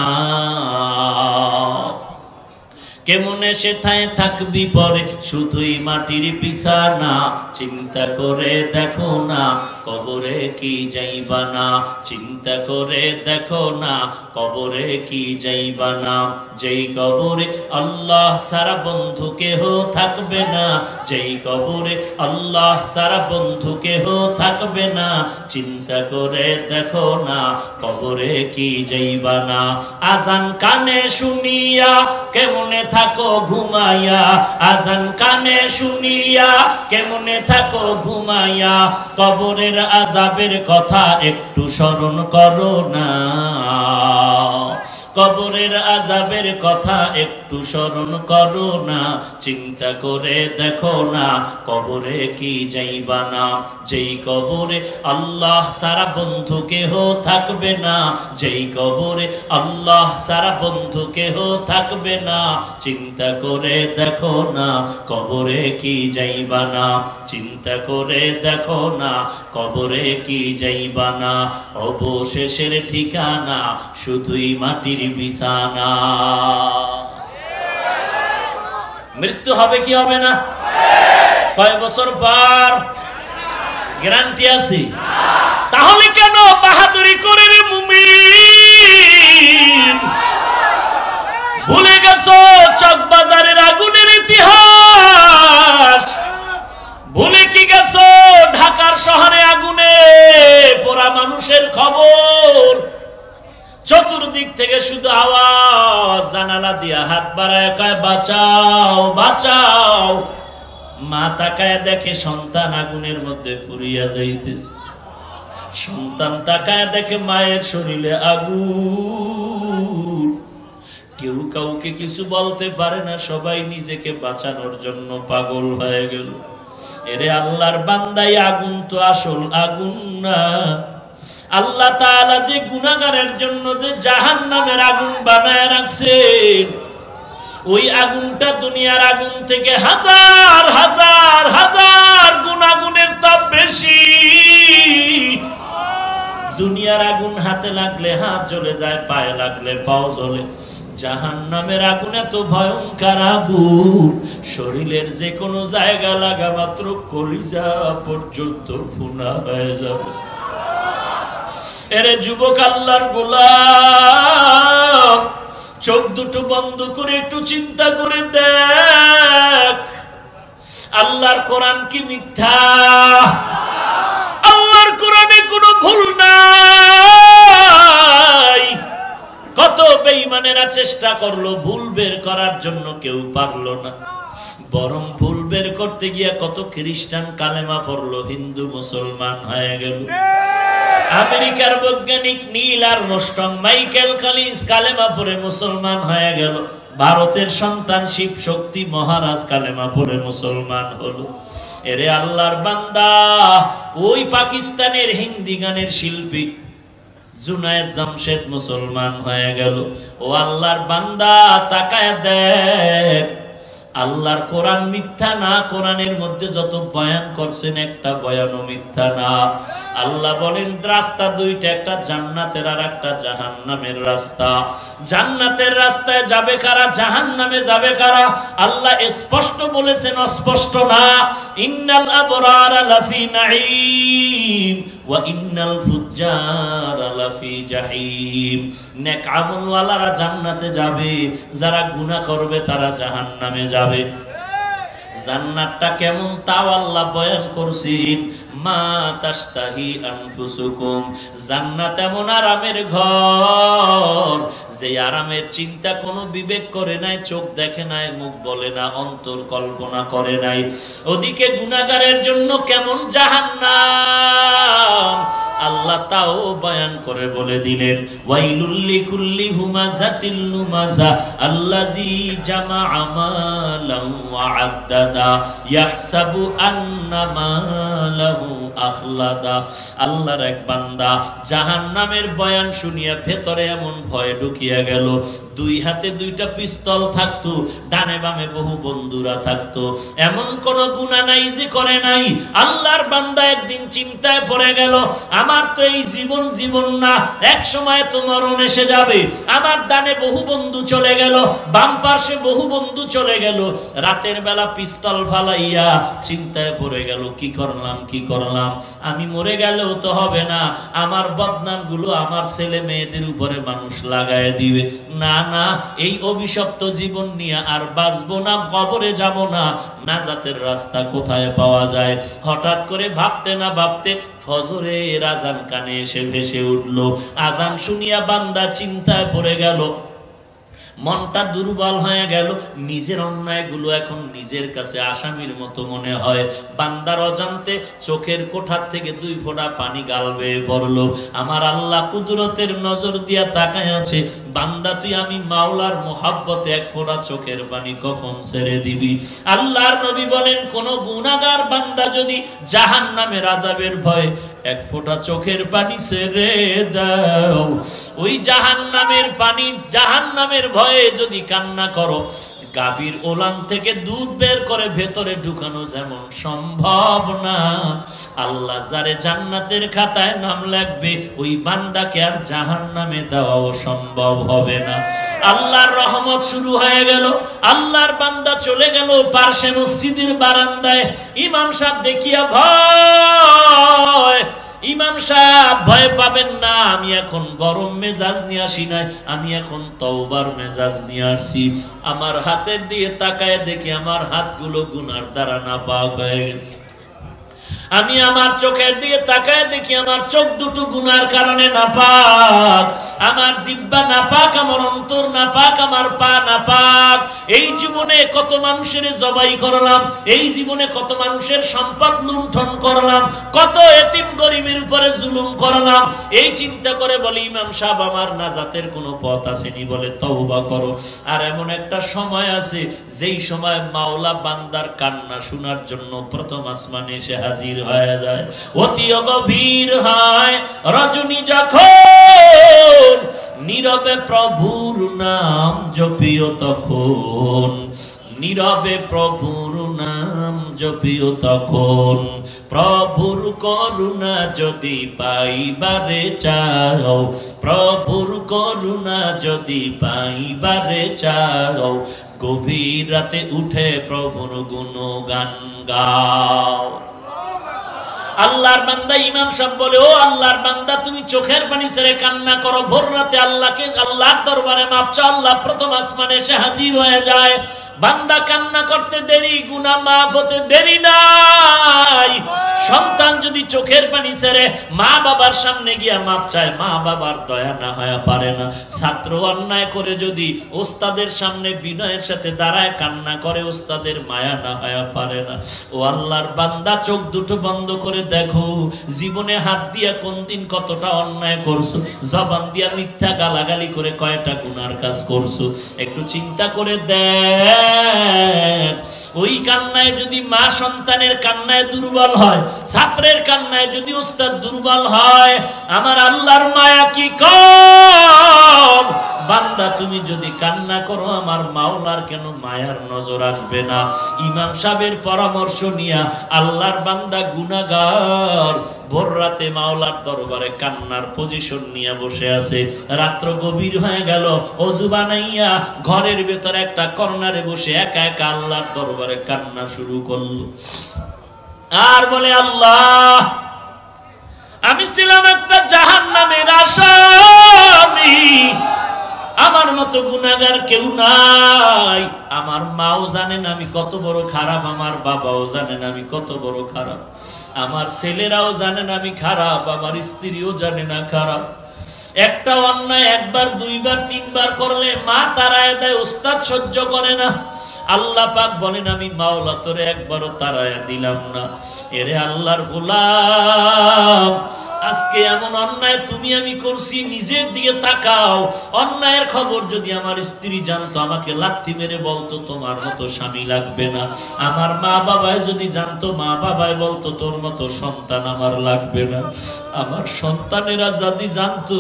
কেমনে সেথায় থাকবি পরে শুধুই মাটির বিছানা, চিন্তা করে দেখো না কবরে কি যাইবা না, চিন্তা করে দেখো না কবরে কি যাইবা না, যেই কবরে আল্লাহ সারা বন্ধু কেহ থাকবে না, যেই কবরে আল্লাহ সারা বন্ধু কেহ থাকবে না, চিন্তা করে দেখো না কবরে কি যাইবা না। আজান কানে শুনিয়া কেমনে থাকো ঘুমাইয়া, আজান কানে শুনিয়া কেমনে থাকো ঘুমাইয়া, কবরের আযাবের কথা একটু স্মরণ করো না, কবরের আযাবের কথা একটু স্মরণ করো না, চিন্তা করে দেখো না কবরে কি যাইবা না, যেই কবরে আল্লাহ সারা বন্ধু কেহ থাকবে না, যেই কবরে আল্লাহ সারা বন্ধু কেহ থাকবে না, চিন্তা করে দেখো না কবরে কি যাইবা না, চিন্তা করে দেখো না কবরে কি যাইবা না, অবশেষের ঠিকানা শুধুই মাটির বিছানা। মৃত্যু হবে কি হবে না? কয় বছর পর? গ্যারান্টি আছে? তাহলে কেন বাহাদুরি করে রে মুমিন? ভুলে গেছো চকবাজারের আগুনের ইতিহাস? ভুলে কি গেছো ঢাকার শহরে আগুনে পোড়া মানুষের খবর? চতুর্দিক থেকে শুধু আওয়াজ, জানালা দিয়া হাত বাড়ায় কয় বাঁচাও বাঁচাও, মা তাকায় দেখে সন্তান আগুনের মধ্যে পুড়িয়া যাইতেছে, সন্তান তাকায় দেখে মায়ের শরীরে আগুন, কেউ কাউকে কিছু বলতে পারে না, সবাই নিজেকে বাঁচানোর জন্য পাগল হয়ে গেল। এরে আল্লাহর বান্দাই, আগুন তো আসল আগুন না। আল্লাহ তাআলা যে গুনাহগারের জন্য যে জাহান্নামের আগুন বানায় রাখছেন, ওই আগুনটা দুনিয়ার আগুন থেকে হাজার হাজার হাজার গুণ আগুনের তাপ বেশি। দুনিয়ার আগুন হাতে লাগলে হাত জ্বলে যায়, পায়ে লাগলে পাও জ্বলে। জাহান্নামের আগুন এত ভয়ঙ্কর আগুন, শরীরের যে কোনো জায়গা লাগা মাত্র কলিজা পর্যন্ত ভুনা হয়ে যাবে। এরে যুবক আল্লাহর গোলাম, চোখ দুটো বন্ধ করে একটু চিন্তা করে দেখ, আল্লাহর কোরআন কি মিথ্যা? আল্লাহর কোরআনে কোনো ভুল নাই। কত বেঈমানেরা চেষ্টা করলো ভুল বের করার জন্য, কেউ পারলো না। বরং ভুল বের করতে গিয়ে কত খ্রিস্টান কালেমা পড়লো, হিন্দু মুসলমান হয়ে গেল। আমেরিকার বৈজ্ঞানিক নীল আর্মস্ট্রং, মাইকেল কলিন্স কালেমা পড়ে মুসলমান হয়ে গেল। ভারতের সন্তান শিব শক্তি মহারাজ কালেমা পড়ে মুসলমান হলো। এরে আল্লাহর বান্দা, ওই পাকিস্তানের হিন্দি গানের শিল্পী জুনায়েদ জামশেদ মুসলমান হয়ে গেল। ও আল্লাহর বান্দা, তাকায় দেখ, আল্লাহর কোরআন মিথ্যা না। কোরআনের মধ্যে যত বয়ান করছেন, একটা বয়ানও মিথ্যা না। আল্লাহ বলেন রাস্তা দুইটা, একটা জান্নাতের আর একটা জাহান্নামের রাস্তা। জান্নাতের রাস্তায় যাবে কারা, জাহান্নামে যাবে কারা? আল্লাহ স্পষ্ট বলেছেন, অস্পষ্ট না। ইন্নাল আবরারা লাফি নাঈম ওয়া ইন্নাল ফুজ্জারা লাফি জাহিম। নেক আমলওয়ালারা জান্নাতে যাবে, যারা গুনাহ করবে তারা জাহান্নামে যাবে। জান্নাতটা কেমন তাও আল্লাহ বয়ান করছেন। মা তাশতাহি আনফুসুকুম, জান্নাত এমন আরামের ঘর যে আরামের চিন্তা কোনো বিবেক করে নাই, চোখ দেখে নাই, মুখ বলে না, অন্তর কল্পনা করে নাই। ওদিকে গুনাহগারের জন্য কেমন জাহান্নাম আল্লাহ তাও বয়ান করে বলে দিলেন। ওয়াইলুল লিকুল্লি হুমাযাতিল লুমাযা আল্লাযী জামাআ মালাহু ওয়া আদ্দাদা ইয়াহসাবু আন্না মালাহু আখলাদা। আল্লাহর এক বান্দা জাহান্নামের বয়ান শুনিয়া ভেতরে এমন ভয় ঢুকিয়া গেল, দুই হাতে দুইটা পিস্তল থাকতো, ডানে বামে বহু বন্ধুরা থাকতো, এমন কোন গুনাহ নাই যে করে নাই। আল্লাহর বান্দা একদিন চিন্তায় পড়ে গেল, আমার তো এই জীবন জীবন না, এক সময় তো মরণ এসে যাবে। আমার ডানে বহু বন্ধু চলে গেল, বাম পাশে বহু বন্ধু চলে গেল। রাতের বেলা পিস্তল ফালাইয়া চিন্তায় পড়ে গেল, কি করলাম কি করলাম, আমি মরে গেলেও তো হবে না, আমার বদনাম গুলো আমার ছেলে মেয়েদের উপরে মানুষ লাগায় দিবে। না না, এই অভিশপ্ত জীবন নিয়ে আর বাঁচবো না, কবরে যাব না, নাজাতের রাস্তা কোথায় পাওয়া যায়। হঠাৎ করে ভাবতে না ভাবতে ফজরের আজান কানে এসে ভেসে উঠলো। আজান শুনিয়া বান্দা চিন্তায় পড়ে গেল, মনটা দুর্বল হয়ে গেল, নিজের অন্যায়গুলো এখন নিজের কাছে আসামির মতো মনে হয়। বান্দার অজান্তে চোখের কোঠার থেকে দুই ফোঁটা পানি গাল বেয়ে পড়লো। আমার আল্লাহ কুদরতের নজর দিয়া তাকায় আছে, বান্দা তুই আমি মাওলার মোহাব্বতে এক ফোঁটা চোখের পানি কখন ছেড়ে দিবি। আল্লাহর নবী বলেন, কোন গুনাহগার বান্দা যদি জাহান্নামের আযাবের ভয়ে এক ফোঁটা চোখের পানি ছেড়ে দাও, ওই জাহান্নামের পানি, জাহান্নামের ভয়ে যদি কান্না করো, গাভীর ওলান থেকে দুধ বের করে ভেতরে ঢুকানো যেমন সম্ভব না, আল্লাহ যারে জান্নাতের খাতায় নাম লাগবে ওই বান্দাকে আর জাহান্নামে দেওয়াও সম্ভব হবে না। আল্লাহর রহমত শুরু হয়ে গেল। আল্লাহর বান্দা চলে গেল পার্শ্বে মসজিদের বারান্দায়। ইমাম সাহেব দেখিয়া ভয়, ইমাম সাহেব ভয় পাবেন না, আমি এখন গরম মেজাজ নিয়ে আসি নাই, আমি এখন তওবার মেজাজ নিয়ে আসছি। আমার হাতের দিয়ে তাকায় দেখি আমার হাতগুলো গুনার দ্বারা নাপাক হয়ে গেছে। আমি আমার চোখের দিকে তাকায় দেখি আমার চোখ দুটো গুনার কারণে নাপাক, আমার জিহ্বা নাপাক, আমার অন্তর নাপাক, আমার পা নাপাক। এই জীবনে কত মানুষের জবাই করলাম, এই জীবনে কত মানুষের সম্পদ লুণ্ঠন করলাম, কত এতিম গরিবের উপরে জুলুম করলাম। এই চিন্তা করে বলি ইমাম সাহেব আমার নাজাতের কোনো পথ আসেনি, বলে তওবা করো। আর এমন একটা সময় আছে যেই সময় মাওলা বান্দার কান্না শোনার জন্য প্রথম আসমানে এসে হাজির হয়ে যায়। অতি গভীর হয় রজনী যখন, নীরবে প্রভুর নাম জপিও তখন, নীরবে প্রভুর নাম জপিও তখন। প্রভুর করুণা যদি পাইবারে চাও, প্রভুর করুণা যদি পাইবারে চাও, গভীর রাতে উঠে প্রভুর গুণগান গাও। আল্লাহর বান্দা ইমাম সাহেব বলে, ও আল্লাহর বান্দা তুমি চোখের পানি ছেড়ে কান্না করো, ভোর রাতে আল্লাহকে, আল্লাহর দরবারে মাপ চাও। আল্লাহ প্রথম আসমানে এসে হাজির হয়ে যায়। বান্দা কান্না করতে দেরি, গুনাহ মাফ হতে দেরি নাই। সন্তান যদি চোখের পানি ছেড়ে মা বাবার সামনে গিয়া মাপ চায়, মা বাবার দয়া না হয় পারে না। ছাত্র অন্যায় করে যদি ওস্তাদের সামনে বিনয়ের সাথে দাঁড়ায় কান্না করে, ওস্তাদের মায়া না হয় পারে না। ও আল্লাহর বান্দা চোখ দুটো বন্ধ করে দেখো, জীবনে হাত দিয়া কোন দিন কতটা অন্যায় করছো, জবান দিয়া মিথ্যা গালাগালি করে কয়টা গুনার কাজ করছো, একটু চিন্তা করে দেখ। ওই কান্নায় যদি মা সন্তানের কান্নায় দুর্বল হয়, ছাত্রের কান্নায় যদি উস্তাদ দুর্বল হয়, আমার আল্লাহর মায়া কি কম? বান্দা তুমি যদি কান্না করো, আমার মাওলার কেন মায়ার নজর আসবে না? ইমাম সাহেবের পরামর্শ নিয়া আল্লাহর বান্দা গুনাহগার ভোর রাতে মাওলার দরবারে কান্নার পজিশন নিয়ে বসে আছে। রাত্র গভীর হয়ে গেল, ওযু বানাইয়া ঘরের ভেতরে একটা কর্নারে বসে একা একা আল্লাহর দরবারে কান্না শুরু করলো। আর বলে, আল্লাহ আমি ছিলাম একটা জাহান্নামের আসামি, আমার মতো গুনাহগার কেউ নাই, আমার আমার মাও জানেন আমি কত বড় খারাপ, আমার বাবাও জানেন আমি কত বড় খারাপ, আমার ছেলেরাও জানেন আমি খারাপ, আমার স্ত্রীও জানে না খারাপ। একটা অন্যায় একবার দুইবার তিনবার করলে মা তাড়ায় দেয়, উস্তাদ সহ্য করে না। আল্লাহ পাক বলেন আমি মাওলা তোরে একবারও তাড়ায়া দিলাম না। এরে আল্লাহর গোলাম, আজকে এমন অন্যায় তুমি আমি করছি, নিজের দিকে তাকাও। অন্যায়ের খবর যদি আমার স্ত্রী জানতো, আমাকে লাথি মেরে বলতো তোমার মতো স্বামী লাগবে না। আমার মা বাবায় যদি জানতো, মা বাবায় বলতো তোর মতো সন্তান আমার লাগবে না। আমার সন্তানেরা যদি জানতো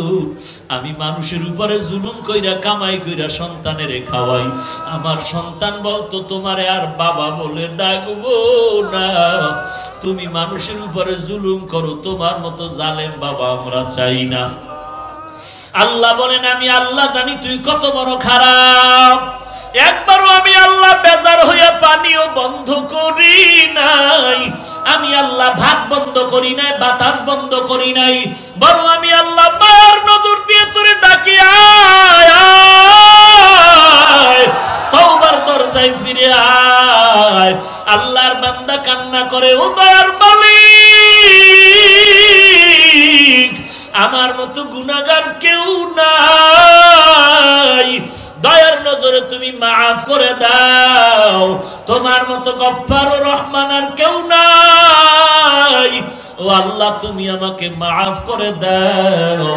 আমি মানুষের উপরে জুলুম কইরা কামাই কইরা সন্তানেরে খাওয়াই, আমার সন্তান বলতো তোমারে আর বাবা বলে ডাকবো না, তুমি মানুষের উপরে জুলুম করো, তোমার মতো জালেম বাবা আমরা চাই না। আল্লাহ বলেন আমি আল্লাহ জানি তুই কত বড় খারাপ। একবারও আমি আল্লাহ বেজার হইয়া পানিও বন্ধ করি নাই, আমি আল্লাহ ভাত বন্ধ করি নাই, বাতাস বন্ধ করি নাই, বরং আমি আল্লাহ মার নজর দিয়ে তোরে ডাকি আয় আয়, তওবার দরজায় ফিরে আয়। আল্লাহর বান্দা কান্না করে, ও দয়ার মালিক আমার মতো গুনাহগার কেউ নাই, দয়ার নজরে তুমি মাফ করে দাও, তোমার মতো গফফার ও রহমান আর কেউ নাই, ও আল্লাহ তুমি আমাকে মাফ করে দাও।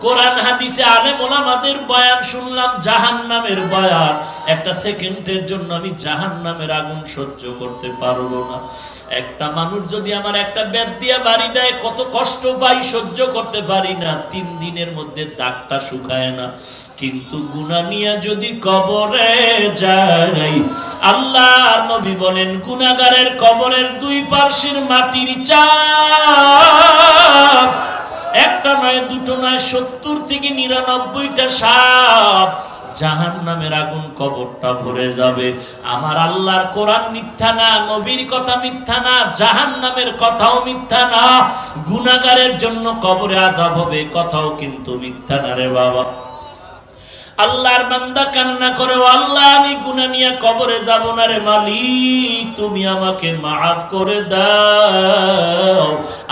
কোরআন হাদিসে আলেম ওলামাদের বয়ান শুনলাম, জাহান্নামের বয়ান। একটা সেকেন্ডের জন্য আমি জাহান্নামের আগুন সহ্য করতে পারবো না। একটা মানুষ যদি আমার একটা বেত দিয়া বাড়ি দেয়, কত কষ্ট পাই, সহ্য করতে পারি না, 3 দিনের মধ্যে দাগটা শুকায় না। কিন্তু গুনাহ নিয়ে যদি কবরে যাই, আল্লাহর নবী বলেন গুনাহগারের কবরের 2 পার্শ্বের মাটির চাপ, একটা নয় দুটো নয় 70 থেকে 99টা সাপ, জাহান্নামের আগুন কবরটা ভরে যাবে। আমার আল্লাহর কোরআন মিথ্যা না, নবীর কথা মিথ্যা না, জাহান্নামের কথাও মিথ্যা না। গুনাহগারের জন্য কবরে আযাব হবে, কথাও কিন্তু মিথ্যা না রে বাবা। আল্লাহর বান্দা কান্না করে, ও আল্লাহ আমি গুনাহ নিয়ে কবরে যাব না রে মালিক, তুমি আমাকে মাফ করে দাও।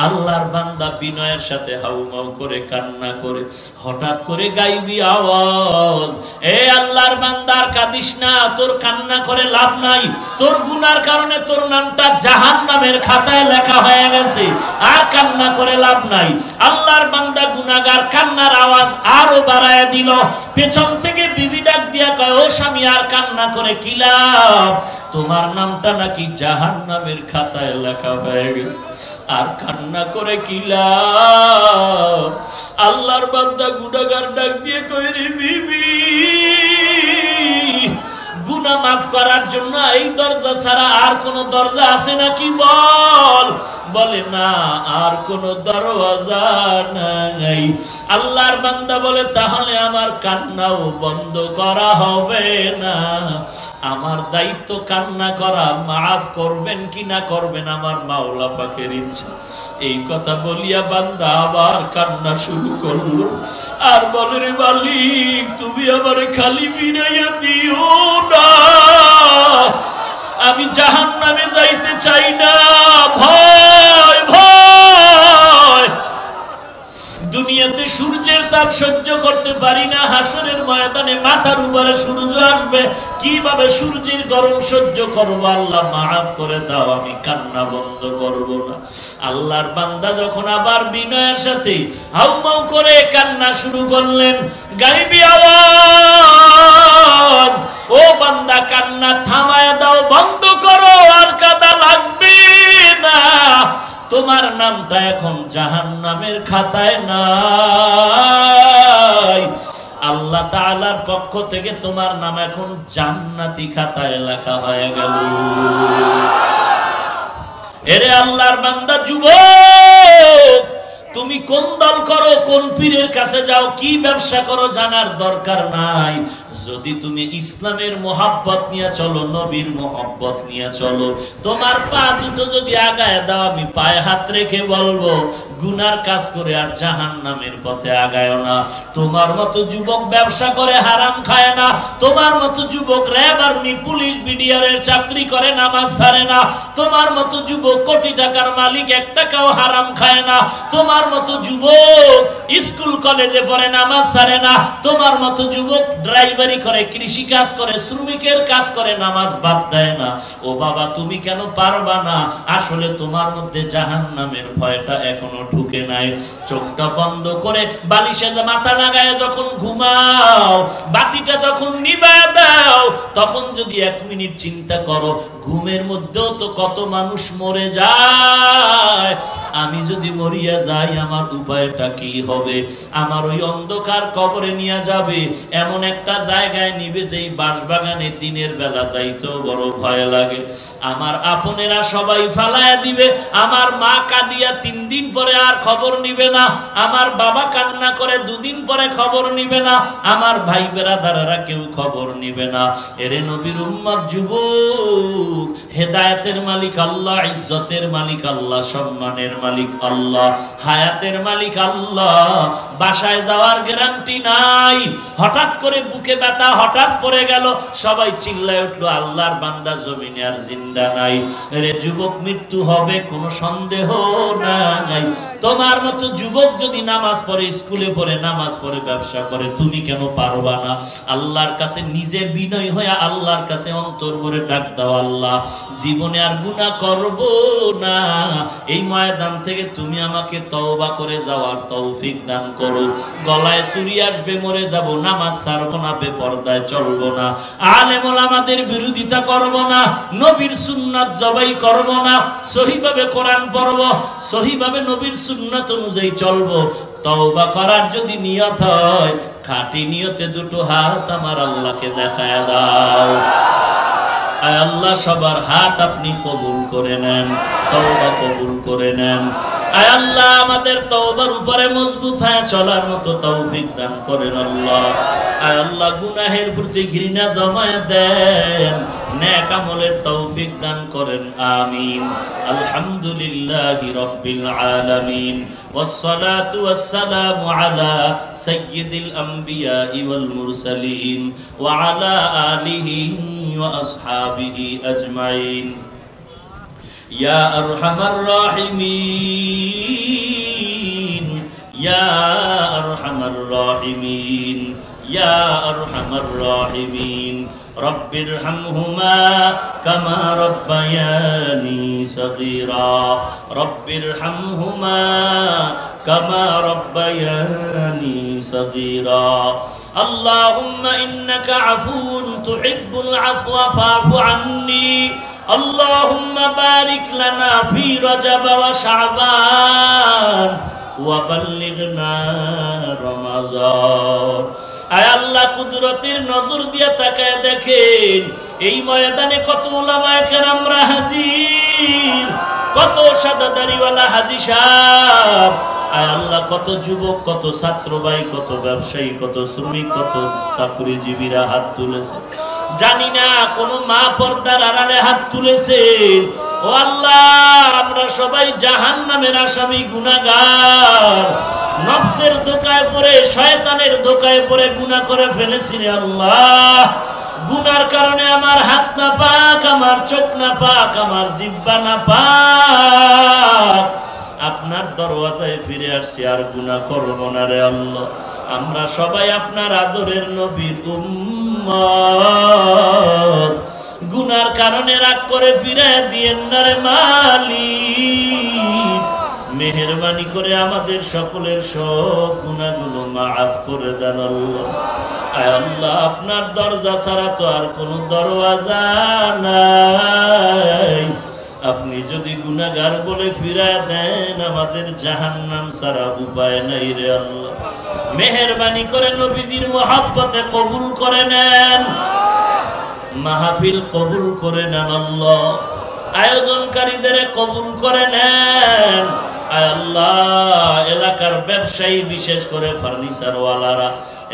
আল্লাহর বান্দা বিনয়ের সাথে হাউমাউ করে কান্না করে, হঠাৎ করে গাইবি আওয়াজ, এ আল্লাহর বান্দা আর কাঁদিস না, তোর কান্না করে লাভ নাই, তোর গুনার কারণে তোর নামটা জাহান্নামের খাতায় লেখা হয়ে গেছে, আর কান্না করে লাভ নাই। আল্লাহর বান্দা গুনাহগার কান্নার আওয়াজ আরো বাড়ায় দিল। পেছন থেকে বিবি ডাক দিয়া কয়, ও স্বামী আর কান্না করে কি লাভ, তোমার নামটা নাকি জাহান্নামের খাতায় লেখা হয়ে গেছে, আর কান্না করে কি লাভ। আল্লাহর বান্দা গুনাহগার ডাক দিয়ে কয়, রে বিবি, গুনাহ মাফ করার জন্য এই দরজা ছাড়া আর কোন দরজা আছে নাকি বল। বলে না, আর কোন দরজা নাই। আল্লাহর বান্দা বলে, তাহলে আমার কান্নাও বন্ধ করা হবে না, আমার দায়িত্ব কান্না করা, মাফ করবেন কি না করবেন আমার মাওলা পাকের ইচ্ছা। এই কথা বলিয়া বান্দা আবার কান্না শুরু করলো, আর বলে, রে মালিক তুমি আমার খালি ফিরাইয়া দিও না, আমি জাহান্নামে যাইতে চাই না, ভয় ভয়। দুনিয়াতে সূর্যের তাপ সহ্য করতে পারি না, হাসরের ময়দানে মাথার উপরে সূর্য আসবে, কিভাবে সূর্যের গরম সহ্য করবো। আল্লাহ মাফ করে দাও, আমি কান্না বন্ধ করব না। আল্লাহর বান্দা যখন আবার বিনয়ের সাথে হাউমাউ করে কান্না শুরু করলেন, গাইবি আওয়াজ, ও বান্দা কান্না থামায় দাও, বন্ধ করো, আর কাঁদা লাগবে না, তোমার নামটা এখন জাহান্নামের খাতায় নাই, আল্লাহ তাআলার পক্ষ থেকে তোমার নাম এখন জান্নাতি খাতায় লেখা হয়ে গেল। এরে আল্লাহর বান্দা, যুবক তুমি কোন দল করো, কোন পীরের কাছে যাও, কি ব্যবসা করো জানার দরকার নাই, যদি তুমি ইসলামের মোহাব্বত নিয়ে চলো, নবীর মোহাব্বত নিয়ে চলো, তোমার পা দুটো যদি আগায় দাও, আমি পায়ে হাত রেখে বলবো গুনার কাজ করে আর জাহান্নামের পথে আগায় না। তোমার মতো যুবক ব্যবসা করে হারাম খায় না, তোমার মতো যুবক র্যাব আর্মি পুলিশ বিডিআরের চাকরি করে নামাজ ছাড়ে না, তোমার মতো যুবক কোটি টাকার মালিক 1 টাকাও হারাম খায় না, তোমার মতো যুবক স্কুল কলেজে পড়ে নামাজ ছাড়ে না, তোমার মতো যুবক ড্রাইভারি করে, কৃষি কাজ করে, শ্রমিকের কাজ করে, নামাজ বাদ দেয় না। ও বাবা, তুমি কেন পারবা না? আসলে তোমার মধ্যে জাহান্নামের ভয়টা এখনো ঢুকে নাই। চোখটা বন্ধ করে বালিশে মাথা লাগায় যখন ঘুমাও, বাতিটা যখন নিভায় দাও, তখন যদি 1 মিনিট চিন্তা করো, ঘুমের মধ্যেও তো কত মানুষ মরে যায়। আমি যদি মরিয়া যাই, আমার উপায়টা কি হবে? আমার ওই অন্ধকার কবরে নিয়ে যাবে এমন একটা জায়গায় নিবে যেই বাঁশবাগানে দিনের বেলা যাইতেও বড় ভয় লাগে। আমার আপনেরা সবাই ফালায়া দিবে, আমার মা কাঁদিয়া 3 দিন পরে আর খবর নিবে না, আমার বাবা কান্না করে 2 দিন পরে খবর নিবে না, আমার ভাই বেরাদারেরা কেউ খবর নিবে না। এরে নবীর উম্মত যুবক, হেদায়েতের মালিক আল্লাহ, ইজ্জতের মালিক আল্লাহ, সম্মানের মালিক আল্লাহ, হায়াতের মালিক আল্লাহ। বাসায় যাওয়ার গ্যারান্টি নাই। হঠাৎ করে বুকে ব্যথা হঠাৎ পড়ে গেল, সবাই চিল্লায় উঠলো, আল্লাহর বান্দা জমিনে আর জিন্দা নাই। রে যুবক, মৃত্যু হবে কোনো সন্দেহ নাই। তোমার মতো যুবক যদি নামাজ পড়ে, স্কুলে পড়ে, নামাজ পড়ে, ব্যবসা করে, তুমি কেন পারবা না? আল্লাহর কাছে নিজে বিনয় হয়ে আল্লাহর কাছে অন্তর করে ডাক দাও, আল্লাহ জীবনে আর গুনাহ করব না। এই ময়দান থেকে তুমি আমাকে তওবা করে যাওয়ার তৌফিক দান করো। গলায় ছুরি আসবে, মরে যাব, নামাজ ছাড়বো না, বেপরদায় চলবো না, আলেম ওলামাদের বিরোধিতা করব না, নবীর সুন্নাত জবাই করব না, সহিভাবে কোরআন পড়ব, সহিভাবে নবীর সুন্নাত অনুযায়ী চলবো। তওবা করার যদি নিয়ত হয়, খাঁটি নিয়তে 2টো হাত আমার আল্লাহকে দেখায় দাও। আয় আল্লাহ, সবার হাত আপনি কবুল করে নেন, তওবা কবুল করে নেন। আয় আল্লাহ, আমাদের তওবার উপরে মজবুত হয়ে চলার মতো তৌফিক দান করেন আল্লাহ। আয় আল্লাহ, গুনাহের প্রতি ঘৃণা জমায়ে দেন, নেক আমলের তৌফিক দান করেন, আমিন। আলহামদুলিল্লাহি রাব্বিল আলামিন, ওয়াসসালাতু ওয়াসসালামু আলা সাইয়্যিদিল আমবিয়াই ওয়াল মুরসালিন ওয়া আলা আলিহি ওয়া আসহাবিহি আজমাইন। ইয়া আরহামার রাহিমিন, ইয়া আরহামার রাহিমিন, ইয়া আরহামার রাহিমিন। রব্বিরহামহুমা কামা রব্বায়ানি সগীরা, রব্বিরহামহুমা কামা রব্বায়ানি সগীরা। আল্লাহুম্মা ইন্নাকা আফুউন তুহিব্বুল আফওয়া ফা'ফু আন্নি। আল্লাহুম্মা বারিক লানা ফি রজব ওয়া শাবান ওয়া বাল্লিগনা রমাজান। আয় আল্লাহ, কুদরতের নজর দিয়ে তাকায় দেখেন, এই ময়দানে কত উলামায়ে কেরামরা হাজির, কত সাদা দাড়িওয়ালা হাজী সাহেব। আয় আল্লাহ, কত যুবক, কত ছাত্র ভাই, কত ব্যবসায়ী, কত শ্রমিক, কত চাকরিজীবীরা হাত তুলেছে। জানি না কোন মা পর্দার আড়ালে হাত তুলেছে। ও আল্লাহ, আমরা সবাই জাহান্নামের আসামি, গুনাহগার, নফসের ধোঁকায় পড়ে, শয়তানের ধোঁকায় পড়ে গুনাহ করে ফেলেছি রে আল্লাহ। গুনার কারণে আমার হাত না পাক, আমার চোখ না পাক, আমার জিহ্বা না পাক। আপনার দরওয়াজায় ফিরে আসছি, আর গুনাহ করব না রে আল্লাহ। আমরা সবাই আপনার আদরের নবীর উম্মত। গুনার কারণে রাগ করে ফিরে দিয়েন না রে মালিক। মেহেরবানি করে আমাদের সকলের সব গুনাহগুলো মাফ করে দেন আল্লাহ। আয় আল্লাহ, আপনার দরজা ছাড়া তো আর কোনো দরওয়াজা নাই। আপনি যদি গুনাহগার বলে ফিরায় দেন, আমাদের জাহান্নাম ছাড়া উপায় নাই রে আল্লাহ। মেহেরবানি করে নবীজির মহব্বতে কবুল করে নেন, মাহফিল কবুল করে নেন আল্লাহ। আয়োজনকারীদের কবুল করে নেন। আয় আল্লাহ, এলাকার ব্যবসায়ী বিশেষ করে ফার্নিচার ওয়ালারা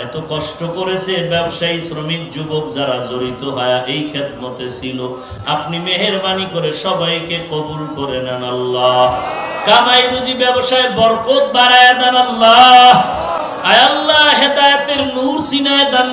এত কষ্ট করেছে, ব্যবসায়ী শ্রমিক যুবক যারা জড়িত হয় এই খেদমতে ছিল, আপনি মেহেরবানি করে সবাইকে কবুল করে নেন আল্লাহ। কামাই রুজি ব্যবসায় বরকত বাড়ায় দেন আল্লাহ। আয় আল্লাহ, হেদায়েতের নূর সিনায় দান